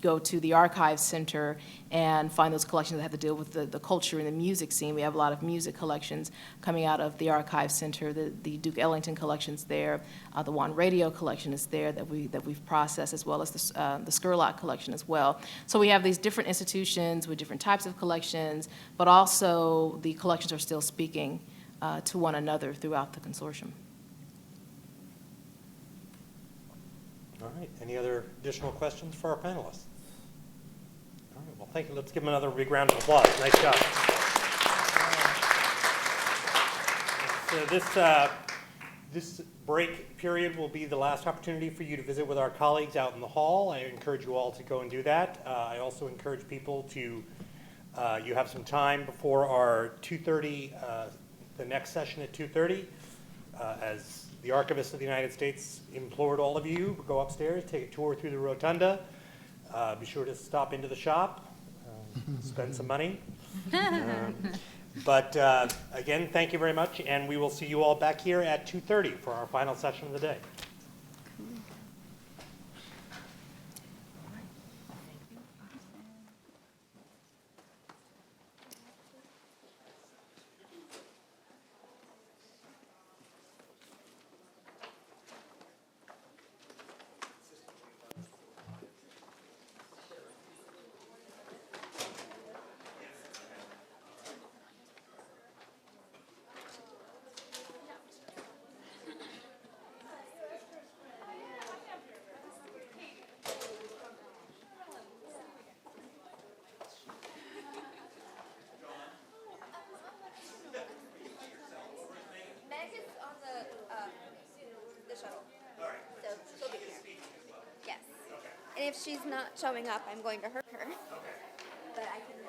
go to the Archives Center and find those collections that have to deal with the culture and the music scene. We have a lot of music collections coming out of the Archives Center, the Duke Ellington collection's there, the One Radio collection is there that we've processed, as well as the Scurlock collection as well. So we have these different institutions with different types of collections, but also the collections are still speaking to one another throughout the consortium. All right, any other additional questions for our panelists? All right, well, thank you. Let's give them another big round of applause. Nice job. So this break period will be the last opportunity for you to visit with our colleagues out in the hall. I encourage you all to go and do that. I also encourage people to, you have some time before our 2:30, the next session at 2:30, as the Archivist of the United States implored all of you, go upstairs, take a tour through the rotunda. Be sure to stop into the shop, spend some money. But again, thank you very much, and we will see you all back here at 2:30 for our final session of the day. So she'll be here. Yes. And if she's not showing up, I'm going to hurt her. But I can.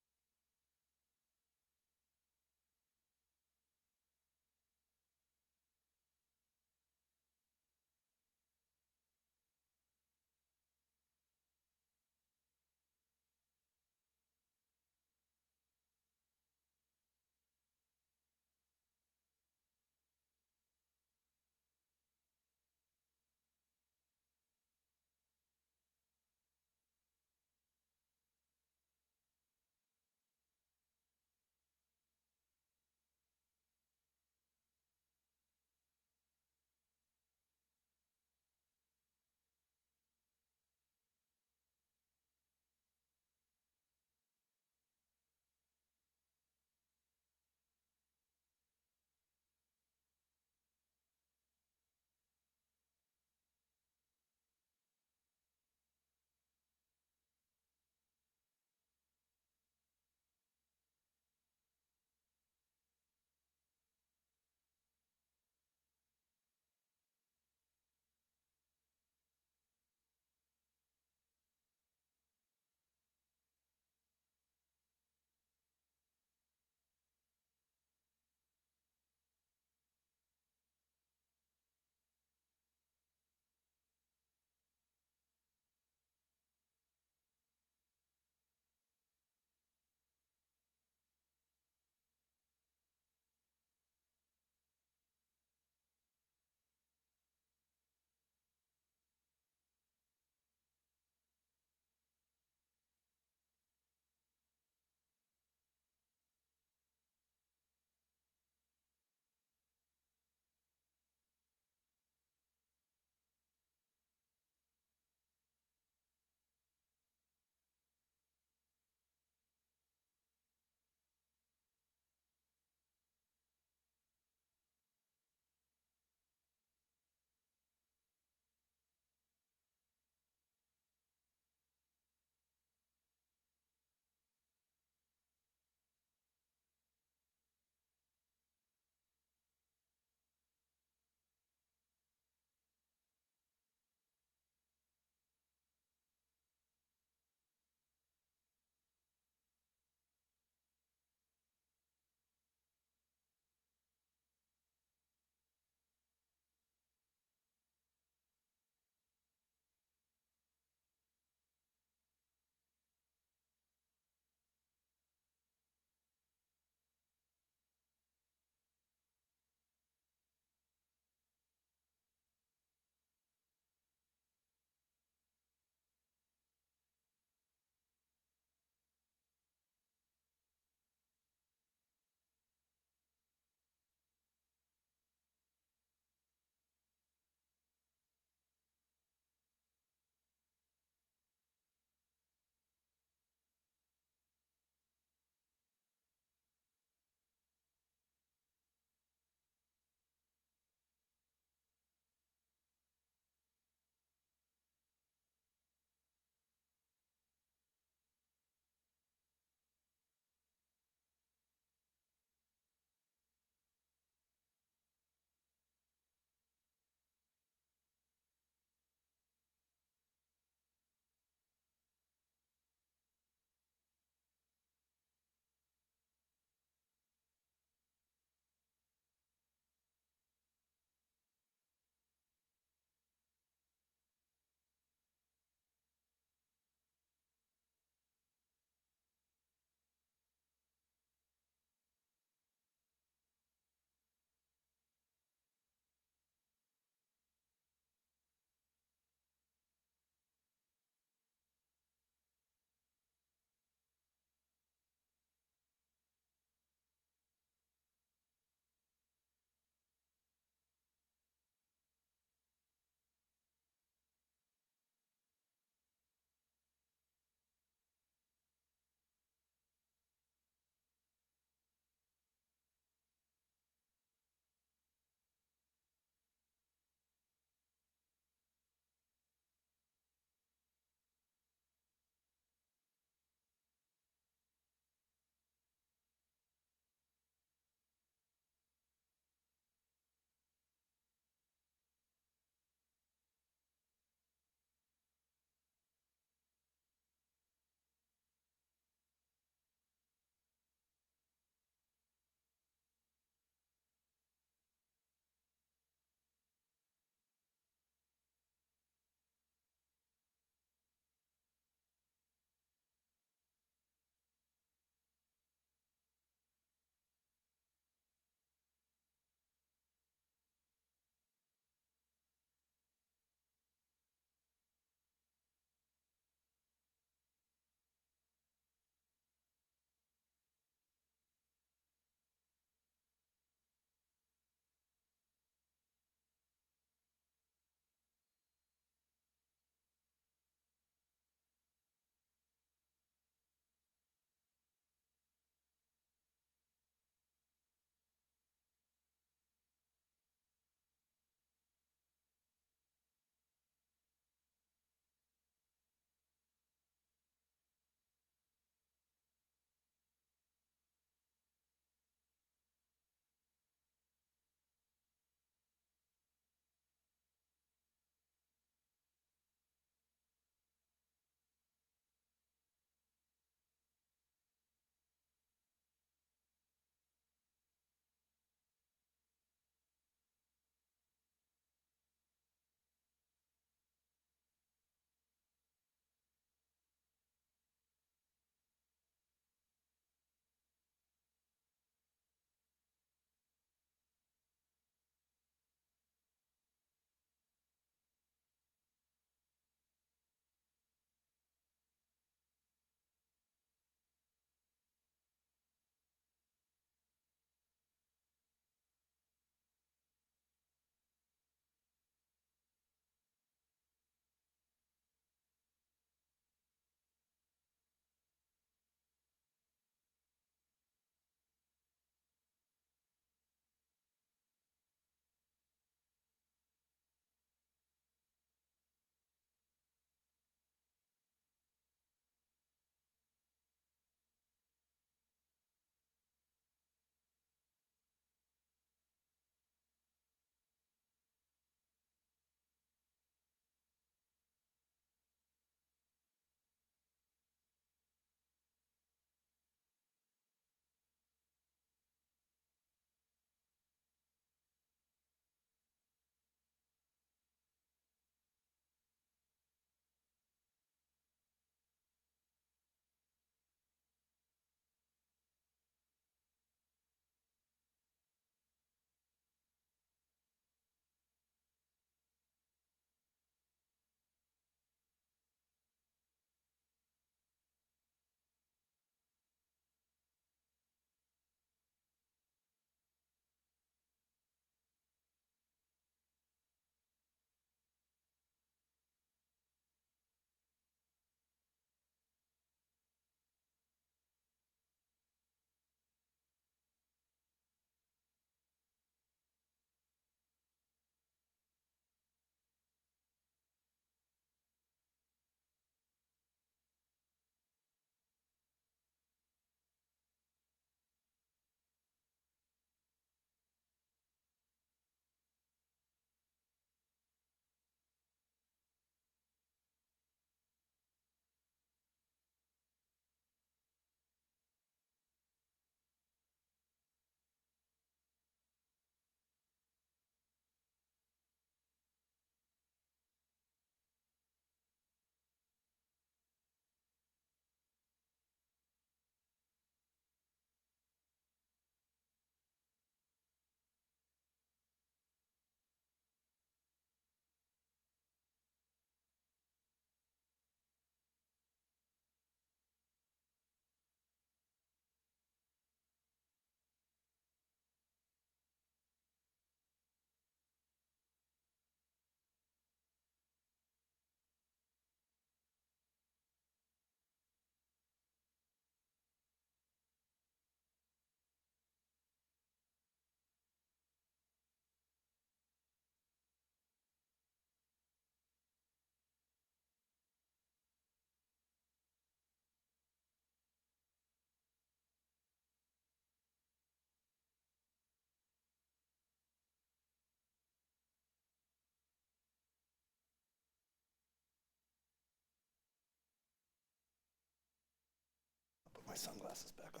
my sunglasses back on.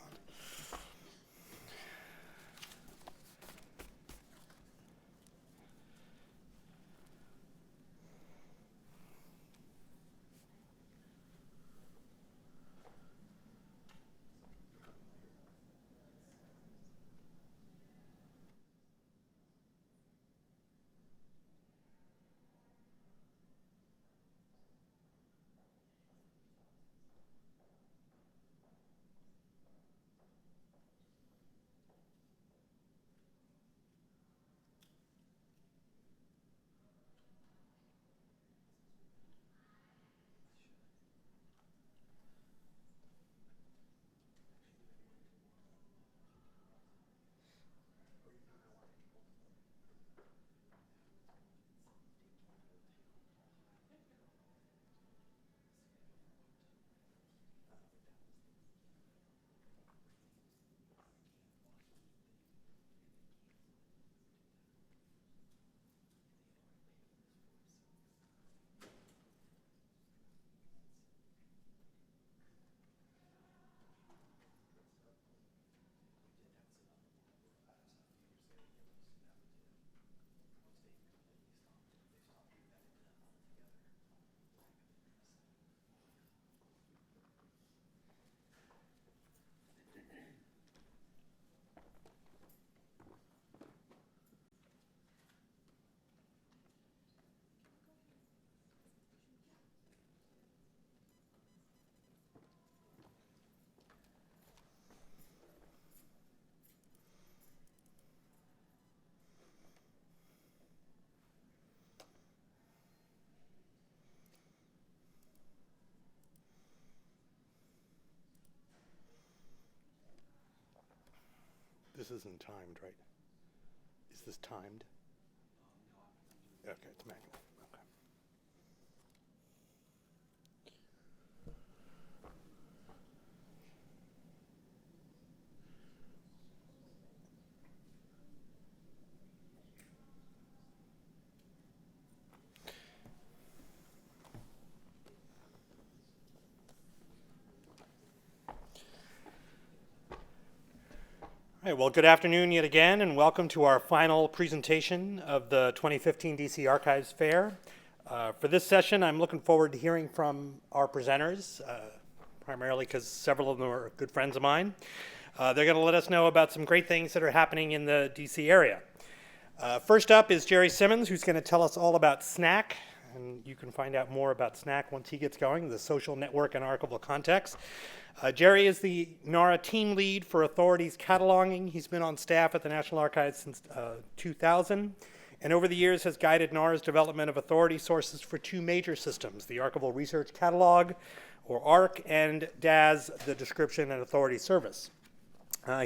This isn't timed, right? Is this timed? Okay, it's manual. Okay. All right, well, good afternoon yet again, and welcome to our final presentation of the 2015 DC Archives Fair. For this session, I'm looking forward to hearing from our presenters, primarily because several of them are good friends of mine. They're going to let us know about some great things that are happening in the DC area. First up is Jerry Simmons, who's going to tell us all about SNAC, and you can find out more about SNAC once he gets going, the Social Network and Archival Context. Jerry is the NARA team lead for authorities cataloging. He's been on staff at the National Archives since 2000, and over the years has guided NARA's development of authority sources for two major systems, the Archival Research Catalog, or ARC, and DAS, the Description and Authority Service.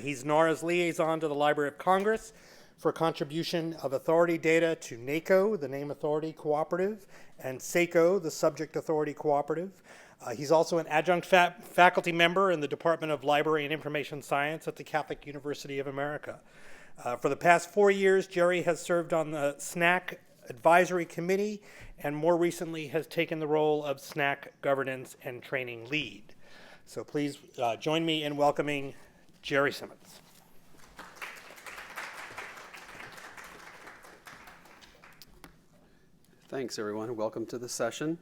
He's NARA's liaison to the Library of Congress for contribution of authority data to NACO, the Name Authority Cooperative, and SACO, the Subject Authority Cooperative. He's also an adjunct faculty member in the Department of Library and Information Science at the Catholic University of America. For the past 4 years, Jerry has served on the SNAC Advisory Committee and more recently has taken the role of SNAC Governance and Training Lead. So please join me in welcoming Jerry Simmons. Thanks, everyone. Welcome to the session.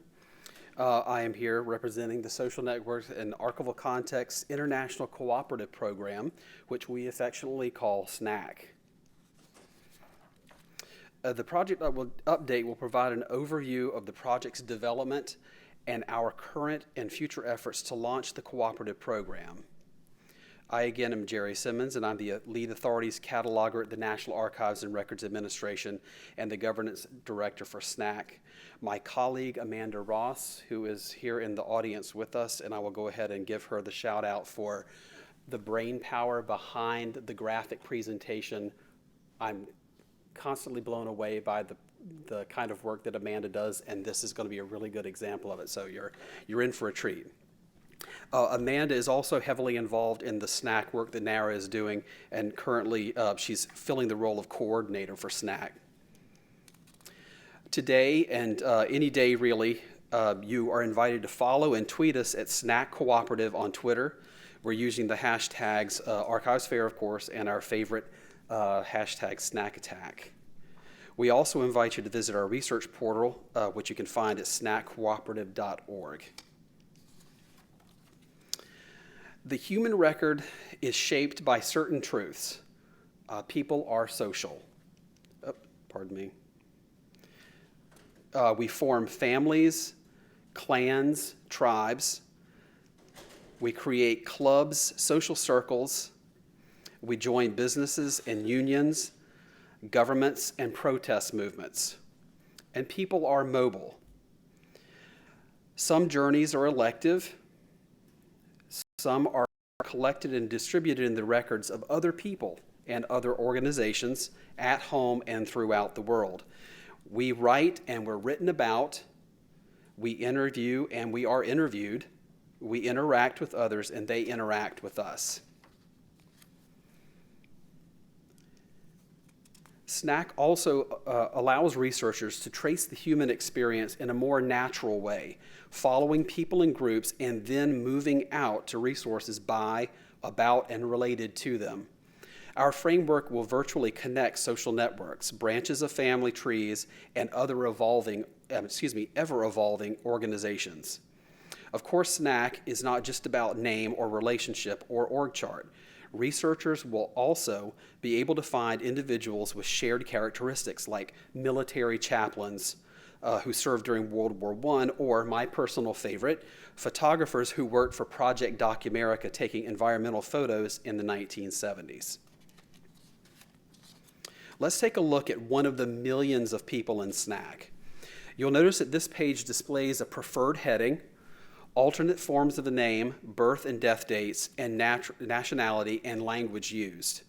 I am here representing the Social Network and Archival Context International Cooperative Program, which we affectionately call SNAC. The project update will provide an overview of the project's development and our current and future efforts to launch the cooperative program. I, again, am Jerry Simmons, and I'm the lead authorities cataloger at the National Archives and Records Administration and the governance director for SNAC. My colleague, Amanda Ross, who is here in the audience with us, and I will go ahead and give her the shout out for the brain power behind the graphic presentation. I'm constantly blown away by the kind of work that Amanda does, and this is going to be a really good example of it, so you're in for a treat. Amanda is also heavily involved in the SNAC work that NARA is doing, and currently she's filling the role of coordinator for SNAC. Today, and any day really, you are invited to follow and tweet us at SNAC Cooperative on Twitter. We're using the hashtags Archives Fair, of course, and our favorite hashtag SNAC Attack. We also invite you to visit our research portal, which you can find at snaccooperative.org. The human record is shaped by certain truths. People are social. Oh, pardon me. We form families, clans, tribes. We create clubs, social circles. We join businesses and unions, governments and protest movements. And people are mobile. Some journeys are elective. Some are collected and distributed in the records of other people and other organizations at home and throughout the world. We write and we're written about. We interview and we are interviewed. We interact with others and they interact with us. SNAC also allows researchers to trace the human experience in a more natural way, following people and groups and then moving out to resources by, about, and related to them. Our framework will virtually connect social networks, branches of family trees, and other ever-evolving organizations. Of course, SNAC is not just about name or relationship or org chart. Researchers will also be able to find individuals with shared characteristics like military chaplains who served during World War I, or my personal favorite, photographers who worked for Project Documerica taking environmental photos in the 1970s. Let's take a look at one of the millions of people in SNAC. You'll notice that this page displays a preferred heading, alternate forms of the name, birth and death dates, and nationality and language used.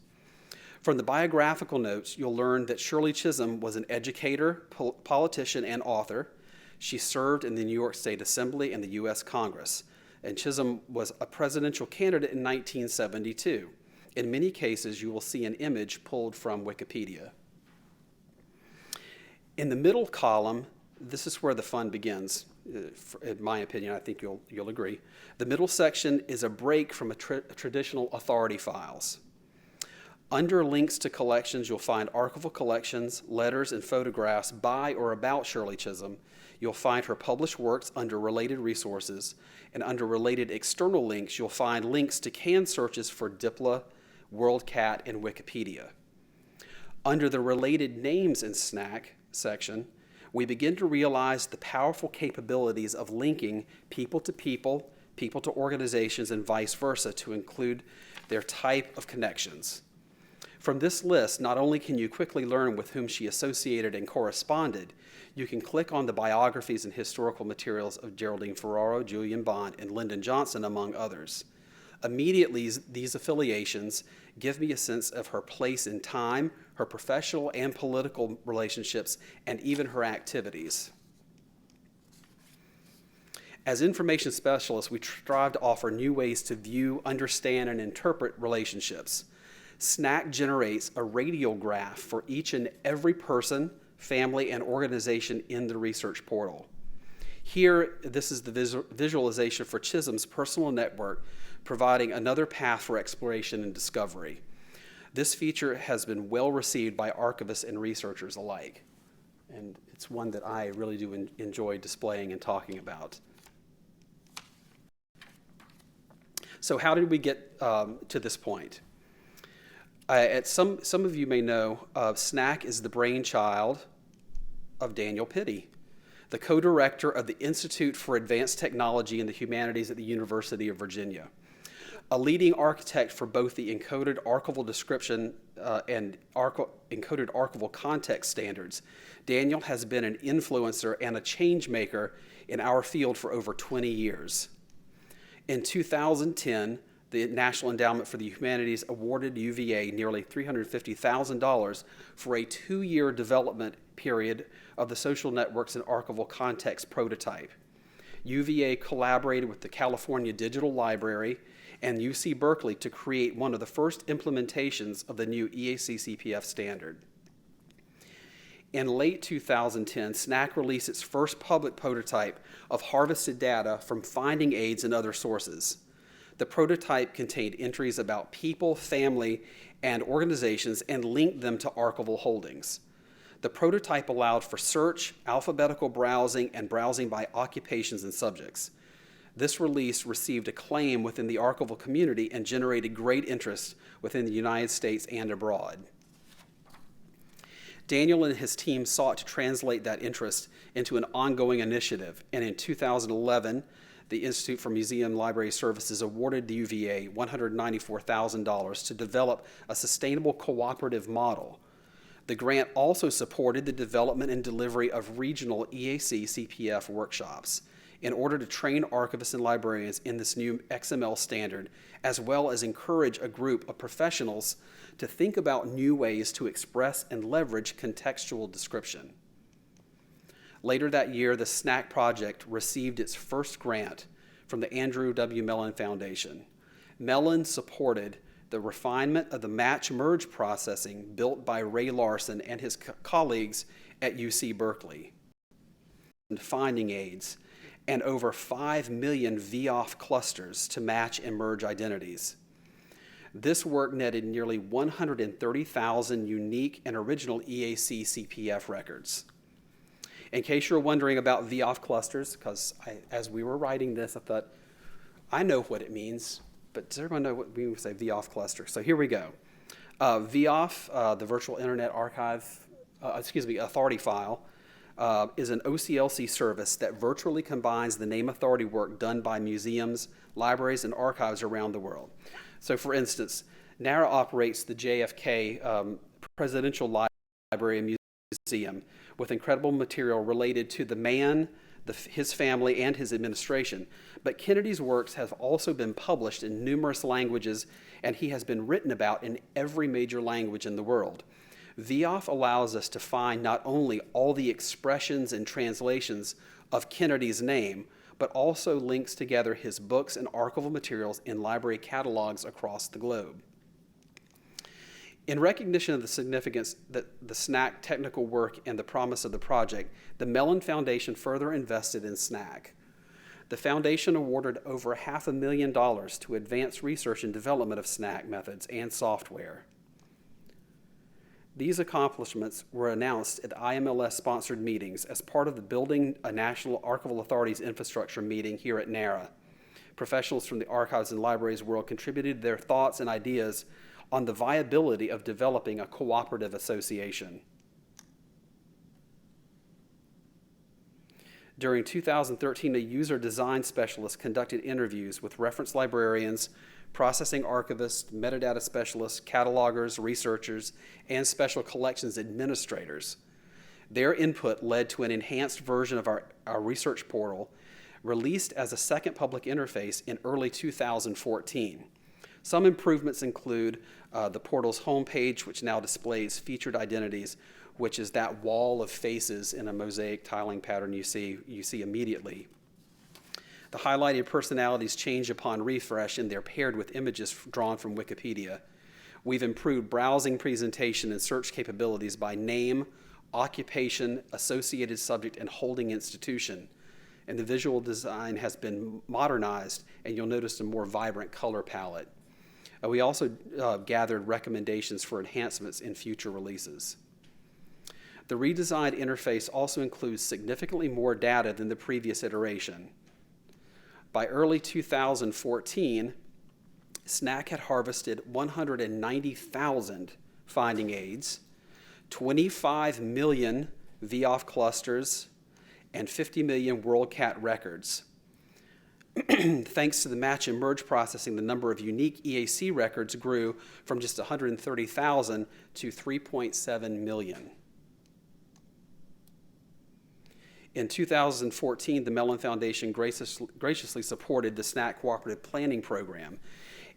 From the biographical notes, you'll learn that Shirley Chisholm was an educator, politician, and author. She served in the New York State Assembly and the U.S. Congress, and Chisholm was a presidential candidate in 1972. In many cases, you will see an image pulled from Wikipedia. In the middle column, this is where the fun begins. In my opinion, I think you'll agree. The middle section is a break from traditional authority files. Under links to collections, you'll find archival collections, letters, and photographs by or about Shirley Chisholm. You'll find her published works under related resources, and under related external links, you'll find links to canned searches for DIPLA, WorldCat, and Wikipedia. Under the related names in SNAC section, we begin to realize the powerful capabilities of linking people to organizations, and vice versa to include their type of connections. From this list, not only can you quickly learn with whom she associated and corresponded, you can click on the biographies and historical materials of Geraldine Ferraro, Julian Bond, and Lyndon Johnson, among others. Immediately, these affiliations give me a sense of her place in time, her professional and political relationships, and even her activities. As information specialists, we strive to offer new ways to view, understand, and interpret relationships. SNAC generates a radial graph for each and every person, family, and organization in the research portal. Here, this is the visualization for Chisholm's personal network, providing another path for exploration and discovery. This feature has been well received by archivists and researchers alike, and it's one that I really do enjoy displaying and talking about. So how did we get to this point? Some of you may know, SNAC is the brainchild of Daniel Pittey, the co-director of the Institute for Advanced Technology in the Humanities at the University of Virginia. A leading architect for both the encoded archival description and encoded archival context standards, Daniel has been an influencer and a change maker in our field for over 20 years. In 2010, the National Endowment for the Humanities awarded UVA nearly $350,000 for a 2-year development period of the social networks and archival context prototype. UVA collaborated with the California Digital Library and UC Berkeley to create one of the first implementations of the new EAC-CPF standard. In late 2010, SNAC released its first public prototype of harvested data from finding aids and other sources. The prototype contained entries about people, family, and organizations and linked them to archival holdings. The prototype allowed for search, alphabetical browsing, and browsing by occupations and subjects. This release received acclaim within the archival community and generated great interest within the United States and abroad. Daniel and his team sought to translate that interest into an ongoing initiative, and in 2011, the Institute for Museum Library Services awarded the UVA $194,000 to develop a sustainable cooperative model. The grant also supported the development and delivery of regional EAC CPF workshops in order to train archivists and librarians in this new XML standard, as well as encourage a group of professionals to think about new ways to express and leverage contextual description. Later that year, the SNAC project received its first grant from the Andrew W. Mellon Foundation. Mellon supported the refinement of the match-merge processing built by Ray Larson and his colleagues at UC Berkeley, and finding aids, and over 5 million VOF clusters to match and merge identities. This work netted nearly 130,000 unique and original EAC CPF records. In case you're wondering about VOF clusters, because as we were writing this, I thought, I know what it means, but does everyone know what we say VOF cluster? So here we go. VOF, the Virtual Internet Archive, Authority File, is an OCLC service that virtually combines the name authority work done by museums, libraries, and archives around the world. So for instance, NARA operates the JFK Presidential Library and Museum with incredible material related to the man, his family, and his administration. But Kennedy's works have also been published in numerous languages, and he has been written about in every major language in the world. VOF allows us to find not only all the expressions and translations of Kennedy's name, but also links together his books and archival materials in library catalogs across the globe. In recognition of the significance that the SNAC technical work and the promise of the project, the Mellon Foundation further invested in SNAC. The foundation awarded over $500,000 to advance research and development of SNAC methods and software. These accomplishments were announced at IMLS-sponsored meetings as part of the Building a National Archival Authorities Infrastructure meeting here at NARA. Professionals from the archives and libraries world contributed their thoughts and ideas on the viability of developing a cooperative association. During 2013, a user design specialist conducted interviews with reference librarians, processing archivists, metadata specialists, catalogers, researchers, and special collections administrators. Their input led to an enhanced version of our research portal, released as a second public interface in early 2014. Some improvements include the portal's homepage, which now displays featured identities, which is that wall of faces in a mosaic tiling pattern you see immediately. The highlighted personalities change upon refresh, and they're paired with images drawn from Wikipedia. We've improved browsing presentation and search capabilities by name, occupation, associated subject, and holding institution. And the visual design has been modernized, and you'll notice a more vibrant color palette. We also gathered recommendations for enhancements in future releases. The redesigned interface also includes significantly more data than the previous iteration. By early 2014, SNAC had harvested 190,000 finding aids, 25 million VOF clusters, and 50 million WorldCat records. Thanks to the match and merge processing, the number of unique EAC records grew from just 130,000 to 3.7 million. In 2014, the Mellon Foundation graciously supported the SNAC Cooperative Planning Program.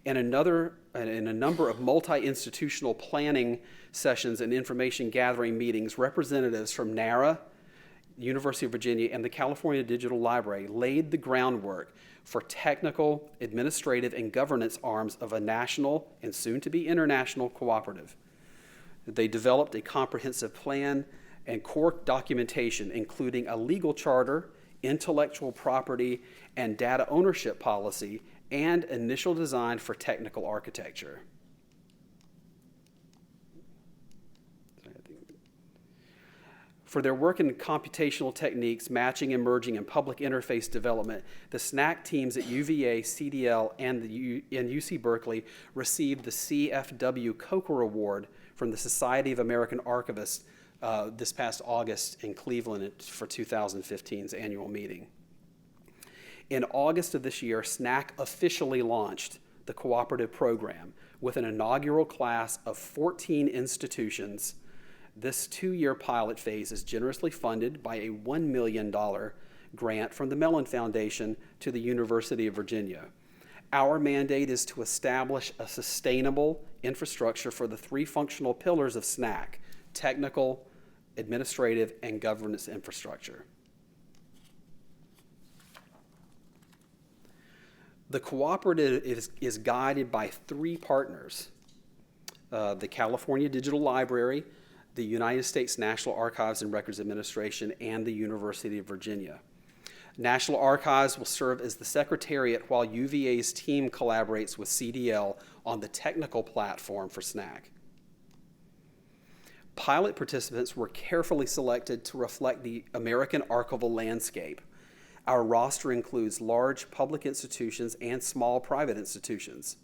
In a number of multi-institutional planning sessions and information gathering meetings, representatives from NARA, University of Virginia, and the California Digital Library laid the groundwork for technical, administrative, and governance arms of a national and soon-to-be international cooperative. They developed a comprehensive plan and core documentation, including a legal charter, intellectual property, and data ownership policy, and initial design for technical architecture. For their work in computational techniques, matching, emerging, and public interface development, the SNAC teams at UVA, CDL, and UC Berkeley received the CFW Coker Award from the Society of American Archivists this past August in Cleveland for 2015's annual meeting. In August of this year, SNAC officially launched the cooperative program with an inaugural class of 14 institutions. This 2-year pilot phase is generously funded by a $1 million grant from the Mellon Foundation to the University of Virginia. Our mandate is to establish a sustainable infrastructure for the 3 functional pillars of SNAC: technical, administrative, and governance infrastructure. The cooperative is guided by 3 partners: the California Digital Library, the United States National Archives and Records Administration, and the University of Virginia. National Archives will serve as the secretariat while UVA's team collaborates with CDL on the technical platform for SNAC. Pilot participants were carefully selected to reflect the American archival landscape. Our roster includes large public institutions and small private institutions.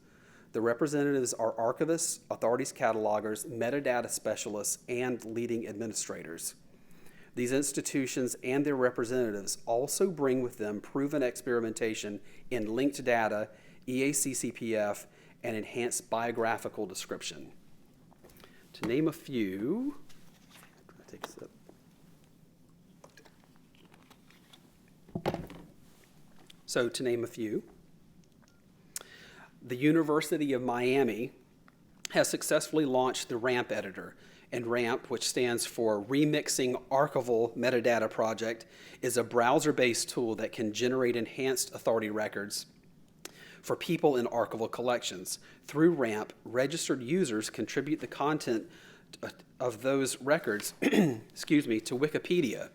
The representatives are archivists, authorities catalogers, metadata specialists, and leading administrators. These institutions and their representatives also bring with them proven experimentation in linked data, EACCPF, and enhanced biographical description. To name a few, take a sip. So to name a few, the University of Miami has successfully launched the RAMP editor, and RAMP, which stands for Remixing Archival Metadata Project, is a browser-based tool that can generate enhanced authority records for people in archival collections. Through RAMP, registered users contribute the content of those records to Wikipedia.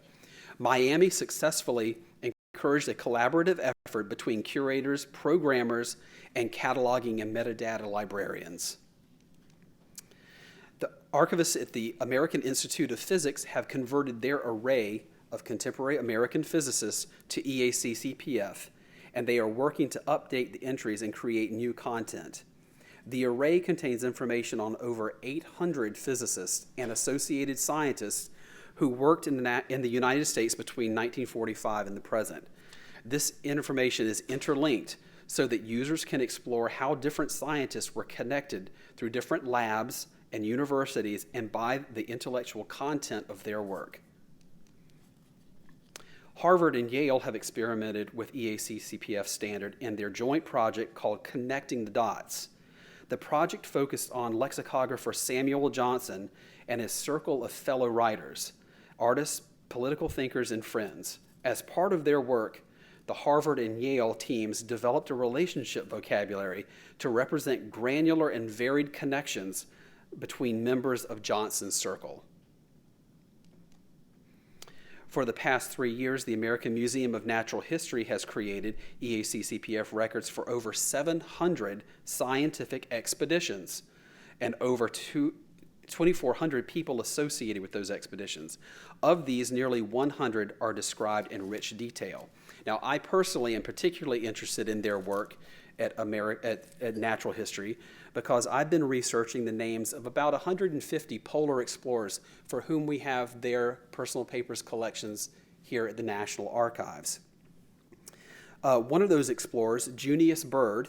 Miami successfully encouraged a collaborative effort between curators, programmers, and cataloging and metadata librarians. The archivists at the American Institute of Physics have converted their array of contemporary American physicists to EACCPF, and they are working to update the entries and create new content. The array contains information on over 800 physicists and associated scientists who worked in the United States between 1945 and the present. This information is interlinked so that users can explore how different scientists were connected through different labs and universities and by the intellectual content of their work. Harvard and Yale have experimented with EACCPF standard in their joint project called Connecting the Dots. The project focused on lexicographer Samuel Johnson and his circle of fellow writers, artists, political thinkers, and friends. As part of their work, the Harvard and Yale teams developed a relationship vocabulary to represent granular and varied connections between members of Johnson's circle. For the past 3 years, the American Museum of Natural History has created EACCPF records for over 700 scientific expeditions and over 2,400 people associated with those expeditions. Of these, nearly 100 are described in rich detail. Now, I personally am particularly interested in their work at Natural History because I've been researching the names of about 150 polar explorers for whom we have their personal papers collections here at the National Archives. One of those explorers, Junius Byrd,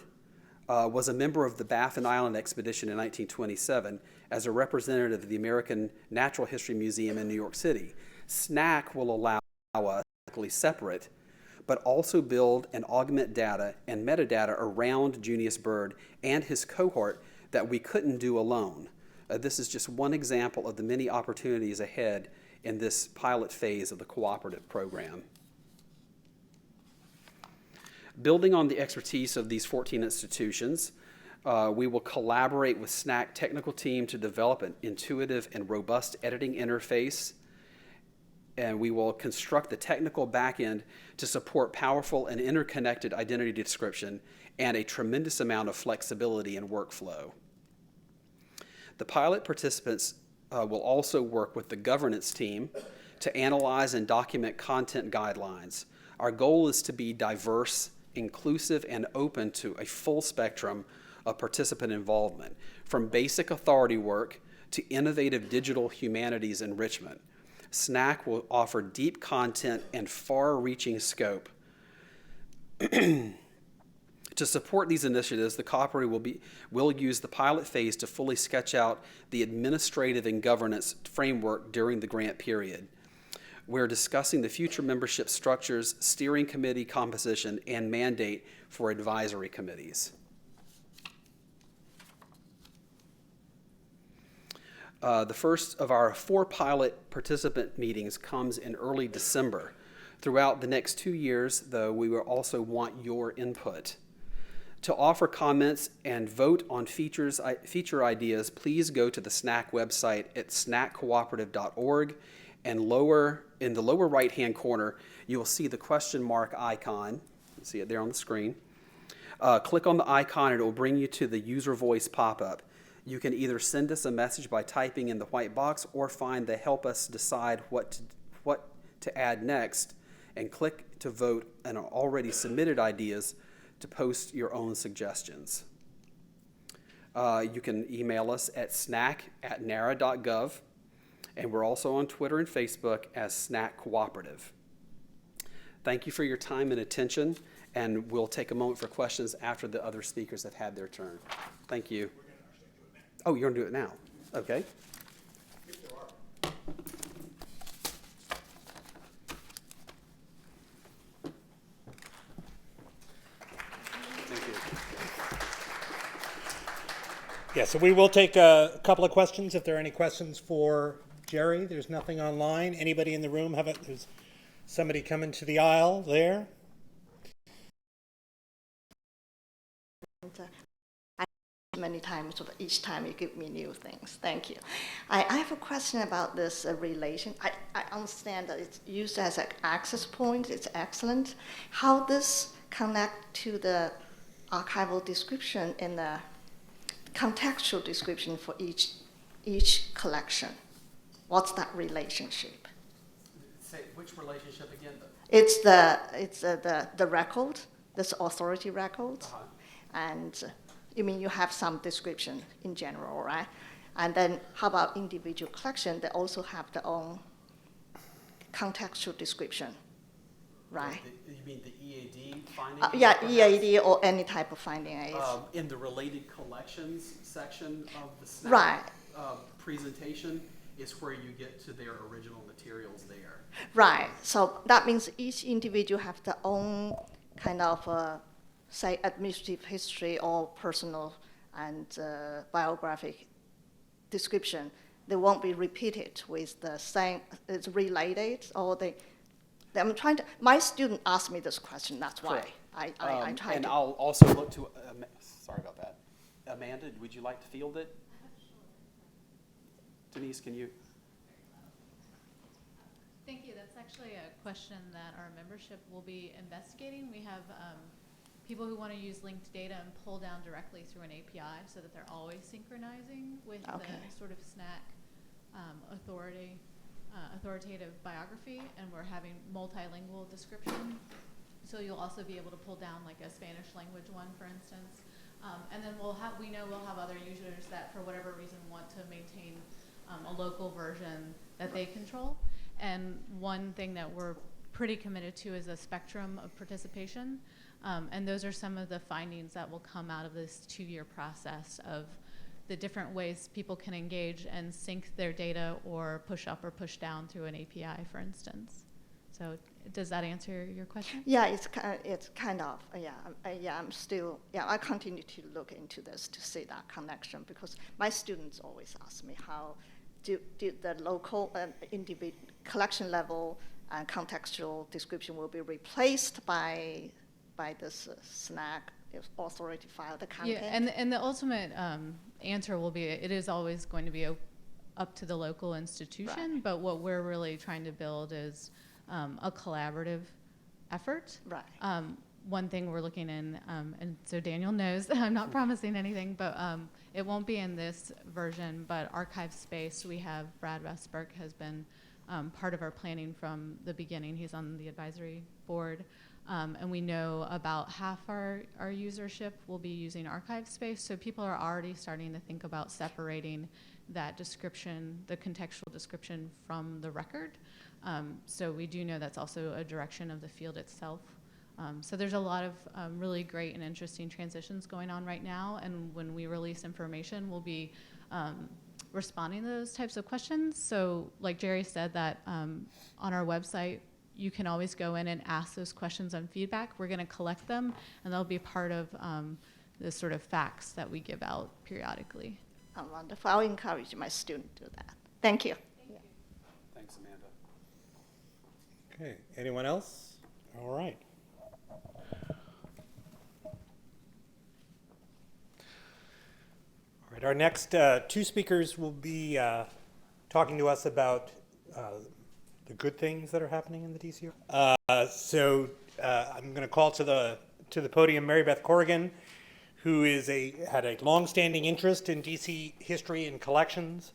was a member of the Baffin Island expedition in 1927 as a representative of the American Natural History Museum in New York City. SNAC will allow us to separate but also build and augment data and metadata around Junius Byrd and his cohort that we couldn't do alone. This is just one example of the many opportunities ahead in this pilot phase of the cooperative program. Building on the expertise of these 14 institutions, we will collaborate with SNAC technical team to develop an intuitive and robust editing interface and we will construct the technical backend to support powerful and interconnected identity description and a tremendous amount of flexibility in workflow. The pilot participants will also work with the governance team to analyze and document content guidelines. Our goal is to be diverse, inclusive, and open to a full spectrum of participant involvement, from basic authority work to innovative digital humanities enrichment. SNAC will offer deep content and far-reaching scope. To support these initiatives, the cooperative will use the pilot phase to fully sketch out the administrative and governance framework during the grant period. We're discussing the future membership structures, steering committee composition, and mandate for advisory committees. The first of our 4 pilot participant meetings comes in early December. Throughout the next 2 years, though, we will also want your input. To offer comments and vote on feature ideas, please go to the SNAC website at snaccooperative.org, and in the lower right-hand corner, you will see the question mark icon. You see it there on the screen. Click on the icon and it will bring you to the user voice pop-up. You can either send us a message by typing in the white box or find the help us decide what to add next and click to vote on already submitted ideas to post your own suggestions. You can email us at snac@nara.gov, and we're also on Twitter and Facebook as SNAC Cooperative. Thank you for your time and attention, and we'll take a moment for questions after the other speakers have had their turn. Thank you. Oh, you're going to do it now? Okay. Yeah, so we will take a couple of questions if there are any questions for Jerry. There's nothing online. Anybody in the room have it? There's somebody coming to the aisle there. Many times, so each time you give me new things. Thank you. I have a question about this relation. I understand that it's used as an access point. It's excellent. How this connect to the archival description in the contextual description for each collection? What's that relationship? Say which relationship again? It's the record, this authority record, and you mean you have some description in general, right? And then how about individual collection? They also have their own contextual description, right? You mean the EAD finding? Yeah, EAD or any type of finding aids. In the related collections section of the SNAC right. Presentation is where you get to their original materials there. Right. So that means each individual have their own kind of, say, administrative history or personal and biographic description. They won't be repeated with the same, it's related, or I'm trying to, my student asked me this question, that's why Correct. I tried and to. I'll also look to, sorry about that. Amanda, would you like to field it? Denise, can you? Thank you. That's actually a question that our membership will be investigating. We have people who want to use linked data and pull down directly through an API so that they're always synchronizing with the sort of SNAC authoritative biography, and we're having multilingual description. So you'll also be able to pull down like a Spanish language one, for instance. And then we'll have other users that for whatever reason want to maintain a local version that they control. And one thing that we're pretty committed to is a spectrum of participation. And those are some of the findings that will come out of this 2-year process of the different ways people can engage and sync their data or push up or push down through an API, for instance. So does that answer your question? Yeah, it's kind of, I'm still, I continue to look into this to see that connection, because my students always ask me how do the local individual collection level and contextual description will be replaced by this SNAC authority file, the content. Yeah, and the ultimate answer will be it is always going to be up to the local institution, but what we're really trying to build is a collaborative effort. Right. One thing we're looking in, and so Daniel knows that I'm not promising anything, but it won't be in this version, but Archive Space, we have Brad Westberg has been part of our planning from the beginning. He's on the advisory board. And we know about half our usership will be using Archive Space, so people are already starting to think about separating that description, the contextual description, from the record. So we do know that's also a direction of the field itself. So there's a lot of really great and interesting transitions going on right now, and when we release information, we'll be responding to those types of questions. So like Jerry said, that on our website, you can always go in and ask those questions on feedback. We're going to collect them, and they'll be part of the sort of facts that we give out periodically. Oh, wonderful. I'll encourage my student to do that. Thank you. Thanks, Amanda. Okay, anyone else? All right. All right, our next two speakers will be talking to us about the good things that are happening in the DC. So I'm going to call to the podium Mary Beth Corrigan, who had a long-standing interest in DC history and collections.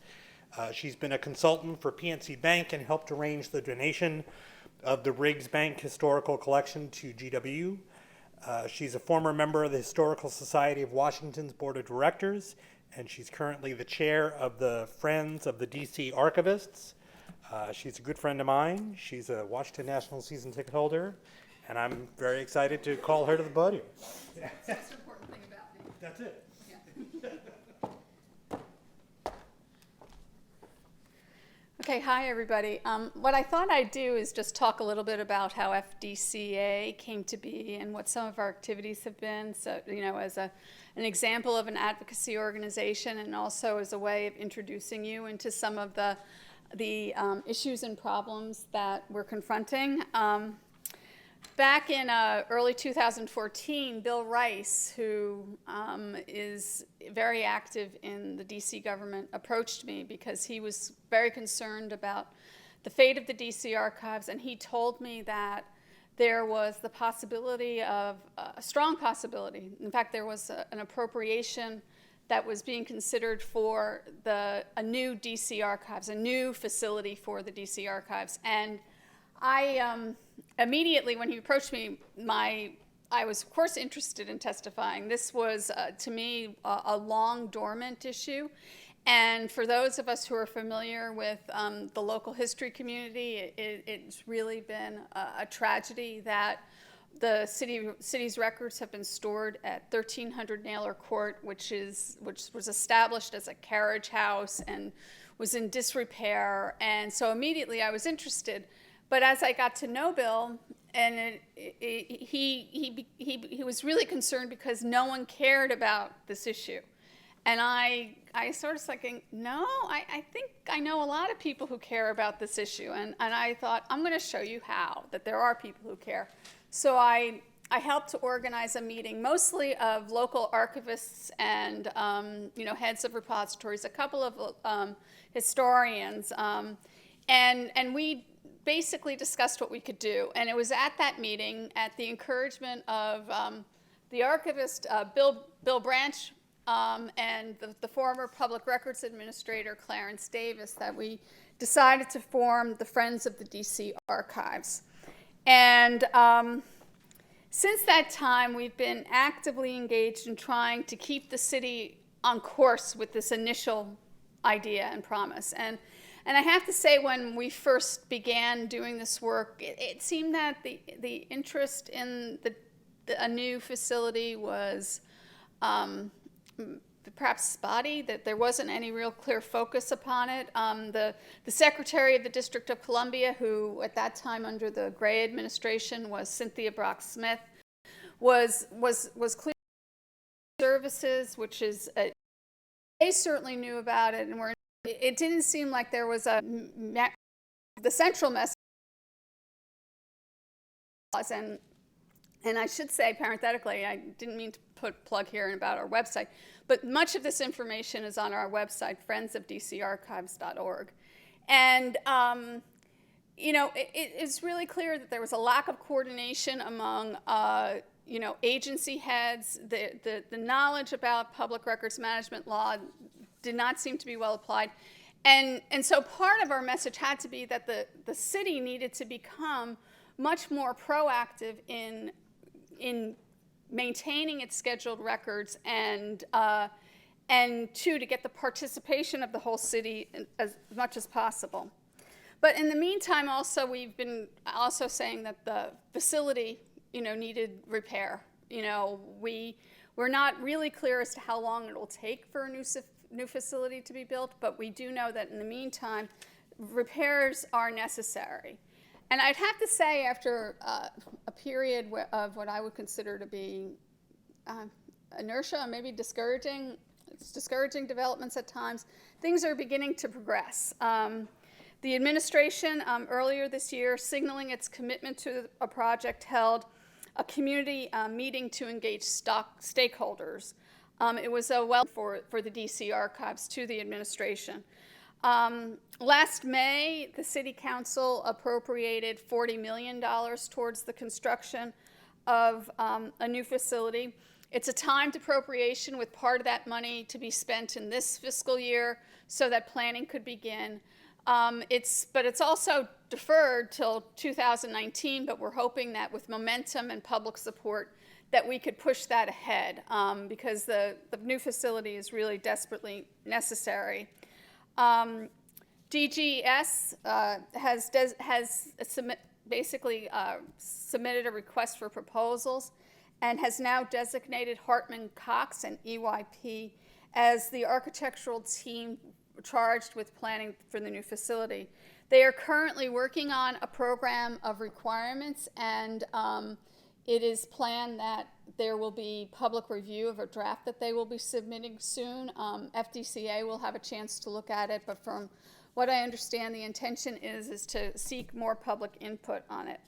She's been a consultant for PNC Bank and helped arrange the donation of the Riggs Bank Historical Collection to GW. She's a former member of the Historical Society of Washington's Board of Directors, and she's currently the chair of the Friends of the DC Archivists. She's a good friend of mine. She's a Washington National season ticket holder, and I'm very excited to call her to the podium. That's the most important thing about me. That's it. Yeah. Okay, hi everybody. What I thought I'd do is just talk a little bit about how FDCA came to be and what some of our activities have been. So, you know, as an example of an advocacy organization, and also as a way of introducing you into some of the issues and problems that we're confronting. Back in early 2014, Bill Rice, who is very active in the DC government, approached me because he was very concerned about the fate of the DC archives, and he told me that there was the possibility of, a strong possibility, in fact there was an appropriation that was being considered for a new DC archives, a new facility for the DC archives. And I immediately, when he approached me, I was of course interested in testifying. This was, to me, a long dormant issue. And for those of us who are familiar with the local history community, it's really been a tragedy that the city's records have been stored at 1300 Naylor Court, which was established as a carriage house and was in disrepair. And so immediately I was interested. But as I got to know Bill, and he was really concerned because no one cared about this issue. And I started thinking, no, I think I know a lot of people who care about this issue. And I thought, I'm going to show you how, that there are people who care. So I helped to organize a meeting, mostly of local archivists and heads of repositories, a couple of historians, and we basically discussed what we could do. And it was at that meeting, at the encouragement of the archivist Bill Branch and the former Public Records Administrator Clarence Davis, that we decided to form the Friends of the DC Archives. And since that time, we've been actively engaged in trying to keep the city on course with this initial idea and promise. And I have to say, when we first began doing this work, it seemed that the interest in a new facility was perhaps spotty, that there wasn't any real clear focus upon it. The Secretary of the District of Columbia, who at that time under the Gray administration was Cynthia Brock Smith, was clear services, which is, they certainly knew about it, and it didn't seem like there was the central message. And I should say, parenthetically, I didn't mean to plug here about our website. But much of this information is on our website, friendsofdcarchives.org. And, it's really clear that there was a lack of coordination among, agency heads. The knowledge about public records management law did not seem to be well applied. And so part of our message had to be that the city needed to become much more proactive in maintaining its scheduled records and two, to get the participation of the whole city as much as possible. But in the meantime, also, we've been also saying that the facility, needed repair. We're not really clear as to how long it will take for a new facility to be built, but we do know that in the meantime, repairs are necessary. And I'd have to say, after a period of what I would consider to be inertia, maybe discouraging developments at times, things are beginning to progress. The administration earlier this year, signaling its commitment to a project, held a community meeting to engage stakeholders. It was for the DC Archives to the administration. Last May, the City Council appropriated $40 million towards the construction of a new facility. It's a timed appropriation with part of that money to be spent in this fiscal year so that planning could begin. But it's also deferred till 2019, but we're hoping that with momentum and public support that we could push that ahead because the new facility is really desperately necessary. DGS has submitted a request for proposals and has now designated Hartman Cox and EYP as the architectural team charged with planning for the new facility. They are currently working on a program of requirements, and it is planned that there will be public review of a draft that they will be submitting soon. FDCA will have a chance to look at it, but from what I understand, the intention is to seek more public input on it.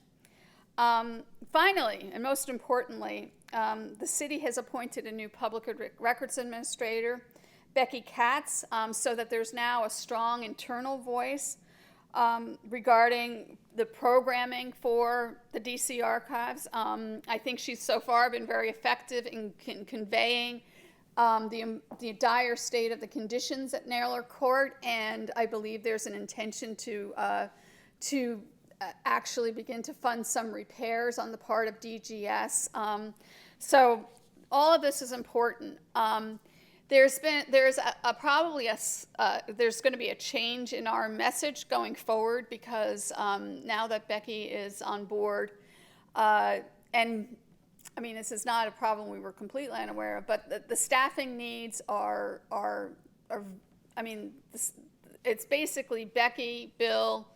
Finally, and most importantly, the city has appointed a new public records administrator, Becky Katz, so that there's now a strong internal voice regarding the programming for the DC Archives. I think she's so far been very effective in conveying the dire state of the conditions at Naylor Court, and I believe there's an intention to actually begin to fund some repairs on the part of DGS. So all of this is important. There's going to be a change in our message going forward because now that Becky is on board, and I mean, this is not a problem we were completely unaware of, but the staffing needs are it's basically Becky, Bill,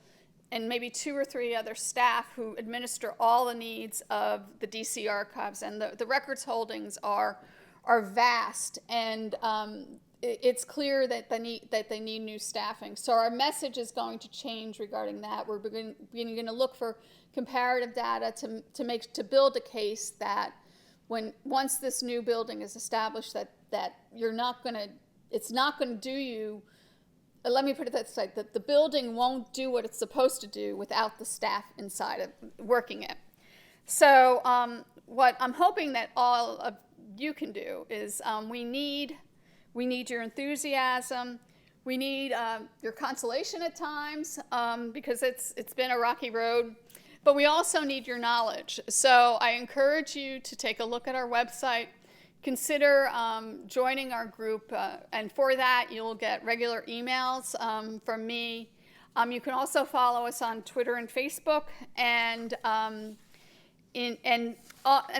and maybe 2 or 3 other staff who administer all the needs of the DC Archives, and the records holdings are vast, and it's clear that they need new staffing. So our message is going to change regarding that. We're going to look for comparative data to build a case that once this new building is established, that it's not going to do you. Let me put it this way: that the building won't do what it's supposed to do without the staff inside of working it. So what I'm hoping that all of you can do is we need your enthusiasm. We need your consolation at times because it's been a rocky road, but we also need your knowledge. So I encourage you to take a look at our website, consider joining our group, and for that you'll get regular emails from me. You can also follow us on Twitter and Facebook, and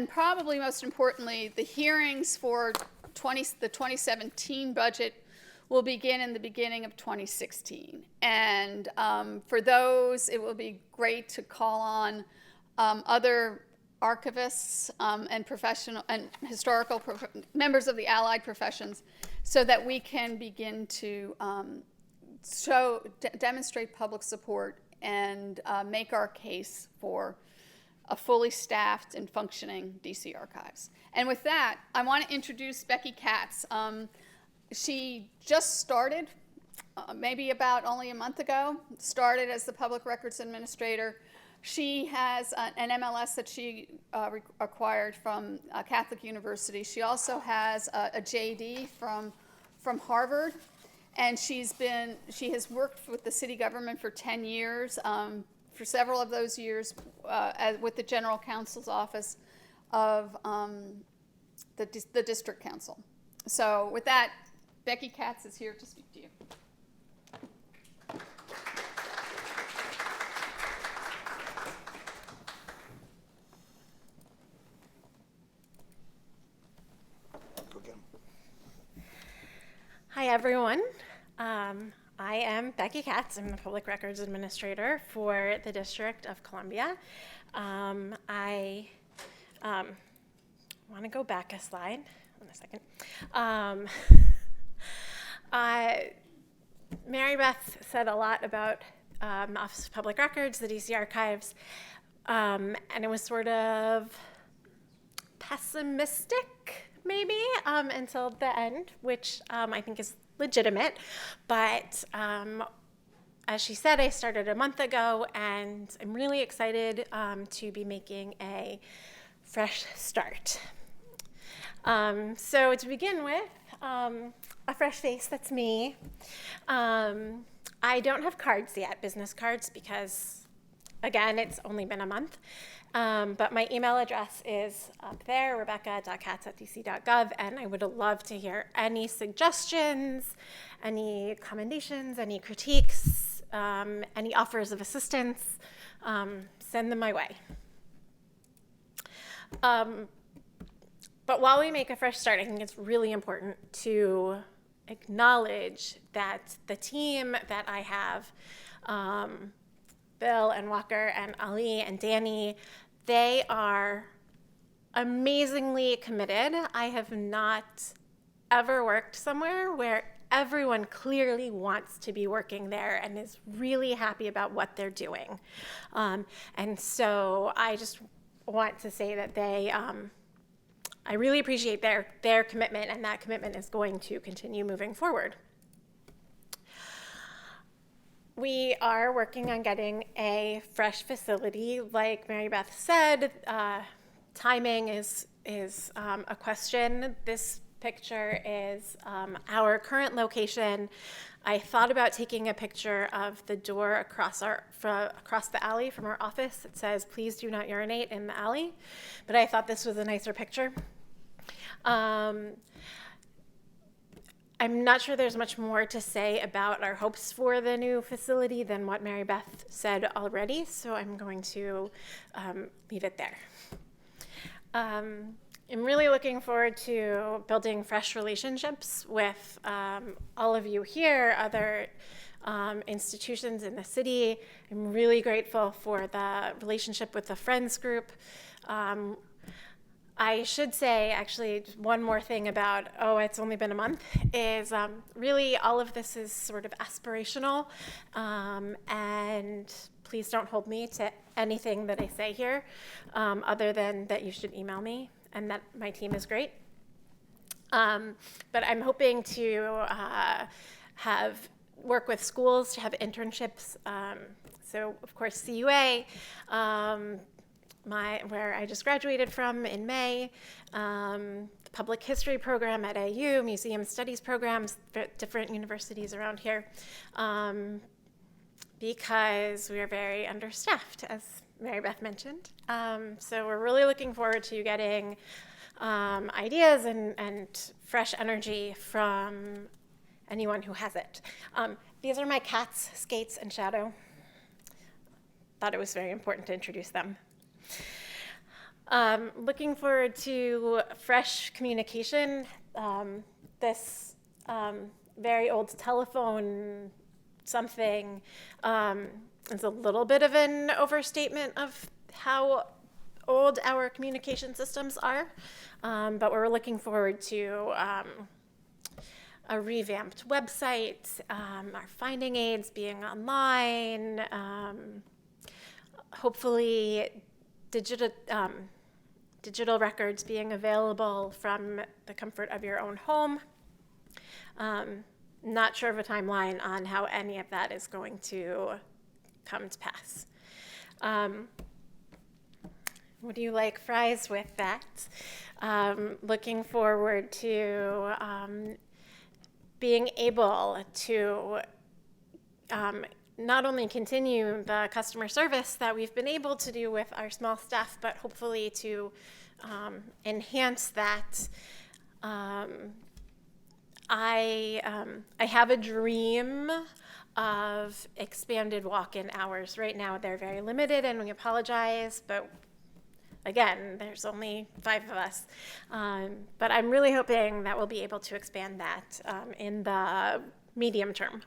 probably most importantly, the hearings for the 2017 budget will begin in the beginning of 2016. And for those, it will be great to call on other archivists and professional and historical members of the allied professions so that we can begin to demonstrate public support and make our case for a fully staffed and functioning DC Archives. And with that, I want to introduce Becky Katz. She just started, maybe about only a month ago, started as the Public Records Administrator. She has an MLS that she acquired from Catholic University. She also has a JD from Harvard, and she has worked with the city government for 10 years. For several of those years, with the General Counsel's Office of the District Council. So with that, Becky Katz is here to speak to you. Hi, everyone. I am Becky Katz. I'm the Public Records Administrator for the District of Columbia. I want to go back a slide. One second. Mary Beth said a lot about the Office of Public Records, the DC Archives, and it was sort of pessimistic, maybe, until the end, which I think is legitimate. But as she said, I started a month ago, and I'm really excited to be making a fresh start. So to begin with, a fresh face, that's me. I don't have cards yet, business cards, because, again, it's only been a month. But my email address is up there, rebecca.katz@dc.gov, and I would love to hear any suggestions, any commendations, any critiques, any offers of assistance. Send them my way. But while we make a fresh start, I think it's really important to acknowledge that the team that I have, Bill and Walker and Ali and Danny, they are amazingly committed. I have not ever worked somewhere where everyone clearly wants to be working there and is really happy about what they're doing. And so I just want to say that I really appreciate their commitment, and that commitment is going to continue moving forward. We are working on getting a fresh facility. Like Mary Beth said, timing is a question. This picture is our current location. I thought about taking a picture of the door across the alley from our office. It says, "Please do not urinate in the alley," but I thought this was a nicer picture. I'm not sure there's much more to say about our hopes for the new facility than what Mary Beth said already, so I'm going to leave it there. I'm really looking forward to building fresh relationships with all of you here, other institutions in the city. I'm really grateful for the relationship with the Friends group. I should say, actually, one more thing about, it's only been a month, is really all of this is sort of aspirational, and please don't hold me to anything that I say here, other than that you should email me and that my team is great. But I'm hoping to work with schools to have internships. So, of course, CUA, where I just graduated from in May, the public history program at AU, museum studies programs, different universities around here, because we are very understaffed, as Mary Beth mentioned. So we're really looking forward to getting ideas and fresh energy from anyone who has it. These are my cats, Skates and Shadow. Thought it was very important to introduce them. Looking forward to fresh communication. This very old telephone something is a little bit of an overstatement of how old our communication systems are, but we're looking forward to a revamped website, our finding aids being online, hopefully digital records being available from the comfort of your own home. Not sure of a timeline on how any of that is going to come to pass. Would you like fries with that? Looking forward to being able to not only continue the customer service that we've been able to do with our small staff, but hopefully to enhance that. I have a dream of expanded walk-in hours. Right now they're very limited, and we apologize, but again, there's only 5 of us. But I'm really hoping that we'll be able to expand that in the medium term.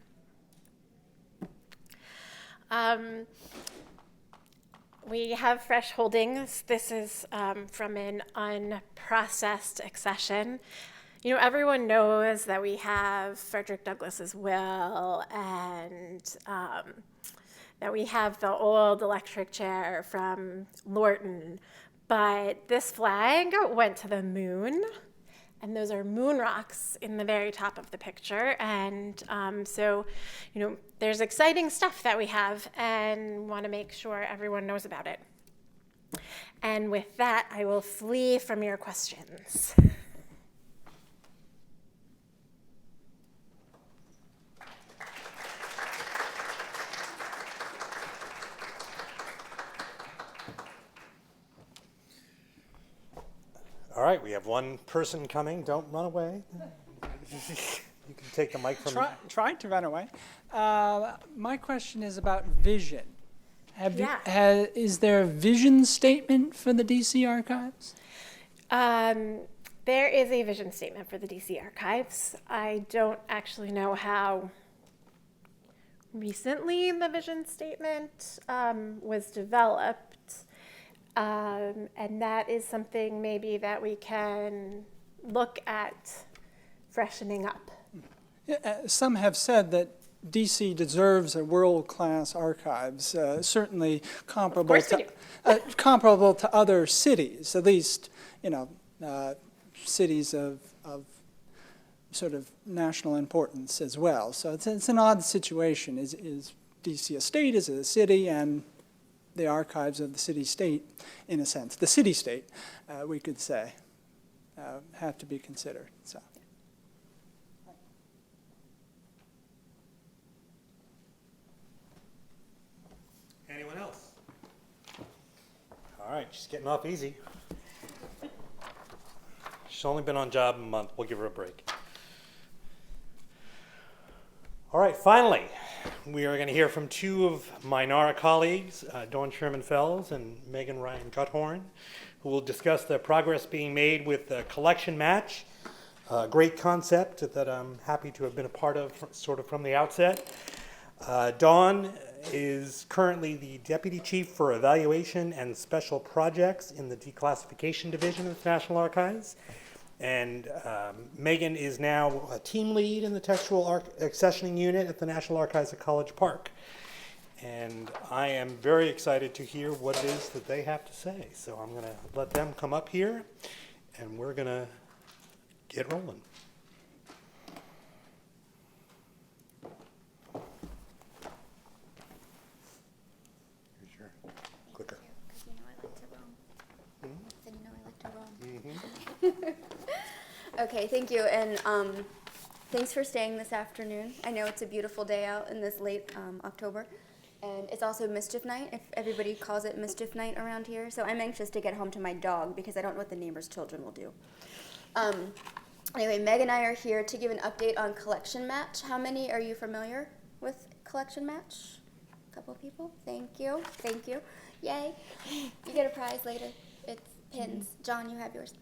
We have fresh holdings. This is from an unprocessed accession. You know, everyone knows that we have Frederick Douglass's will and that we have the old electric chair from Lorton, but this flag went to the moon, and those are moon rocks in the very top of the picture. And so, you know, there's exciting stuff that we have and want to make sure everyone knows about it. And with that, I will flee from your questions. All right, we have one person coming. Don't run away. You can take the mic from me. Tried to run away. My question is about vision. Is there a vision statement for the DC Archives? There is a vision statement for the DC Archives. I don't actually know how recently the vision statement was developed. And that is something maybe that we can look at freshening up. Some have said that DC deserves a world-class archives, certainly comparable to other cities, at least, you know, cities of sort of national importance as well. So it's an odd situation. Is DC a state? Is it a city? And the archives of the city-state, in a sense, the city-state, we could say, have to be considered. So. Anyone else? All right, she's getting off easy. She's only been on job a month. We'll give her a break. All right, finally, we are going to hear from 2 of my NARA colleagues, Dawn Sherman-Fells and Megan Ryan-Guthorn, who will discuss the progress being made with the collection match, a great concept that I'm happy to have been a part of sort of from the outset. Dawn is currently the Deputy Chief for Evaluation and Special Projects in the Declassification Division of the National Archives. And Megan is now a team lead in the Textual Accessioning Unit at the National Archives at College Park. And I am very excited to hear what it is that they have to say. So I'm going to let them come up here, and we're going to get rolling. Here's your clicker. Because you know I like to roam. Then you know I like to roam. Mm-hmm. Okay, thank you, and thanks for staying this afternoon. I know it's a beautiful day out in this late October, and it's also Mischief Night, if everybody calls it Mischief Night around here. So I'm anxious to get home to my dog because I don't know what the neighbors' children will do. Anyway, Meg and I are here to give an update on Collection Match. How many are you familiar with Collection Match? A couple of people? Thank you. Thank you. Yay. You get a prize later. It's pins. John, you have yours.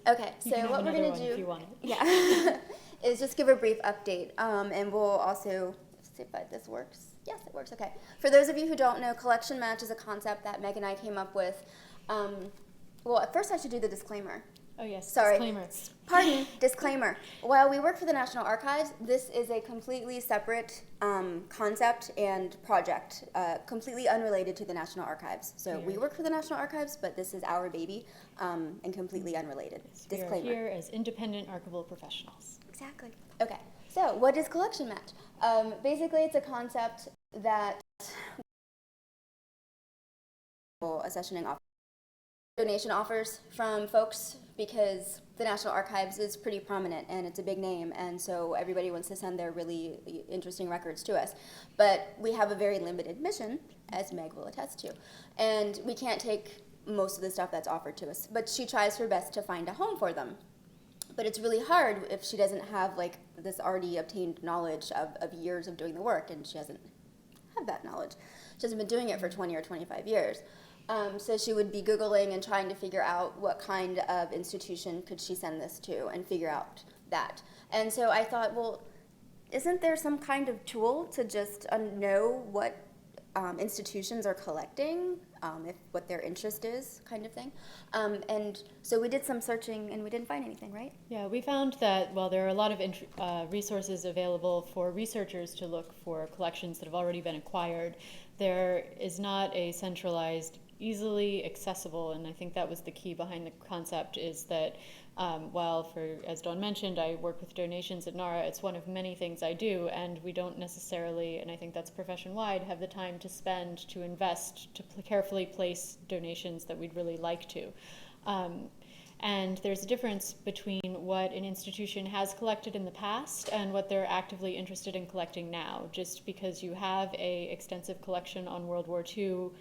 Okay, so what we're going to do, if you want it. Yeah, is just give a brief update, and we'll also see if this works. Yes, it works. Okay. For those of you who don't know, Collection Match is a concept that Meg and I came up with. Well, at first I should do the disclaimer. Oh, yes, Sorry. disclaimer. Pardon, disclaimer. While we work for the National Archives, this is a completely separate concept and project, completely unrelated to the National Archives. So we work for the National Archives, but this is our baby and completely unrelated. Disclaimer. We are here as independent archival professionals. Exactly. Okay. So what is collection match? Basically, it's a concept that accessioning offers. Donation offers from folks because the National Archives is pretty prominent and it's a big name, and so everybody wants to send their really interesting records to us. But we have a very limited mission, as Meg will attest to, and we can't take most of the stuff that's offered to us. But she tries her best to find a home for them. But it's really hard if she doesn't have like this already obtained knowledge of years of doing the work, and she doesn't have that knowledge. She hasn't been doing it for 20 or 25 years. So she would be Googling and trying to figure out what kind of institution could she send this to and figure out that. And so I thought, well, isn't there some kind of tool to just know what institutions are collecting, if what their interest is, kind of thing? And so we did some searching and we didn't find anything, right? Yeah, we found that while there are a lot of resources available for researchers to look for collections that have already been acquired, there is not a centralized, easily accessible, and I think that was the key behind the concept, is that while, as Dawn mentioned, I work with donations at NARA, it's one of many things I do, and we don't necessarily, and I think that's profession-wide, have the time to spend, to invest, to carefully place donations that we'd really like to. And there's a difference between what an institution has collected in the past and what they're actively interested in collecting now. Just because you have an extensive collection on World War II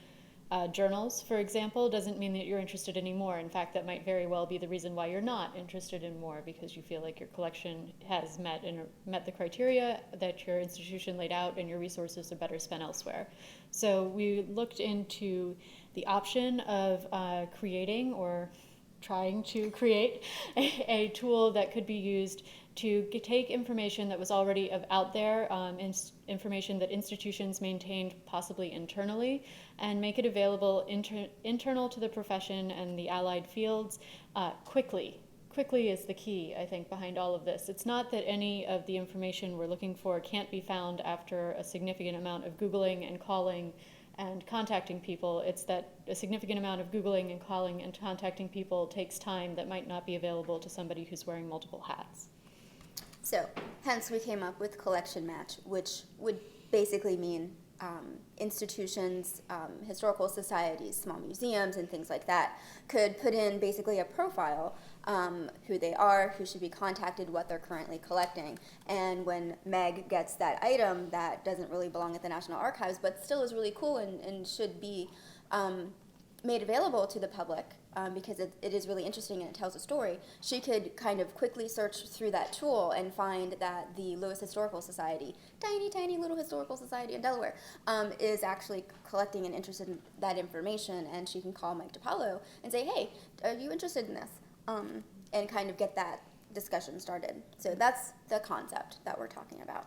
journals, for example, doesn't mean that you're interested anymore. In fact, that might very well be the reason why you're not interested in more, because you feel like your collection has met the criteria that your institution laid out and your resources are better spent elsewhere. So we looked into the option of creating or trying to create a tool that could be used to take information that was already out there, information that institutions maintained possibly internally, and make it available internal to the profession and the allied fields quickly. Quickly is the key, I think, behind all of this. It's not that any of the information we're looking for can't be found after a significant amount of Googling and calling and contacting people. It's that a significant amount of Googling and calling and contacting people takes time that might not be available to somebody who's wearing multiple hats. So, hence we came up with collection match, which would basically mean institutions, historical societies, small museums, and things like that could put in basically a profile, who they are, who should be contacted, what they're currently collecting. And when Meg gets that item that doesn't really belong at the National Archives, but still is really cool and should be made available to the public, because it is really interesting and it tells a story, she could kind of quickly search through that tool and find that the Lewis Historical Society, tiny little historical society in Delaware, is actually collecting and interested in that information, and she can call Mike DiPaolo and say, hey, are you interested in this? And kind of get that discussion started. So that's the concept that we're talking about.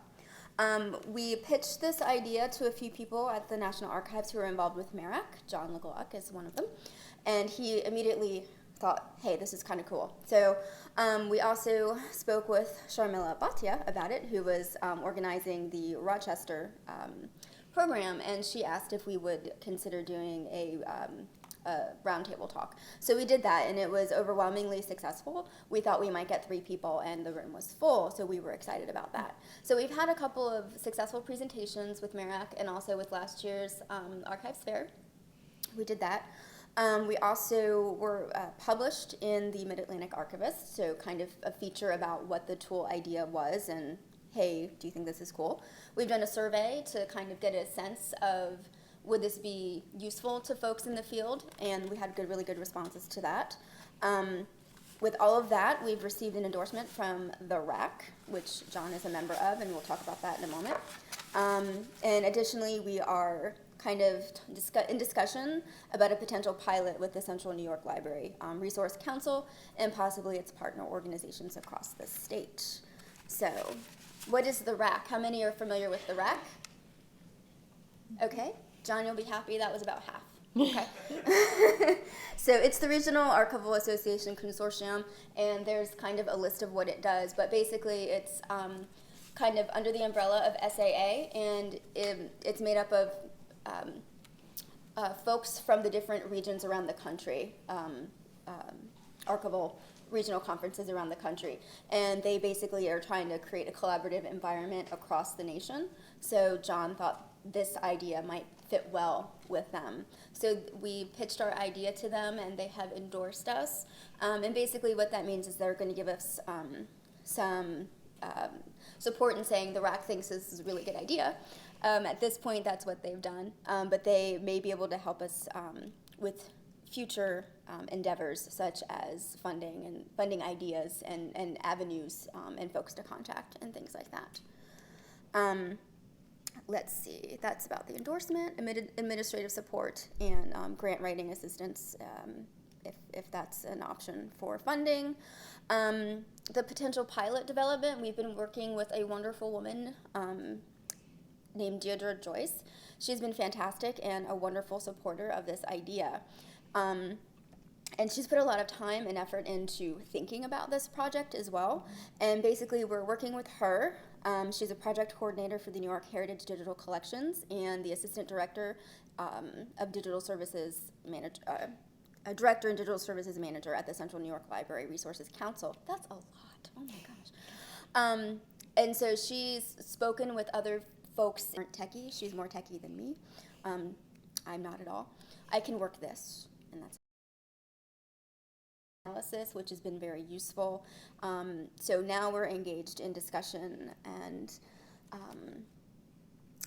We pitched this idea to a few people at the National Archives who were involved with MARAC. John LeGlock is one of them. And he immediately thought, hey, this is kind of cool. So we also spoke with Sharmila Bhatia about it, who was organizing the Rochester program, and she asked if we would consider doing a roundtable talk. So we did that, and it was overwhelmingly successful. We thought we might get 3 people, and the room was full, so we were excited about that. So we've had a couple of successful presentations with MARAC and also with last year's Archives Fair. We did that. We also were published in the Mid-Atlantic Archivist, so kind of a feature about what the tool idea was and, hey, do you think this is cool? We've done a survey to kind of get a sense of, would this be useful to folks in the field? And we had really good responses to that. With all of that, we've received an endorsement from the RAC, which John is a member of, and we'll talk about that in a moment. And additionally, we are kind of in discussion about a potential pilot with the Central New York Library Resource Council and possibly its partner organizations across the state. So, what is the RAC? How many are familiar with the RAC? Okay. John, you'll be happy, that was about half. Okay. So it's the Regional Archival Association Consortium, and there's kind of a list of what it does, but basically it's kind of under the umbrella of SAA, and it's made up of folks from the different regions around the country, archival regional conferences around the country, and they basically are trying to create a collaborative environment across the nation. So John thought this idea might fit well with them. So we pitched our idea to them, and they have endorsed us. And basically what that means is they're going to give us some support in saying the RAC thinks this is a really good idea. At this point, that's what they've done. But they may be able to help us with future endeavors, such as funding ideas and avenues and folks to contact and things like that. Let's see, that's about the endorsement, administrative support, and grant writing assistance, if that's an option for funding. The potential pilot development, we've been working with a wonderful woman named Deirdre Joyce. She's been fantastic and a wonderful supporter of this idea. And she's put a lot of time and effort into thinking about this project as well. And basically, we're working with her. She's a project coordinator for the New York Heritage Digital Collections and the assistant director of digital services manager, a director and digital services manager at the Central New York Library Resources Council. That's a lot. Oh my gosh. And so she's spoken with other folks who aren't techie. She's more techie than me. I'm not at all. I can work this, and that's analysis, which has been very useful. So now we're engaged in discussion and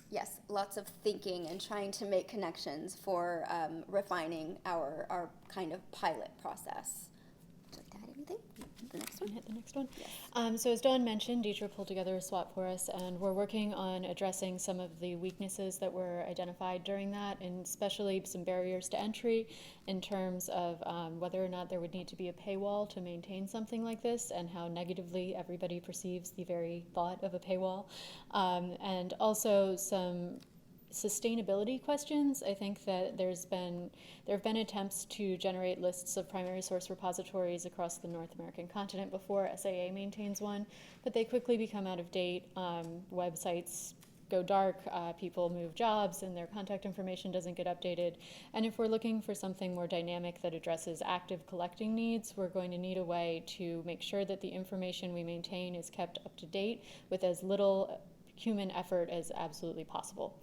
yes, lots of thinking and trying to make connections for refining our kind of pilot process. Would you like to add anything? The next one? Hit the next one. Yes. So as Dawn mentioned, Deidre pulled together a SWOT for us, and we're working on addressing some of the weaknesses that were identified during that, and especially some barriers to entry in terms of whether or not there would need to be a paywall to maintain something like this, and how negatively everybody perceives the very thought of a paywall, and also some sustainability questions. I think that there have been attempts to generate lists of primary source repositories across the North American continent before SAA maintains one, but they quickly become out of date. Websites go dark, people move jobs, and their contact information doesn't get updated. And if we're looking for something more dynamic that addresses active collecting needs, we're going to need a way to make sure that the information we maintain is kept up to date with as little human effort as absolutely possible.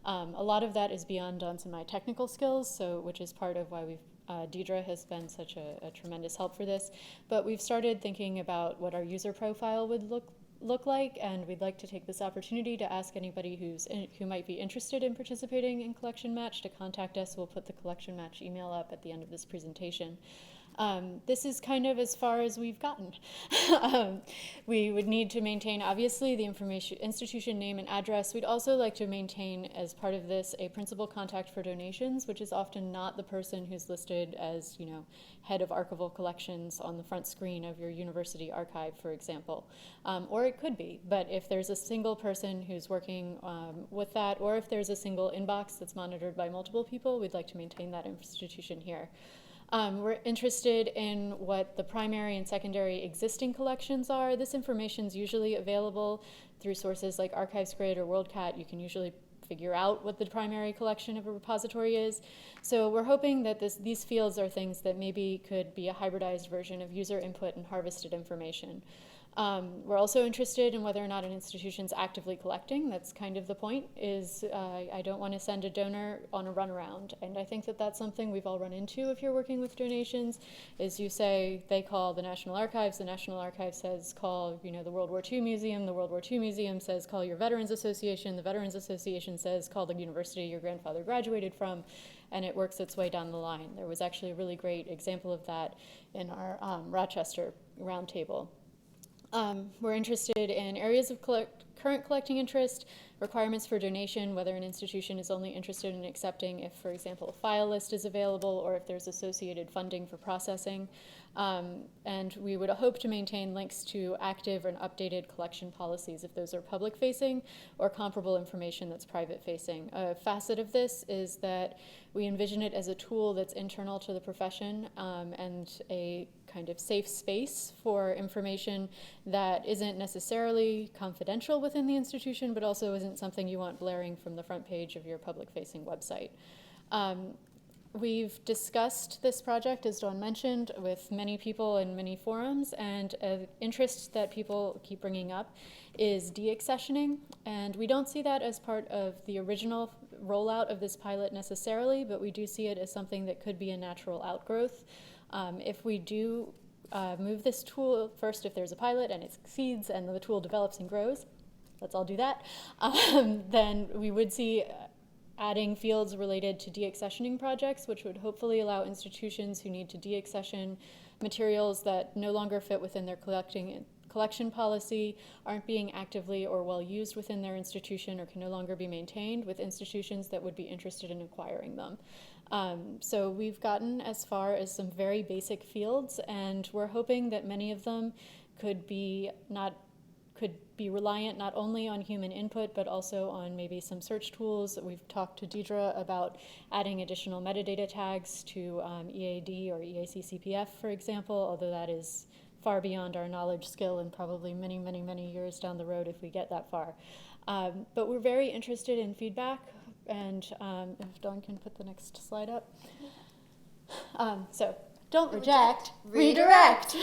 A lot of that is beyond Dawn's and my technical skills, which is part of why Deidre has been such a tremendous help for this. But we've started thinking about what our user profile would look like, and we'd like to take this opportunity to ask anybody who might be interested in participating in Collection Match to contact us. We'll put the Collection Match email up at the end of this presentation. This is kind of as far as we've gotten. We would need to maintain, obviously, the institution name and address. We'd also like to maintain, as part of this, a principal contact for donations, which is often not the person who's listed as, head of archival collections on the front screen of your university archive, for example. Or it could be, but if there's a single person who's working with that, or if there's a single inbox that's monitored by multiple people, we'd like to maintain that institution here. We're interested in what the primary and secondary existing collections are. This information is usually available through sources like ArchivesGrid or WorldCat. You can usually figure out what the primary collection of a repository is. So we're hoping that these fields are things that maybe could be a hybridized version of user input and harvested information. We're also interested in whether or not an institution's actively collecting. That's kind of the point, is I don't want to send a donor on a runaround. And I think that that's something we've all run into if you're working with donations, is you say they call the National Archives says call the World War II Museum, the World War II Museum says call your Veterans Association, the Veterans Association says call the university your grandfather graduated from, and it works its way down the line. There was actually a really great example of that in our Rochester roundtable. We're interested in areas of current collecting interest, requirements for donation, whether an institution is only interested in accepting if, for example, a file list is available or if there's associated funding for processing. And we would hope to maintain links to active and updated collection policies if those are public-facing or comparable information that's private-facing. A facet of this is that we envision it as a tool that's internal to the profession and a kind of safe space for information that isn't necessarily confidential within the institution, but also isn't something you want blaring from the front page of your public-facing website. We've discussed this project, as Dawn mentioned, with many people in many forums, and an interest that people keep bringing up is deaccessioning, and we don't see that as part of the original rollout of this pilot necessarily, but we do see it as something that could be a natural outgrowth. If we do move this tool, first if there's a pilot and it succeeds and the tool develops and grows, let's all do that, then we would see adding fields related to deaccessioning projects, which would hopefully allow institutions who need to deaccession materials that no longer fit within their collection policy, aren't being actively or well used within their institution, or can no longer be maintained, with institutions that would be interested in acquiring them. So we've gotten as far as some very basic fields, and we're hoping that many of them could be reliant not only on human input, but also on maybe some search tools. We've talked to Deidre about adding additional metadata tags to EAD or EAC CPF, for example, although that is far beyond our knowledge, skill, and probably many, many, many years down the road if we get that far. But we're very interested in feedback, and if Dawn can put the next slide up. So don't reject, redirect.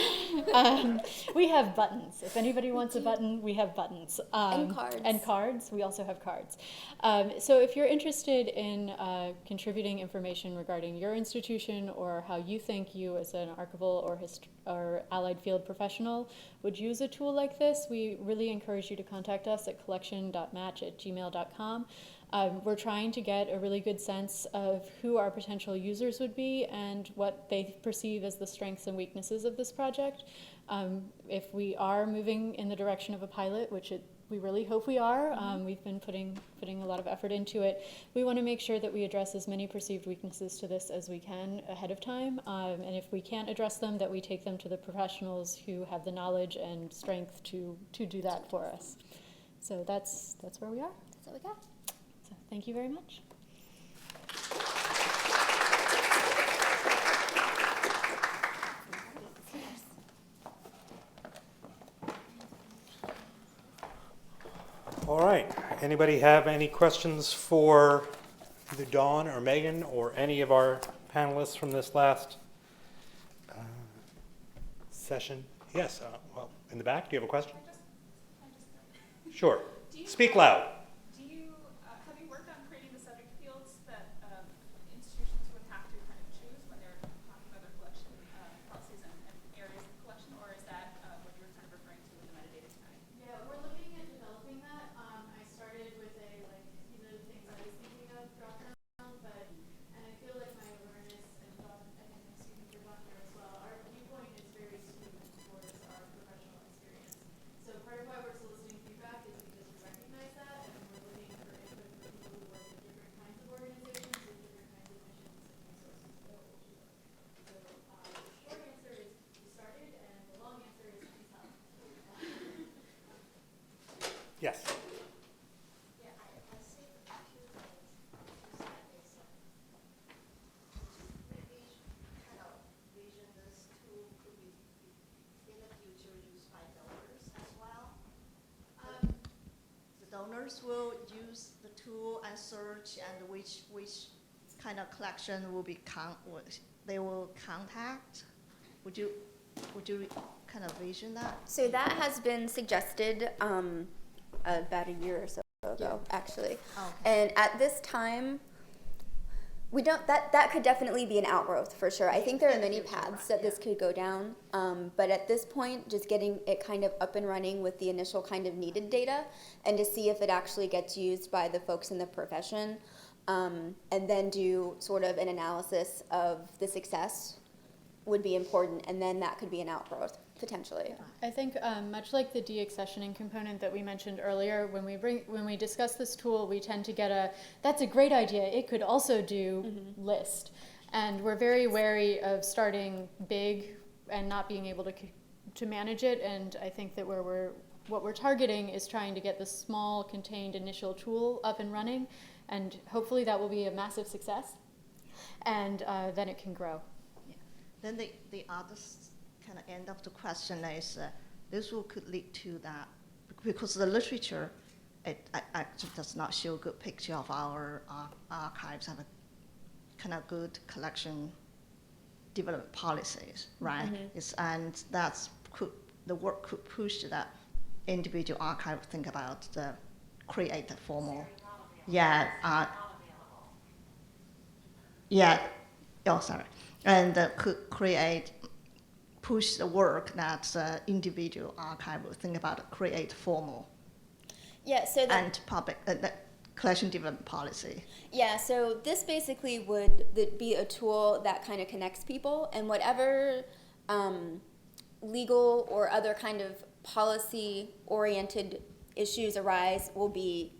We have buttons. If anybody wants a button, we have buttons. And cards. And cards. We also have cards. So if you're interested in contributing information regarding your institution or how you think you as an archival or allied field professional would use a tool like this, we really encourage you to contact us at collection.match@gmail.com. We're trying to get a really good sense of who our potential users would be and what they perceive as the strengths and weaknesses of this project. If we are moving in the direction of a pilot, which we really hope we are, we've been putting a lot of effort into it, we want to make sure that we address as many perceived weaknesses to this as we can ahead of time. And if we can't address them, that we take them to the professionals who have the knowledge and strength to do that for us. So that's where we are. That's what we got. So thank you very much. All right. Anybody have any questions for either Dawn or Megan or any of our panelists from this last session? Yes. Well, in the back, do you have a question? Sure. Speak loud. Have you worked on creating the subject fields that institutions would have to kind of choose when they're talking about their collection policies and areas of collection, or is that what you were kind of referring to with the metadata tag? Yeah, we're looking at developing that. I started with these are the things I was thinking of dropping around, and I feel like my awareness, and Dawn, I think I'm speaking for Dawn here as well, our viewpoint is very skewed towards our professional experience. So part of why we're soliciting feedback is because we recognize that, and we're looking for input from people who work in different kinds of organizations with different kinds of missions and resources available to them. So the short answer is we started, and the long answer is please help. Yes. Donors will use the tool and search, and which kind of collection will be they will contact. Would you kind of vision that? So that has been suggested about a year or so ago, actually. And at this time, we don't. That could definitely be an outgrowth for sure. I think there are many paths that this could go down, but at this point, just getting it kind of up and running with the initial kind of needed data, and to see if it actually gets used by the folks in the profession, and then do sort of an analysis of the success would be important, and then that could be an outgrowth, potentially. I think much like the deaccessioning component that we mentioned earlier, when we discuss this tool, we tend to get that's a great idea, it could also do list. And we're very wary of starting big and not being able to manage it. And I think that what we're targeting is trying to get the small contained initial tool up and running. And hopefully that will be a massive success. And then it can grow. Then the other kind of end of the question is, this could lead to that, because the literature, it actually does not show a good picture of our archives have a kind of good collection development policies, right? And the work could push that individual archive to think about create a formal, and could push the work that individual archive will think about, create formal and public collection development policy. Yeah, so this basically would be a tool that kind of connects people, and whatever legal or other kind of policy-oriented issues arise will be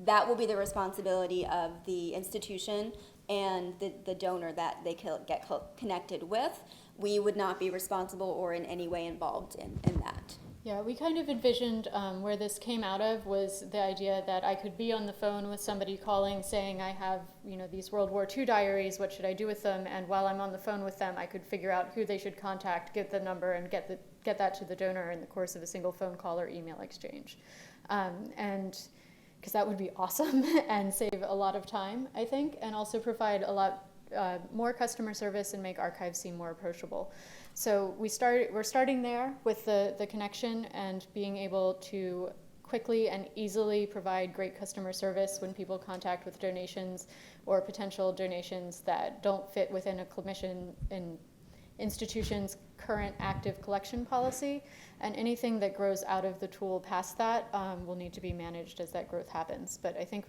the responsibility of the institution and the donor that they get connected with. We would not be responsible or in any way involved in that. Yeah, we kind of envisioned where this came out of was the idea that I could be on the phone with somebody calling saying, I have these World War II diaries, what should I do with them? And while I'm on the phone with them, I could figure out who they should contact, get the number, and get that to the donor in the course of a single phone call or email exchange. And because that would be awesome and save a lot of time, I think, and also provide a lot more customer service and make archives seem more approachable. So we're starting there with the connection and being able to quickly and easily provide great customer service when people contact with donations or potential donations that don't fit within a commission in institution's current active collection policy, and anything that grows out of the tool past that will need to be managed as that growth happens. But I think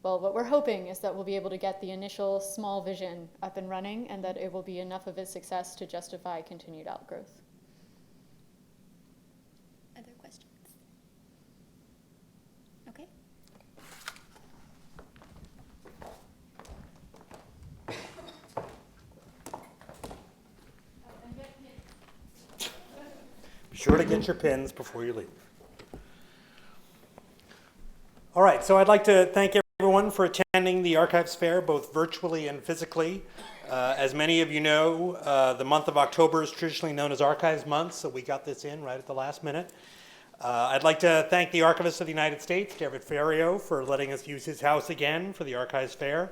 what we're hoping is that we'll be able to get the initial small vision up and running, and that it will be enough of a success to justify continued outgrowth. Other questions? Okay. Be sure to get your pins before you leave. All right, so I'd like to thank everyone for attending the Archives Fair, both virtually and physically. As many of you know, the month of October is traditionally known as Archives Month, so we got this in right at the last minute. I'd like to thank the Archivist of the United States, David Ferriero, for letting us use his house again for the Archives Fair,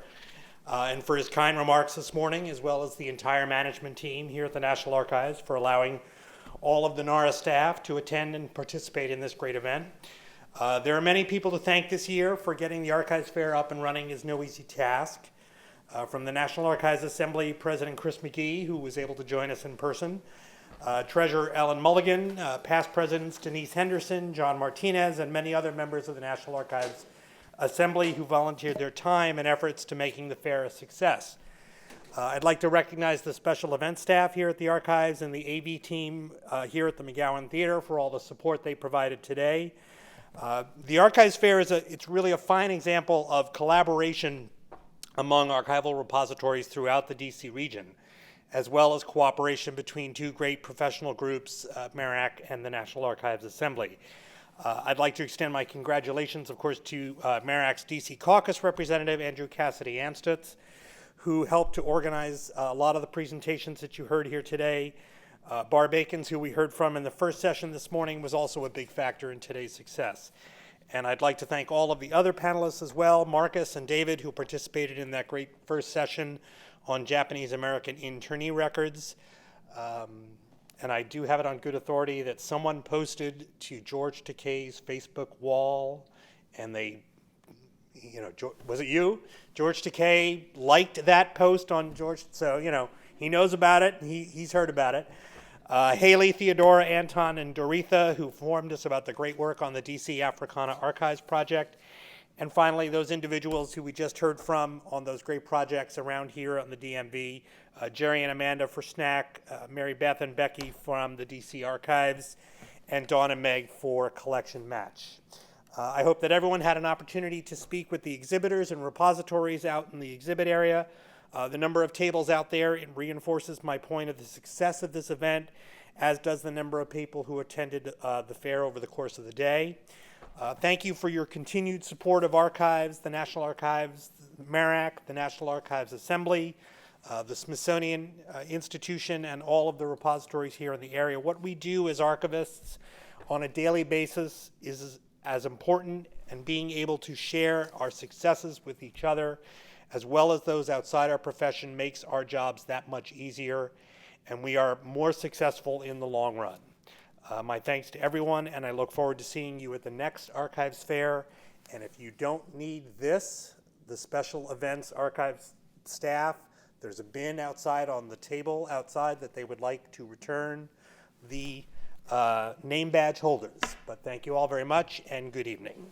and for his kind remarks this morning, as well as the entire management team here at the National Archives for allowing all of the NARA staff to attend and participate in this great event. There are many people to thank this year for getting the Archives Fair up and running is no easy task. From the National Archives Assembly, President Chris McGee, who was able to join us in person, Treasurer Ellen Mulligan, past presidents Denise Henderson, John Martinez, and many other members of the National Archives Assembly who volunteered their time and efforts to making the fair a success. I'd like to recognize the special event staff here at the Archives and the AV team here at the McGowan Theater for all the support they provided today. The Archives Fair it's really a fine example of collaboration among archival repositories throughout the DC region, as well as cooperation between two great professional groups, MARAC and the National Archives Assembly. I'd like to extend my congratulations, of course, to MARAC's DC caucus representative, Andrew Cassidy Anstutz, who helped to organize a lot of the presentations that you heard here today. Barb Akins, who we heard from in the first session this morning, was also a big factor in today's success. And I'd like to thank all of the other panelists as well, Marcus and David, who participated in that great first session on Japanese-American internee records. And I do have it on good authority that someone posted to George Takei's Facebook wall, and they, was it you? George Takei liked that post on George, so, he knows about it, he's heard about it. Haley, Theodora, Anton, and Doretha, who informed us about the great work on the DC Africana Archives project. And finally, those individuals who we just heard from on those great projects around here on the DMV, Jerry and Amanda for SNAC, Mary Beth and Becky from the DC Archives, and Dawn and Meg for Collection Match. I hope that everyone had an opportunity to speak with the exhibitors and repositories out in the exhibit area. The number of tables out there, it reinforces my point of the success of this event, as does the number of people who attended the fair over the course of the day. Thank you for your continued support of archives, the National Archives, MARAC, the National Archives Assembly, the Smithsonian Institution, and all of the repositories here in the area. What we do as archivists on a daily basis is as important, and being able to share our successes with each other as well as those outside our profession makes our jobs that much easier, and we are more successful in the long run. My thanks to everyone, and I look forward to seeing you at the next Archives Fair. And if you don't need this, the special events archives staff, there's a bin outside on the table outside that they would like to return the name badge holders. But thank you all very much, and good evening.